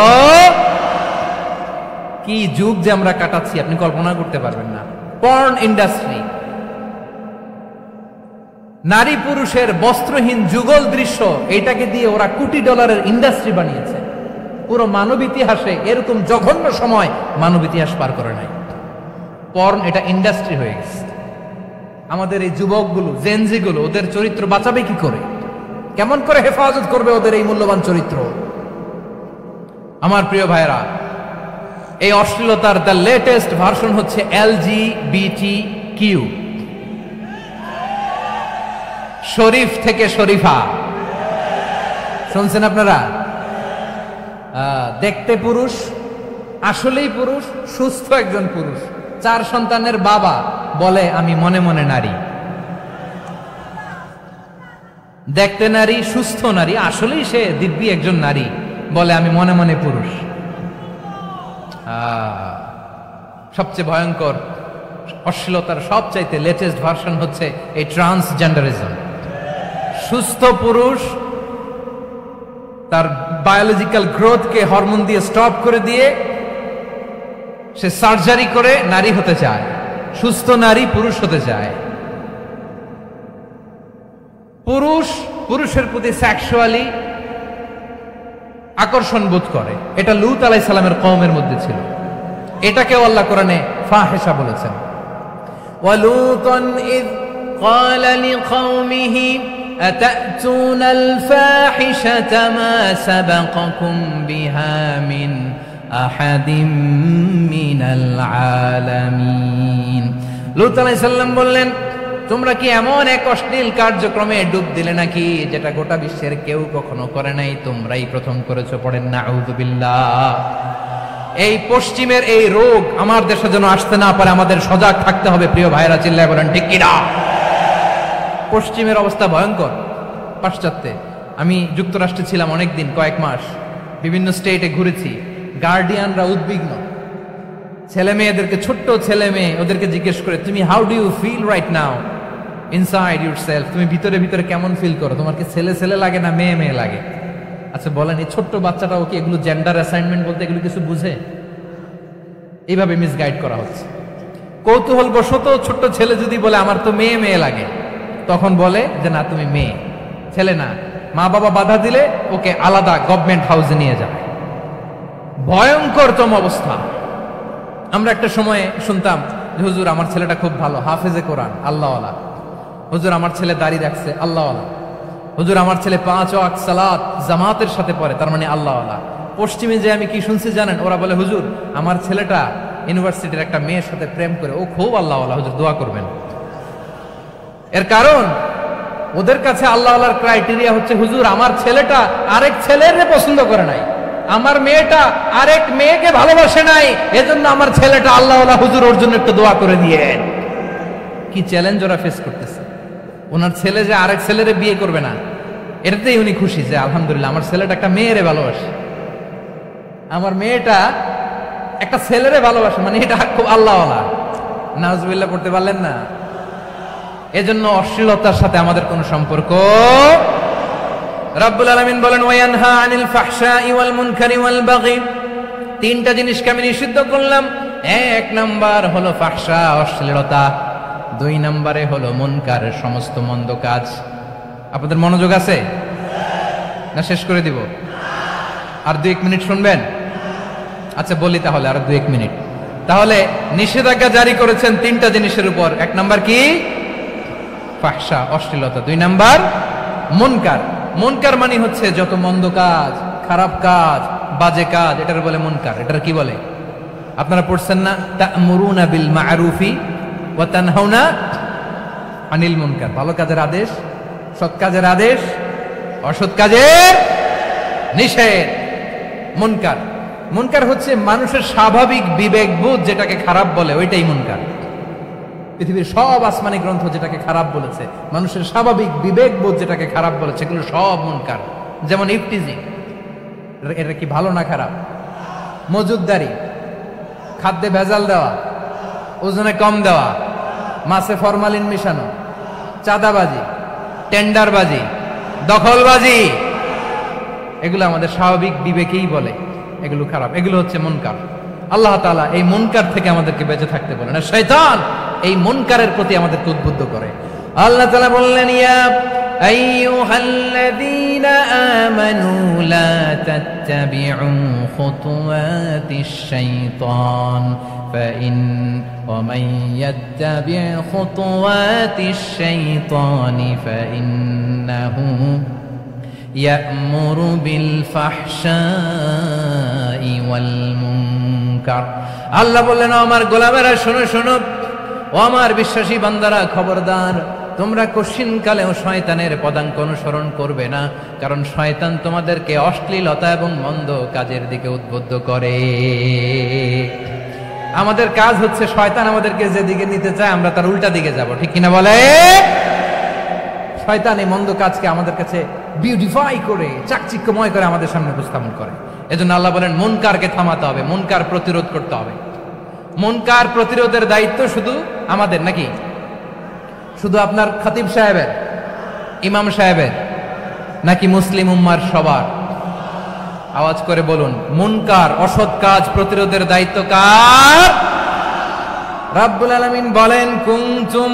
কি যুগ যে আমরা কাটাচ্ছি আপনি কল্পনা করতে পারবেন না। পর্ন ইন্ডাস্ট্রি, নারী পুরুষের বস্ত্রহীন যুগল দৃশ্য, এটাকে দিয়ে ওরা কোটি ডলারের ইন্ডাস্ট্রি বানিয়েছে। পুরো মানব ইতিহাসে এরকম জঘন্য সময় মানব ইতিহাস পার করে নাই। পর্ন এটা ইন্ডাস্ট্রি হয়ে গেছে। আমাদের এই যুবকগুলো, জেনজিগুলো, ওদের চরিত্র বাঁচাবে কি করে? কেমন করে হেফাজত করবে ওদের এই মূল্যবান চরিত্র? আমার প্রিয় ভাইরা, এই অশ্লীলতার দ্য লেটেস্ট ভার্সন হচ্ছে LGBTQ, শরীফ থেকে শরীফা। শুনছেন আপনারা? দেখতে পুরুষ, আসলেই পুরুষ, সুস্থ একজন পুরুষ, 4 সন্তানের বাবা, বলে আমি মনে মনে নারী। দেখতে নারী, সুস্থ নারী, আসলেই সে দিব্যি একজন নারী, বলে আমি মনে মনে পুরুষ। সবচেয়ে ভয়ঙ্কর অশ্লীলতার সবচাইতে লেটেস্ট ভার্সন হচ্ছে এই ট্রান্সজেন্ডারিজম। সুস্থ পুরুষ তার বায়োলজিক্যাল গ্রোথকে হরমোন দিয়ে স্টপ করে দিয়ে সে সার্জারি করে নারী হতে চায়, সুস্থ নারী পুরুষ হতে চায়। পুরুষ পুরুষের প্রতি সেক্সুয়ালি আকর্ষণ বোধ করে, এটা লূত আলাইহিস সালামের কওমের মধ্যে ছিল। এটাকেও আল্লাহ কোরআনে ফাহিশা বলেছেন। ওয়ালুতান ইয ক্বালা লিকওমিহি আতা'তুনাল ফাহিশাতা মা সাবাকাকুম বিহা মিন আহাদিম মিনাল আলামিন। লূত আলাইহিস সালাম বললেন, তোমরা কি এমন এক অশ্লীল কার্যক্রমে ডুব দিলে নাকি যেটা গোটা বিশ্বের কেউ কখনো করে নাই, তোমরাই প্রথম করেছো? পড়েন নাউযুবিল্লাহ। এই পশ্চিমের এই রোগ আমার দেশে যেন আসতে না পারে, আমাদের সজাগ থাকতে হবে। প্রিয় ভাইরা, চিল্লায় বলেন ঠিক কিনা? পশ্চিমের অবস্থা ভয়ঙ্কর। পাশ্চাত্যে, আমি যুক্তরাষ্ট্রে ছিলাম অনেকদিন, কয়েক মাস, বিভিন্ন স্টেটে ঘুরেছি। গার্ডিয়ানরা উদ্বিগ্ন, ছেলে মেয়েদেরকে, ছোট্ট ছেলে মেয়ে, ওদেরকে জিজ্ঞেস করে, তুমি how do you feel right now inside yourself? তুমি ভিতরে ভিতরে কেমন ফিল করো? তোমার কি ছেলে ছেলে লাগে না মেয়ে মেয়ে লাগে? আচ্ছা বলেন, এই ছোট্ট বাচ্চাটাও কি এগুলো জেন্ডার অ্যাসাইনমেন্ট বলতে এগুলো কিছু বুঝে? এইভাবে মিসগাইড করা হচ্ছে। কৌতূহল বশত ছোট্ট ছেলে যদি বলে আমার তো মেয়ে মেয়ে লাগে, তখন বলে যে না তুমি মেয়ে, ছেলে না। মা বাবা বাধা দিলে ওকে আলাদা গভর্নমেন্ট হাউসে নিয়ে যায়। ভয়ঙ্করতম অবস্থা। আমরা একটা সময়ে শুনতাম যে হুজুর আমার ছেলেটা খুব ভালো, হাফেজে কোরআন, আল্লাহওয়ালা, হুজুর আমার ছেলে দাড়ি রাখছে, আল্লাহওয়ালা। হুজুর আমার ছেলে 5 ওয়াক্ত সালাত জামাতের সাথে পড়ে, তার মানে আল্লাহওয়ালা। পশ্চিমে যে আমি কি শুনছি জানেন? ওরা বলে হুজুর আমার ছেলেটা ইউনিভার্সিটির একটা মেয়ের সাথে প্রেম করে, ও খুব আল্লাহওয়ালা, হুজুর দোয়া করবেন। এর কারণ ওদের কাছে আল্লাহওয়ালার ক্রাইটেরিয়া হচ্ছে হুজুর আমার ছেলেটা আরেক ছেলের পছন্দ করে নাই, আমার মেয়েটা আরেক মেয়েকে ভালোবাসে নাই, এজন্য আমার ছেলেটা আল্লাহওয়ালা, হুজুর ওর জন্য একটু দোয়া করে দিয়েন। কি চ্যালেঞ্জ ওরা ফেস করতেছে। ওনার ছেলে যে আরেক ছেলেরে বিয়ে করবে না, এটাতেই উনি খুশি যে আলহামদুলিল্লাহ আমার ছেলেটা একটা মেয়েরে ভালোবাসে, আমার মেয়েটা একটা ছেলেরে ভালোবাসে, মানে এটা খুব আল্লাহওয়ালা। নাউজুবিল্লাহ পড়তে পারলেন না? এজন্য অশ্লীলতার সাথে আমাদের কোনো সম্পর্ক। রাব্বুল আলামিন বলেন ওয়ায়ানহা আনিল ফাহশাই ওয়াল মুনকারি ওয়াল বাগি, তিনটা জিনিসকে আমি নিষিদ্ধ করলাম। এক নাম্বার হলো ফাহশা, অশ্লীলতা। 2 নম্বরে হলো মুনকার, সমস্ত মন্দ কাজ। আপনাদের মনোযোগ আছে না? শেষ করে দিব? আর 2-1 মিনিট শুনবেন? আচ্ছা বলি তাহলে, আর 2-1 মিনিট। তাহলে নিষেধাজ্ঞা জারি করেছেন 3টা জিনিসের উপর। 1 নাম্বার কি? ফাহশা, অশ্লীলতা। 2 নাম্বার মুনকার। মুনকার মানে হচ্ছে যত মন্দ কাজ, খারাপ কাজ, বাজে কাজ, এটার বলে মুনকার। এটার কি বলে? আপনারা পড়ছেন না তা'মুরুনা বিল মা'রুফি ওয়া তানহাউনা আনিল মুনকার। ভালো কাজের আদেশ, সৎ কাজের আদেশ, অসৎ কাজের নিষেধ। মুনকার, মুনকার হচ্ছে মানুষের স্বাভাবিক বিবেকবোধ যেটাকে খারাপ বলে, ওইটাই মুনকার। পৃথিবীর সব আসমানি গ্রন্থ যেটাকে খারাপ বলেছে, মানুষের স্বাভাবিক বিবেকবোধ যেটাকে খারাপ বলেছে, এগুলো সব মুনকার। যেমন ইফতিজিং, এটা কি ভালো না খারাপ? মজুদদারি, খাদ্যে ভেজাল দেওয়া, ওজনে কম দেওয়া, মাছে ফরমালিন মিশানো, চাঁদাবাজি, টেন্ডারবাজি, দখলবাজি, এগুলো আমাদের স্বাভাবিক বিবেকেই বলে এগুলো খারাপ, এগুলো হচ্ছে মুনকার। আল্লাহ তাআলা এই মুনকার থেকে আমাদেরকে বেঁচে থাকতে বলেন। আর শয়তান এই মুনকারের প্রতি আমাদেরকে উদ্বুদ্ধ করে। আল্লাহ তাআলা বললেন ইয়া আইয়ুহাল্লাযীনা আমানু লা তাত্তাবিউ খুতুওয়াতিশ শাইতান ফাইন ওয়া মান ইয়াত্তাবি' খুতুওয়াতিশ শাইতানি ফাইন্নাহু ইয়া'মুরু বিল ফাহশাই ওয়াল মুনকার। আল্লাহ বললেন আমার গোলামেরা শোনো শোনো, ও আমার বিশ্বাসী বান্দারা খবরদার, তোমরা কশিনকালেও শয়তানের পদাঙ্ক অনুসরণ করবে না, কারণ শয়তান তোমাদেরকে অশ্লীলতা এবং মন্দ কাজের দিকে উদ্বুদ্ধ করে। আমাদের কাজ হচ্ছে শয়তান আমাদেরকে যেদিকে নিতে চায় আমরা তার উল্টা দিকে যাব, ঠিক কিনা বলে? শয়তান এই মন্দ কাজকে আমাদের কাছে বিউটিফাই করে, চাকচিক্যময় করে আমাদের সামনে উপস্থাপন করে। এজন্য আল্লাহ বলেন মুনকারকে থামাতে হবে, মুনকার প্রতিরোধ করতে হবে। মুনকার প্রতিরোধের দায়িত্ব শুধু আমাদের নাকি? শুধু আপনার খতিব সাহেবের, ইমাম সাহেবের, নাকি মুসলিম উম্মার সবার? আওয়াজ করে বলুন, মুনকার অসৎ কাজ প্রতিরোধের দায়িত্ব কার? রাব্বুল আলামিন বলেন কুনতুম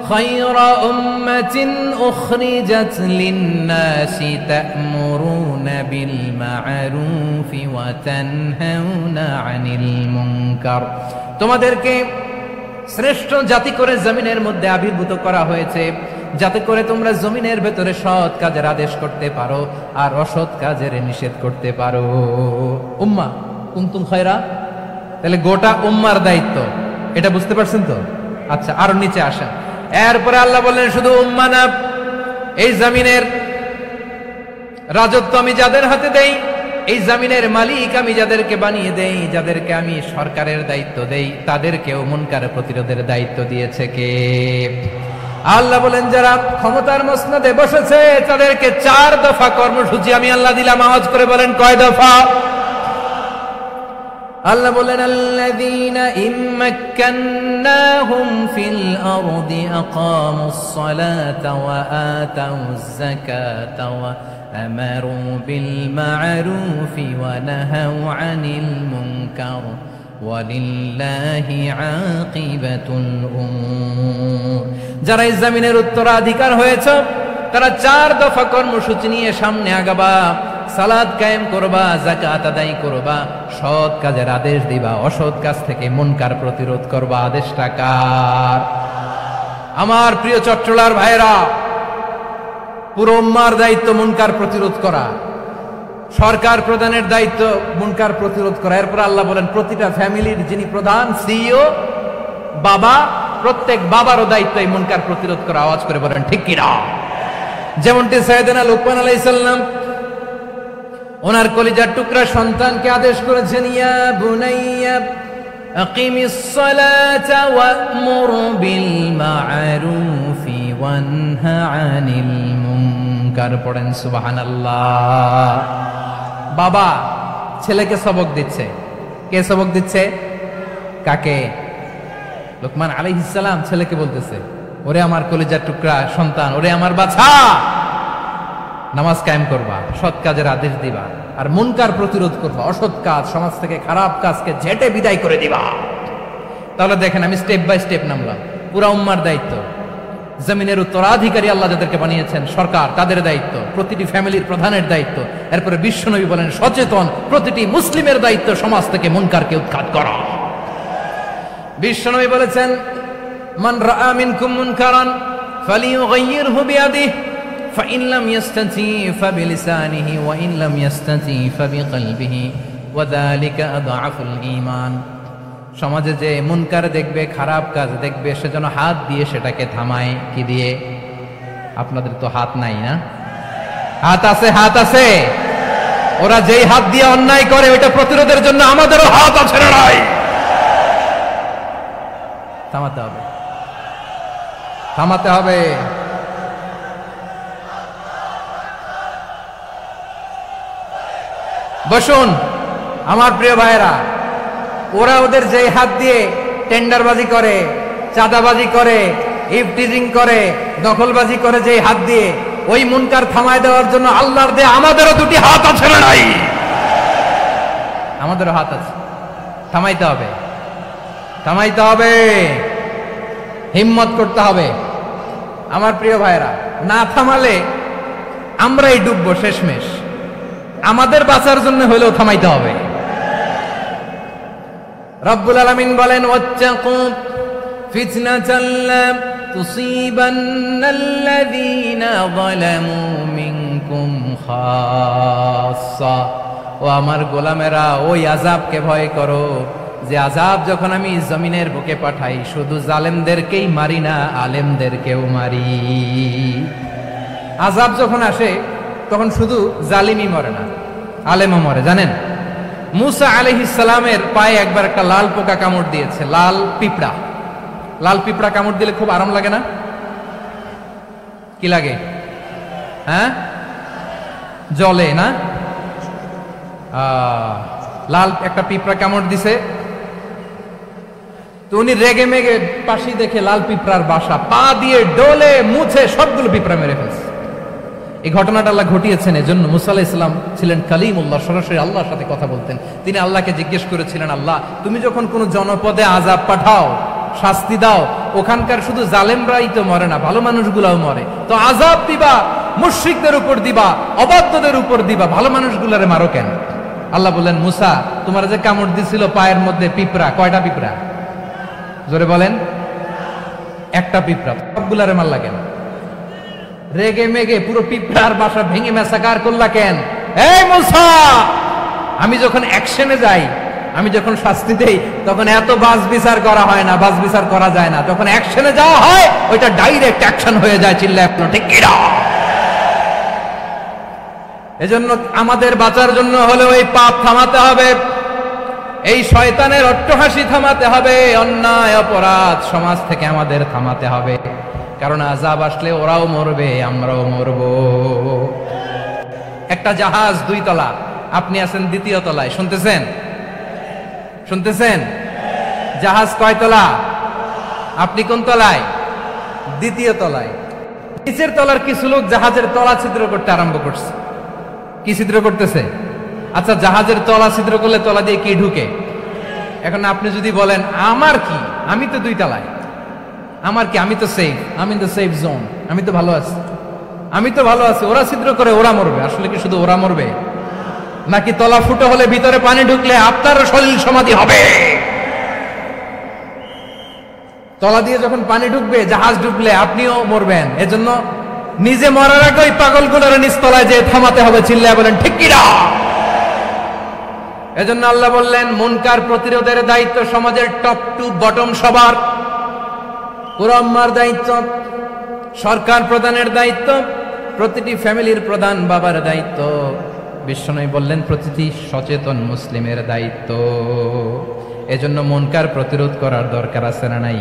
খায়রা উম্মাতিন উখরিজাত লিন-নাসি তা'মুরুনা বিল মা'রুফি ওয়া তানহাউনা আনিল মুনকার। তোমাদেরকে শ্রেষ্ঠ জাতি করে জমিনের মধ্যে আবির্ভূত করা হয়েছে, যাতে করে তোমরা জমিনের ভেতরে সৎ কাজের আদেশ করতে পারো আর অসৎ কাজের নিষেধ করতে পারো। উম্মা কুনতুম খায়রা, তাহলে গোটা উম্মার দায়িত্ব, এটা বুঝতে পারছেন তো? আচ্ছা আরো নিচে আসেন। এরপরে আল্লাহ বললেন শুধু উম্মা না, এই জমিনের রাজত্ব আমি যাদের হাতে দেই, এই জমিনের মালিক আমি যাদেরকে বানিয়ে দেই, যাদেরকে আমি সরকারের দায়িত্ব দেই, তাদেরকেও মুনকার প্রতিরোধের দায়িত্ব দিয়েছে কে? আল্লাহ বলেন যারা ক্ষমতার মসনদে বসেছে তাদেরকে 4 দফা কর্মসূচি আমি আল্লাহ দিলাম। আওয়াজ করে বলেন কয় দফা? আল্লাহ বলেন আল্লাযীনা ইম্মাক্কান্নাহুম ফিল আরদি আকামুস সালাতা ওয়া আতাউয যাকাতা ওয়া আমারু বিল মা'রুফি ওয়া নাহাউ আনিল মুনকার ওয়ালিল্লাহি আকিবাতুল উমুর। যারা এই জমিনের উত্তরাধিকার হয়েছে তারা 4 দফা কর্মসূচি নিয়ে সামনে আগাবা। সালাত কায়েম করবা, যাকাত আদায় করবা, সৎ কাজের আদেশ দিবা, অসৎ কাজ থেকে মুনকার প্রতিরোধ করবা। আদেশটা কার? আমার প্রিয় চট্টলার ভাইরা, পুরো উম্মার দায়িত্ব মুনকার প্রতিরোধ করা, সরকার প্রধানের দায়িত্ব মুনকার প্রতিরোধ করা। এরপর আল্লাহ বলেন প্রতিটা ফ্যামিলির যিনি প্রধান সিইও বাবা, প্রত্যেক বাবারও দায়িত্ব এই মুনকার প্রতিরোধ করা। আওয়াজ করে বলেন ঠিক কিনা? যেমনটি সাইয়েদনা লুকমান আলাইহিস সালাম ওনার কলিজার টুকরা সন্তানকে আদেশ করেছেন, ইয়া বুনাইয়া আকিমিস সালাতা ওয়া'মুর বিল মা'রুফি ওয়ানহা আনিল মুনকার। পড়েন সুবহানাল্লাহ। বাবা ছেলেকে সবক দিচ্ছে। কে সবক দিচ্ছে? কাকে? লুকমান আলাইহিস সালাম ছেলেকে বলতেছে, ওরে আমার কলিজার টুকরা সন্তান, ওরে আমার বাছা, নামাজ কায়েম করবা, সৎ কাজের আদেশ দিবা, আর মুনকার প্রতিরোধ করবা, অসৎ কাজ, সমাজ থেকে খারাপ কাজকে ঝেঁটে বিদায় করে দিবা। তাহলে দেখেন আমি স্টেপ বাই স্টেপ নামলাম। পুরা উম্মার দায়িত্ব, জমিনের উত্তরাধিকারী আল্লাহ যাদেরকে বানিয়েছেন সরকার, তাদের দায়িত্ব, প্রতিটি ফ্যামিলির প্রধানের দায়িত্ব। এরপরে বিশ্বনবী বলেন সচেতন প্রতিটি মুসলিমের দায়িত্ব সমাজ থেকে মুনকারকে উৎখাত করা। বিশ্বনবী বলেছেন, মান রাআ মিনকুম মুনকারান ফালিয়ুগাইয়িরহু বিয়াদিহি ফাইন লাম ইয়াস্তাতি ফাবিলিসানিহি ওয়া ইন লাম ইয়াস্তাতি ফাবিকলবিহি ওয়া যালিকা আযআফুল ঈমান। সমাজে যে মুনকার দেখবে, খারাপ কাজ দেখবে, সে যেন হাত দিয়ে সেটাকে থামায়। কি দিয়ে? আপনাদের তো হাত নাই না? হাত আছে, হাত আছে। ওরা যেই হাত দিয়ে অন্যায় করে ওইটা প্রতিরোধের জন্য আমাদেরও হাত আছে না নাই? থামাতে হবে, থামাতে হবে। বসুন আমার প্রিয় ভাইয়েরা, ওরা ওদের যেই হাত দিয়ে টেন্ডারবাজি করে, চাঁদাবাজি করে, ইফটিজিং করে, দখলবাজি করে, যেই হাত দিয়ে, ওই মুনকার থামায় দেওয়ার জন্য আল্লাহর দেয়া আমাদেরও দুটি হাত আছে না নাই? আমাদেরও হাত আছে। থামাইতে হবে, থামাইতে হবে, হিম্মত করতে হবে। আমার প্রিয় ভাইরা, না থামালে আমরাই ডুববো শেষমেশ। আমাদের বাঁচার জন্য হলেও থামাইতে হবে। রব্বুল আলামিন বলেন, ওয়াত্তাকু ফিতনাতাল লা তুসিবান্নাল্লাযীনা যালামু মিনকুম খাসসা। ও আমার গোলামেরা, ওই আযাবকে ভয় করো যে আযাব যখন আমি জমিনের বুকে পাঠাই শুধু জালেমদেরকেই মারি না, আলেমদেরকেও মারি। আযাব যখন আসে তখন শুধু জালিমই মরে না, আলেমও মরে। জানেন, মুসা আলাইহিস সালামের পায়ে একবার একটা লাল পোকা কামড় দিয়েছে, লাল পিঁপড়া। লাল পিঁপড়া কামড় দিলে খুব আরাম লাগে না? কি লাগে? হ্যাঁ, জলে না? লাল একটা পিঁপড়া কামড় দিছে, তো উনি রেগে মেগে পাশি দেখে লাল পিঁপড়ার বাসা, পা দিয়ে ডলে মুছে সবগুলো পিঁপড়া মেরে ফেলছে। এই ঘটনাটা আল্লাহ ঘটিয়েছেন এজন্য মুসা আলাইহিস সালাম ছিলেন কালিমুল্লাহ, সরাসরি আল্লাহর সাথে কথা বলতেন। তিনি আল্লাহকে জিজ্ঞেস করেছিলেন, আল্লাহ তুমি যখন কোন জনপদে আযাব পাঠাও, শাস্তি দাও, ওখানকার শুধু জালেমরাই তো মরে না, ভালো মানুষগুলাও মরে, তো আযাব দিবা মুশরিকদের উপর দিবা, অবাধ্যদের উপর দিবা, ভালো মানুষগুলারে মারো কেন? আল্লাহ বললেন, মুসা তোমার যে কামড় দিছিল পায়ের মধ্যে পিঁপড়া, কয়টা পিঁপড়া? জোরে বলেন। একটা পিঁপড়া, সবগুলারে মারলা কেন? রেগে মেগে পুরো পিঁপড়ার বাসা ভেঙে মেসাকার করলা কেন? এই মুসা, আমি যখন অ্যাকশনে যাই, আমি যখন শাস্তি দেই, তখন এত বাস বিচার করা হয় না, বাস বিচার করা যায় না। যখন অ্যাকশনে যাওয়া হয় ওইটা ডাইরেক্ট অ্যাকশন হয়ে যায়। চিল্লায় আপনার ঠিক কিনা? এজন্য আমাদের বাঁচার জন্য হলে ওই পাপ থামাতে হবে, এই শয়তানের অট্টহাসি থামাতে হবে, অন্যায় অপরাধ সমাজ থেকে আমাদের থামাতে হবে। কারণ আযাব আসলে ওরাও মরবে, আমরাও মরব। একটা জাহাজ 2 তলা, আপনি আছেন 2য় তলায়, শুনতেছেন? শুনতেছেন? জাহাজ কয় তলা? আপনি কোন তলায়? 2য় তলায়। নিচের তলার কিছু লোক জাহাজের তলা ছিদ্র করতে আরম্ভ করছে। কি ছিদ্র করতেছে? আচ্ছা, জাহাজের তলা ছিদ্র করলে তলা দিয়ে কি ঢুকে? এখন আপনি যদি বলেন আমার কি, আমি তো 2 তলায়, আমার কি, আমি তো সেফ, আমি তো সেফ জোন, আমি তো ভালো আছি, আমি তো ভালো আছি, ওরা ছিদ্র করে ওরা মরবে। আসলে কি শুধু ওরা মরবে, নাকি তলা ফুটো হলে ভিতরে পানি ঢুকলে আপনার শরীর সমাধি হবে? তলা দিয়ে যখন পানি ঢুকবে, জাহাজ ঢুকলে আপনিও মরবেন। এজন্য নিজে মরার আগে ওই পাগলগুলোর নিচতলায় যে থামাতে হবে, চিল্লায় বলেন ঠিক কি না? এজন্য আল্লাহ বললেন মুনকার প্রতিরোধের দায়িত্ব সমাজের টপ টু বটম সবার। পুরো আম্মার দায়িত্ব, সরকার প্রধানের দায়িত্ব, প্রতিটি ফ্যামিলির প্রধান বাবার দায়িত্ব, বিশ্বনবী বললেন প্রতিটি সচেতন মুসলিমের দায়িত্ব। এজন্য মুনকার প্রতিরোধ করার দরকার আছে না নাই?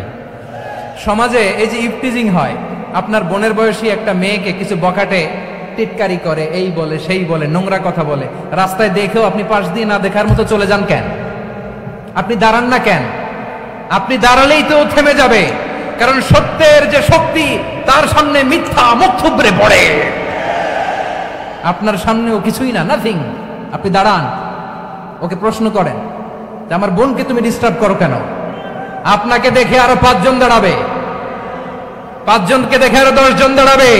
সমাজে এই যে ইফটিজিং হয়, আপনার বোনের বয়সী একটা মেয়েকে কিছু বকাটে টিটকারি করে, এই বলে সেই বলে, নোংরা কথা বলে, রাস্তায় দেখেও আপনি পাশ দিয়ে না দেখার মতো চলে যান কেন? আপনি দাঁড়ান না কেন? আপনি দাঁড়ালেই তো থেমে যাবে, কারণ সত্যের যে শক্তি তার সামনে মিথ্যা মুখ থুবড়ে পড়ে। আপনার সামনেও কিছুই না, নাথিং। আপনি দাঁড়ান, ওকে প্রশ্ন করেন যে আমার বোনকে তুমি ডিস্টার্ব করো কেন? আপনাকে দেখে আরো 5 জন দাঁড়াবে, 5 জনকে দেখে আরো 10 জন দাঁড়াবে।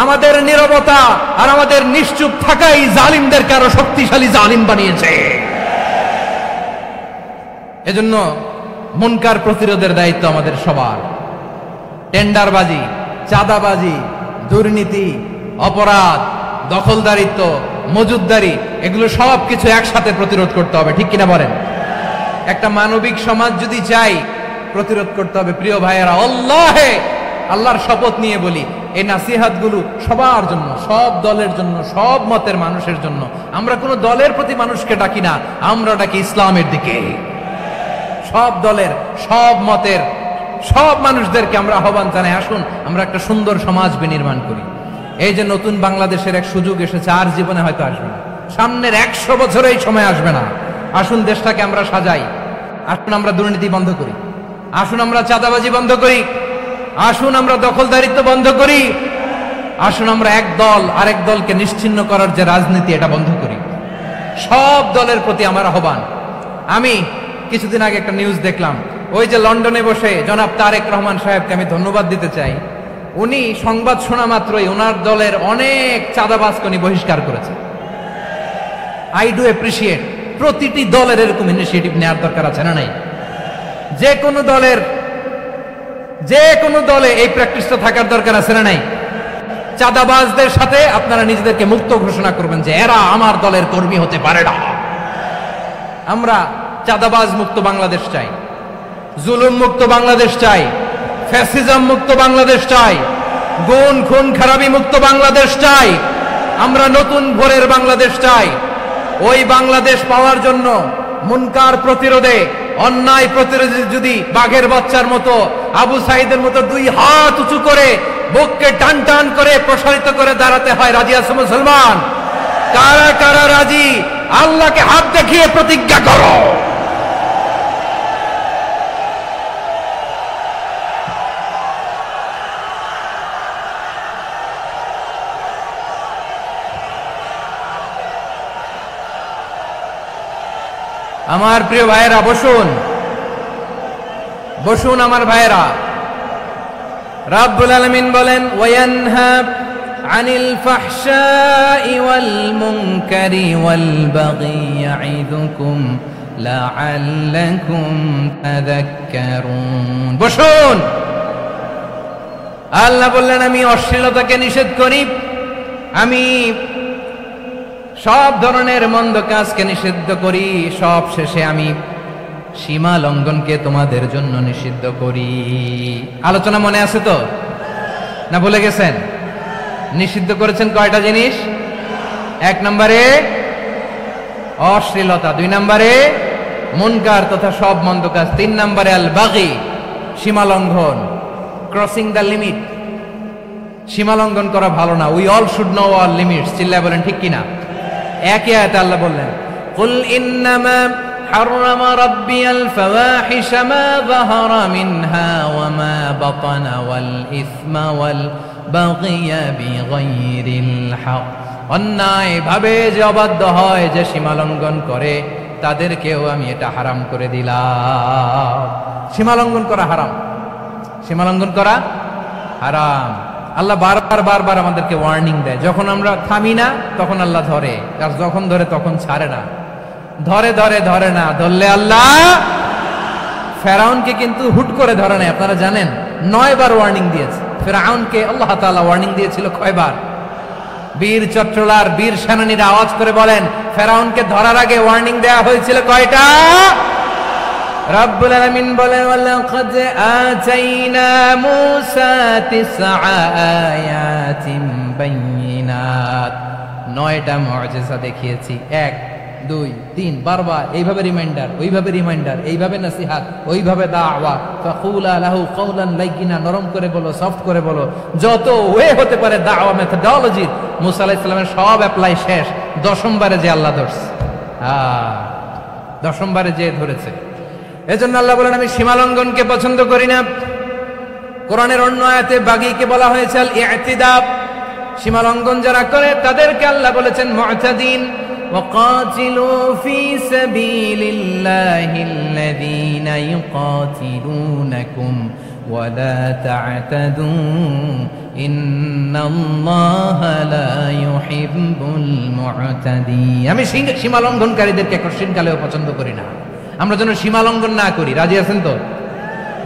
আমাদের নীরবতা আর আমাদের নিশ্চুপ থাকাই জালিমদেরকে আরো শক্তিশালী জালিম বানিয়েছে। এজন্য মুনকার প্রতিরোধের দায়িত্ব আমাদের সবার। টেন্ডারবাজি, চাঁদাবাজি, দুর্নীতি, অপরাধ, দখলদারিত্ব, মজুদদারি, এগুলো সব কিছু একসাথে প্রতিরোধ করতে হবে, ঠিক কিনা বলেন? একটা মানবিক সমাজ যদি চাই, প্রতিরোধ করতে হবে। প্রিয় ভাইয়েরা, আল্লাহর শপথ নিয়ে বলি, এই নাসিহাতগুলো সবার জন্য, সব দলের জন্য, সব মতের মানুষের জন্য। আমরা কোনো দলের প্রতি মানুষকে ডাকি না, আমরা ডাকি ইসলামের দিকে। সব দলের, সব মতের, সব মানুষদেরকে আমরা আহ্বান জানাই, আসুন আমরা একটা সুন্দর সমাজ বিনির্মাণ করি। এই যে নতুন বাংলাদেশের এক সুযোগ এসেছে, আর জীবনে হয়তো আসবে না, সামনের 100 বছরে এই সময় আসবে না। আসুন দেশটাকে আমরা সাজাই, আসুন আমরা দুর্নীতি বন্ধ করি, আসুন আমরা চাঁদাবাজি বন্ধ করি, আসুন আমরা দখলদারিত্ব বন্ধ করি, আসুন আমরা এক দল আরেক দলকে নিশ্চিহ্ন করার যে রাজনীতি, এটা বন্ধ করি। সব দলের প্রতি আমার আহ্বান। আমি কিছুদিন আগে একটা নিউজ দেখলাম, ওই যে লন্ডনে বসে জনাব তারেক রহমান সাহেবকে আমি ধন্যবাদ দিতে চাই। উনি সংবাদ শোনা মাত্রই ওনার দলের অনেক চাঁদাবাজকে উনি বহিষ্কার করেছে। I do appreciate. প্রতিটি দলের এরকম ইনিশিয়েটিভ নেওয়ার দরকার আছে না নাই? যে কোনো দলে এই প্র্যাকটিসটা থাকার দরকার আছে না নাই? চাঁদাবাজদের সাথে আপনারা নিজেদেরকে মুক্ত ঘোষণা করবেন যে এরা আমার দলের কর্মী হতে পারে না। আমরা চাঁদাবাজ মুক্ত বাংলাদেশ চাই, জুলুম মুক্ত বাংলাদেশ চাই, ফ্যাসিজম মুক্ত বাংলাদেশ চাই, গুণ খুন খারাপি মুক্ত বাংলাদেশ চাই। আমরা নতুন ভোরের বাংলাদেশ চাই। ওই বাংলাদেশ পাওয়ার জন্য মুনকার প্রতিরোধে, অন্যায় প্রতিরোধে যদি বাঘের বাচ্চার মতো, আবু সাইদের মতো 2 হাত উঁচু করে বুককে টান টান করে প্রসারিত করে দাঁড়াতে হয়, রাজি আছে মুসলমান? কারা কারা রাজি? আল্লাহকে হাত দেখিয়ে প্রতিজ্ঞা করো। আমার প্রিয় ভাইয়েরা, বসুন বসুন আমার ভাইয়েরা। রাব্বুল আলামিন বলেন, ওয়ায়ানহা আনিল ফাহশাই ওয়াল মুনকারি ওয়াল বাগি ইয়াইদুকুম লাআল্লাকুম তাযাক্কারুন। বসুন। আল্লাহ বললেন, আমি অশ্লীলতাকে নিষেধ করি, আমি সব ধরনের মন্দ কাজকে নিষিদ্ধ করি, সব শেষে আমি সীমা লঙ্ঘনকে তোমাদের জন্য নিষিদ্ধ করি। আলোচনা মনে আছে তো, না ভুলে গেছেন? নিষিদ্ধ করেছেন কয়টা জিনিস? 1 নম্বরে অশ্লীলতা, 2 নম্বরে মুনকার তথা সব মন্দ কাজ, 3 নম্বরে আল বাগি, সীমা লঙ্ঘন, ক্রসিং দ্য লিমিট। সীমা লঙ্ঘন করা ভালো না। We all should know our limits. চিল্লায় বলেন ঠিক কিনা? একই আয়াতে আল্লাহ বললেন, কুল ইন্নামা হাররামা রাব্বিয়াল ফাওয়াহিশা মা যাহারা মিনহা ওয়া মা বাতানা ওয়াল ইসমা ওয়াল বাগিয়া বিগাইরিল হক। অন্যায় ভাবে যে অবাধ্য হয়, যে সীমা লঙ্ঘন করে, তাদেরকেও আমি এটা হারাম করে দিলাম। সীমা লঙ্ঘন করা হারাম, সীমা লঙ্ঘন করা হারাম। আল্লাহ বারবার আমাদেরকে ওয়ার্নিং দেয়। যখন আমরা থামি না তখন আল্লাহ ধরে, আর যখন ধরে তখন ছাড়ে না। ধরে না, ধরলে আল্লাহ ফেরাউনকে কিন্তু হুট করে ধরে নাই, আপনারা জানেন 9 বার ওয়ার্নিং দিয়েছে ফেরাউনকে। আল্লাহ তাআলা ওয়ার্নিং দিয়েছিল কয়বার? বীর চট্টলার বীর সেনানীরা আওয়াজ করে বলেন, ফেরাউনকে ধরার আগে ওয়ার্নিং দেওয়া হয়েছিল কয়টা? রব্বুল আলামিন বলেন, ওয়ালাকাদ আতাইনা মূসা 9 আয়াতিন বাইয়িনাত, 9টা মুআজিজা দেখিয়েছি। 1 2 3 বারবার এইভাবে রিমাইন্ডার, ওইভাবে রিমাইন্ডার, এইভাবে নসিহত, ওইভাবে দাওয়া। ফাকুলা লাহু কাওলান লাইয়িনা, নরম করে বলো, সফট করে বলো, যত ওয়ে হতে পারে দাওয়া মেথডোলজি। মুসা আলাইহিস সালামের সব অ্যাপ্লাই শেষ, 10ম বারে যে আল্লাহ ধরছে, 10ম বারে যে ধরেছে। এজন্য আল্লাহ বলেন, আমি সীমালঙ্ঘনকে পছন্দ করি না। কোরআনের অন্য আয়াতে বাগীকে বলা হয়েছে আল ইতিদা, সীমালঙ্ঘন যারা করে তাদেরকে আল্লাহ বলেছেন মুতাদিন। ওয়াকাতিলু ফি সাবিলিল্লাহিল্লাযীনা ইউকাতিলুনাকুম ওয়া লা তা'তাদু ইন্নাল্লাহা লা ইউহিব্বুল মুতাদিন। আমি সীমালঙ্ঘনকারীদেরকে কঠিনকালেও পছন্দ করি না। আমরা যেন সীমালঙ্ঘন না করি, রাজি আছেন তো?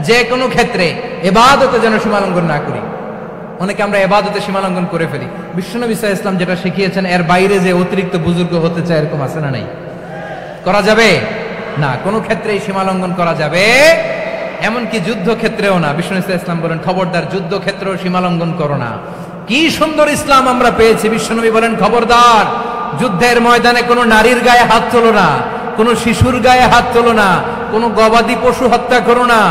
যে কোনো ক্ষেত্রে ইবাদতে যেন সীমালঙ্ঘন না করি। অনেকে আমরা ইবাদতে সীমালঙ্ঘন করে ফেলি। বিশ্বনবী সাল্লাল্লাহু আলাইহি ওয়াসাল্লাম যেটা শিখিয়েছেন এর বাইরে যে অতিরিক্ত বুজুর্গ হতে চায়, এরকম আছে না নাই? করা যাবে না, কোনো ক্ষেত্রেই সীমালঙ্ঘন করা যাবে, এমনকি যুদ্ধ ক্ষেত্রেও না। বিশ্বনবী সাল্লাল্লাহু আলাইহি ওয়াসাল্লাম বলেন, খবরদার যুদ্ধ ক্ষেত্রেও সীমালঙ্ঘন করো না। কি সুন্দর ইসলাম আমরা পেয়েছি। বিশ্বনবী বলেন, খবরদার যুদ্ধের ময়দানে কোনো নারীর গায়ে হাত তোলো না, কোনো শিশুর গায়ে হাত তোলো না, কোনো গবাদি পশু হত্যা করো না,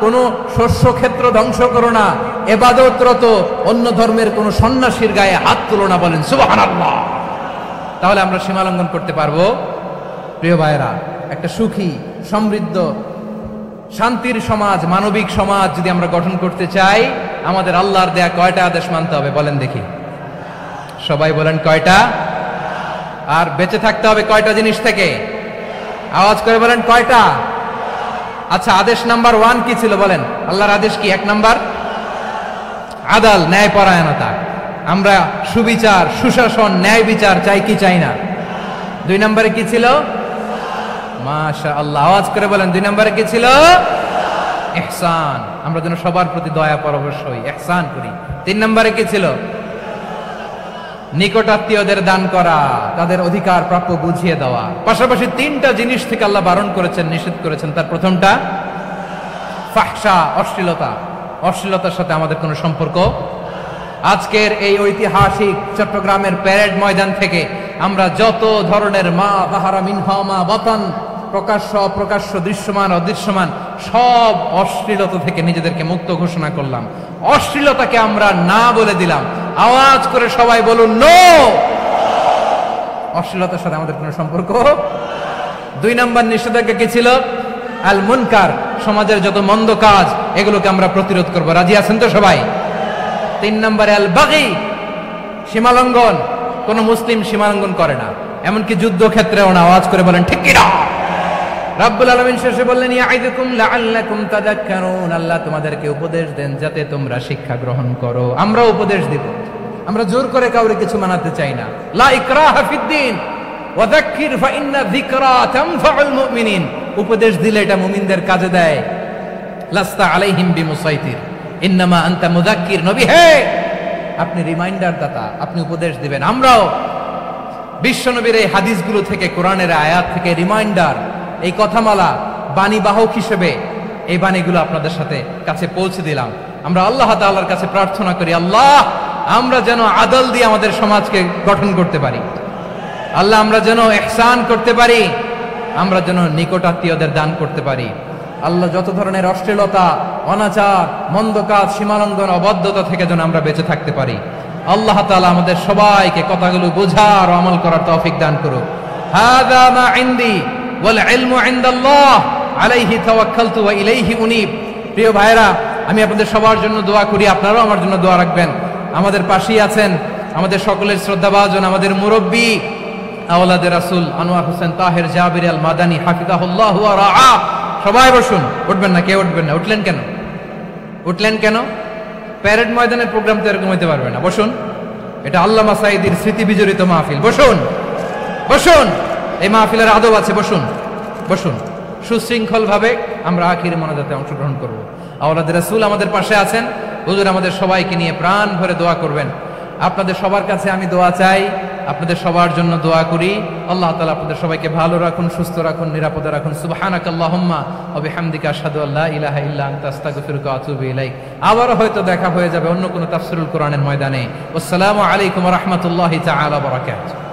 কোনো শস্য ক্ষেত্র ধ্বংস করো না, ইবাদতরত অন্য ধর্মের কোনো সন্ন্যাসীর গায়ে হাত তোলো না। বলেন সুবহানাল্লাহ। তাহলে আমরা সীমালঙ্ঘন করতে পারবো? প্রিয় ভাইরা, একটা সুখী, সমৃদ্ধ, শান্তির সমাজ, মানবিক সমাজ যদি আমরা গঠন করতে চাই, আমাদের আল্লাহর দেয়া কয়টা আদেশ মানতে হবে বলেন দেখি? সবাই বলেন কয়টা? আর বেঁচে থাকতে হবে কয়টা জিনিস থেকে? আওয়াজ করে বলেন কয়টা? আচ্ছা, আদেশ নাম্বার 1 কি ছিল বলেন? আল্লাহর আদেশ কি? 1 নাম্বার আদাল, ন্যায়পরায়ণতা। আমরা সুবিচার, সুশাসন, ন্যায় বিচার চাই কি চাই না? 2 নম্বরে কি ছিল? মাশাআল্লাহ, আওয়াজ করে বলেন 2 নম্বরে কি ছিল? ইহসান, আমরা যেন সবার প্রতি দয়া পরবশ হই, ইহসান করি। 3 নম্বরে কি ছিল? নিকটাত্মীয়দের দান করা, তাদের অধিকার প্রাপ্য বুঝিয়ে দেওয়া। পাশাপাশি 3টা জিনিস থেকে আল্লাহ বারণ করেছেন, নিষেধ করেছেন। তার প্রথমটা ফাহশা, অশ্লীলতা। অশ্লীলতার সাথে আমাদের কোনো সম্পর্ক। আজকের এই ঐতিহাসিক চট্টগ্রামের প্যারেড ময়দান থেকে আমরা যত ধরনের মা বাহারা মিনহা মা বাতান, প্রকাশ্য অপ্রকাশ্য, দৃশ্যমান অদৃশ্যমান, সব অশ্লীলতা থেকে নিজেদেরকে মুক্ত ঘোষণা করলাম। অশ্লীলতাকে আমরা না বলে দিলাম। আওয়াজ করে সবাই বলুন নো। অশ্লীলতার সাথে আমাদের কোনো সম্পর্ক। 2 নম্বর নিষেধাজ্ঞা কি ছিল? আল মুনকার, সমাজের যত মন্দ কাজ এগুলোকে আমরা প্রতিরোধ করব। রাজি আছেন তো সবাই? 3 নম্বরে আল বাগী, সীমালঙ্ঘন। কোন মুসলিম সীমালঙ্ঘন করে না, এমনকি যুদ্ধ ক্ষেত্রেও না। আওয়াজ করে বলেন ঠিক কিনা? রাব্বুল আলামিন শেষে বললেন, ইয়াইদুকুম লাআল্লাকুম তাযাক্কারুন, আল্লাহ তোমাদেরকে উপদেশ দেন যাতে তোমরা শিক্ষা গ্রহণ করো। আমরা উপদেশ দিব, আমরা জোর করে কাউরে কিছু মানাতে চাই না। লা ইকরাহা ফিদ্দিন ওয়াযাক্কির ফাইন্না যিকরা তানফাউল মুমিনিন। উপদেশ দিলে এটা মুমিনদের কাজে দেয়। লাস্তা আলাইহিম বিমুসাইতির ইন্নামা আনতা মুযাক্কির। নবী হে, আপনি রিমাইন্ডার দাতা, আপনি উপদেশ দিবেন। আমরাও বিশ্বনবীর এই হাদিসগুলো থেকে, কোরআনের আয়াত থেকে রিমাইন্ডার, এই কথামালা, বাণী বাহক হিসেবে এই বাণীগুলো আপনাদের সাথে কাছে পৌঁছে দিলাম। আমরা আল্লাহ তাআলার কাছে প্রার্থনা করি, আল্লাহ আমরা যেন আদল দিয়ে আমাদের সমাজকে গঠন করতে পারি। আল্লাহ আমরা যেন ইহসান করতে পারি, আমরা যেন নিকটাত্মীয়দের দান করতে পারি। আল্লাহ যত ধরনের অশ্লীলতা, অনাচার, মন্দ কাজ, সীমালঙ্ঘন, অবাধ্যতা থেকে যেন আমরা বেঁচে থাকতে পারি। আল্লাহ তাআলা আমাদের সবাইকে কথাগুলো বোঝার ও আমল করার তৌফিক দান করুক। হাযা মা ইনদি ওয়াল ইলমু ইনদাল্লাহ আলাইহি তাওয়াক্কালতু ওয়া ইলাইহি উনীব। প্রিয় ভাইরা, আমি আপনাদের সবার জন্য দোয়া করি, আপনারাও আমার জন্য দোয়া রাখবেন। আমাদের পাশেই আছেন আমাদের সকলের শ্রদ্ধাভাজন, আমাদের মুরব্বী আওলাদে রাসূল আনোয়ার হোসেন তাহের জাবির আল মাদানী হাফিজাহুল্লাহ ওয়া রাআ। সবাই বসুন। উঠবেন না, কেউ উঠবেন না। উঠলেন কেন? উঠলেন কেন? প্যারেড ময়দানের প্রোগ্রাম তো এরকম হইতে পারবে না। বসুন, এটা আল্লামা সাঈদীর স্মৃতি বিজড়িত মাহফিল। বসুন, বসুন, এই মাহফিলের আদব আছে। বসুন, বসুন, সুশৃঙ্খলভাবে আমরা আখির মোনাজাতে অংশগ্রহণ করব। আওলাদ রাসূল আমাদের পাশে আছেন, হুজুর আমাদের সবাইকে নিয়ে প্রাণ ভরে দোয়া করবেন। আপনাদের সবার কাছে আমি দোয়া চাই, আপনাদের সবার জন্য দোয়া করি। আল্লাহ তাআলা আপনাদের সবাইকে ভালো রাখুন, সুস্থ রাখুন, নিরাপদে রাখুন। সুবহানাকাল্লাহুম্মা ওয়া বিহামদিকা আশহাদু আল্লা ইলাহা ইল্লা আনতা আস্তাগফিরুকা ওয়া আতুবু ইলাইক। আবারও হয়তো দেখা হয়ে যাবে অন্য কোনো তাফসীরুল কোরআনের ময়দানে। আসসালামু আলাইকুম ওয়া রাহমাতুল্লাহি তাআলা ওয়া বারাকাতুহু।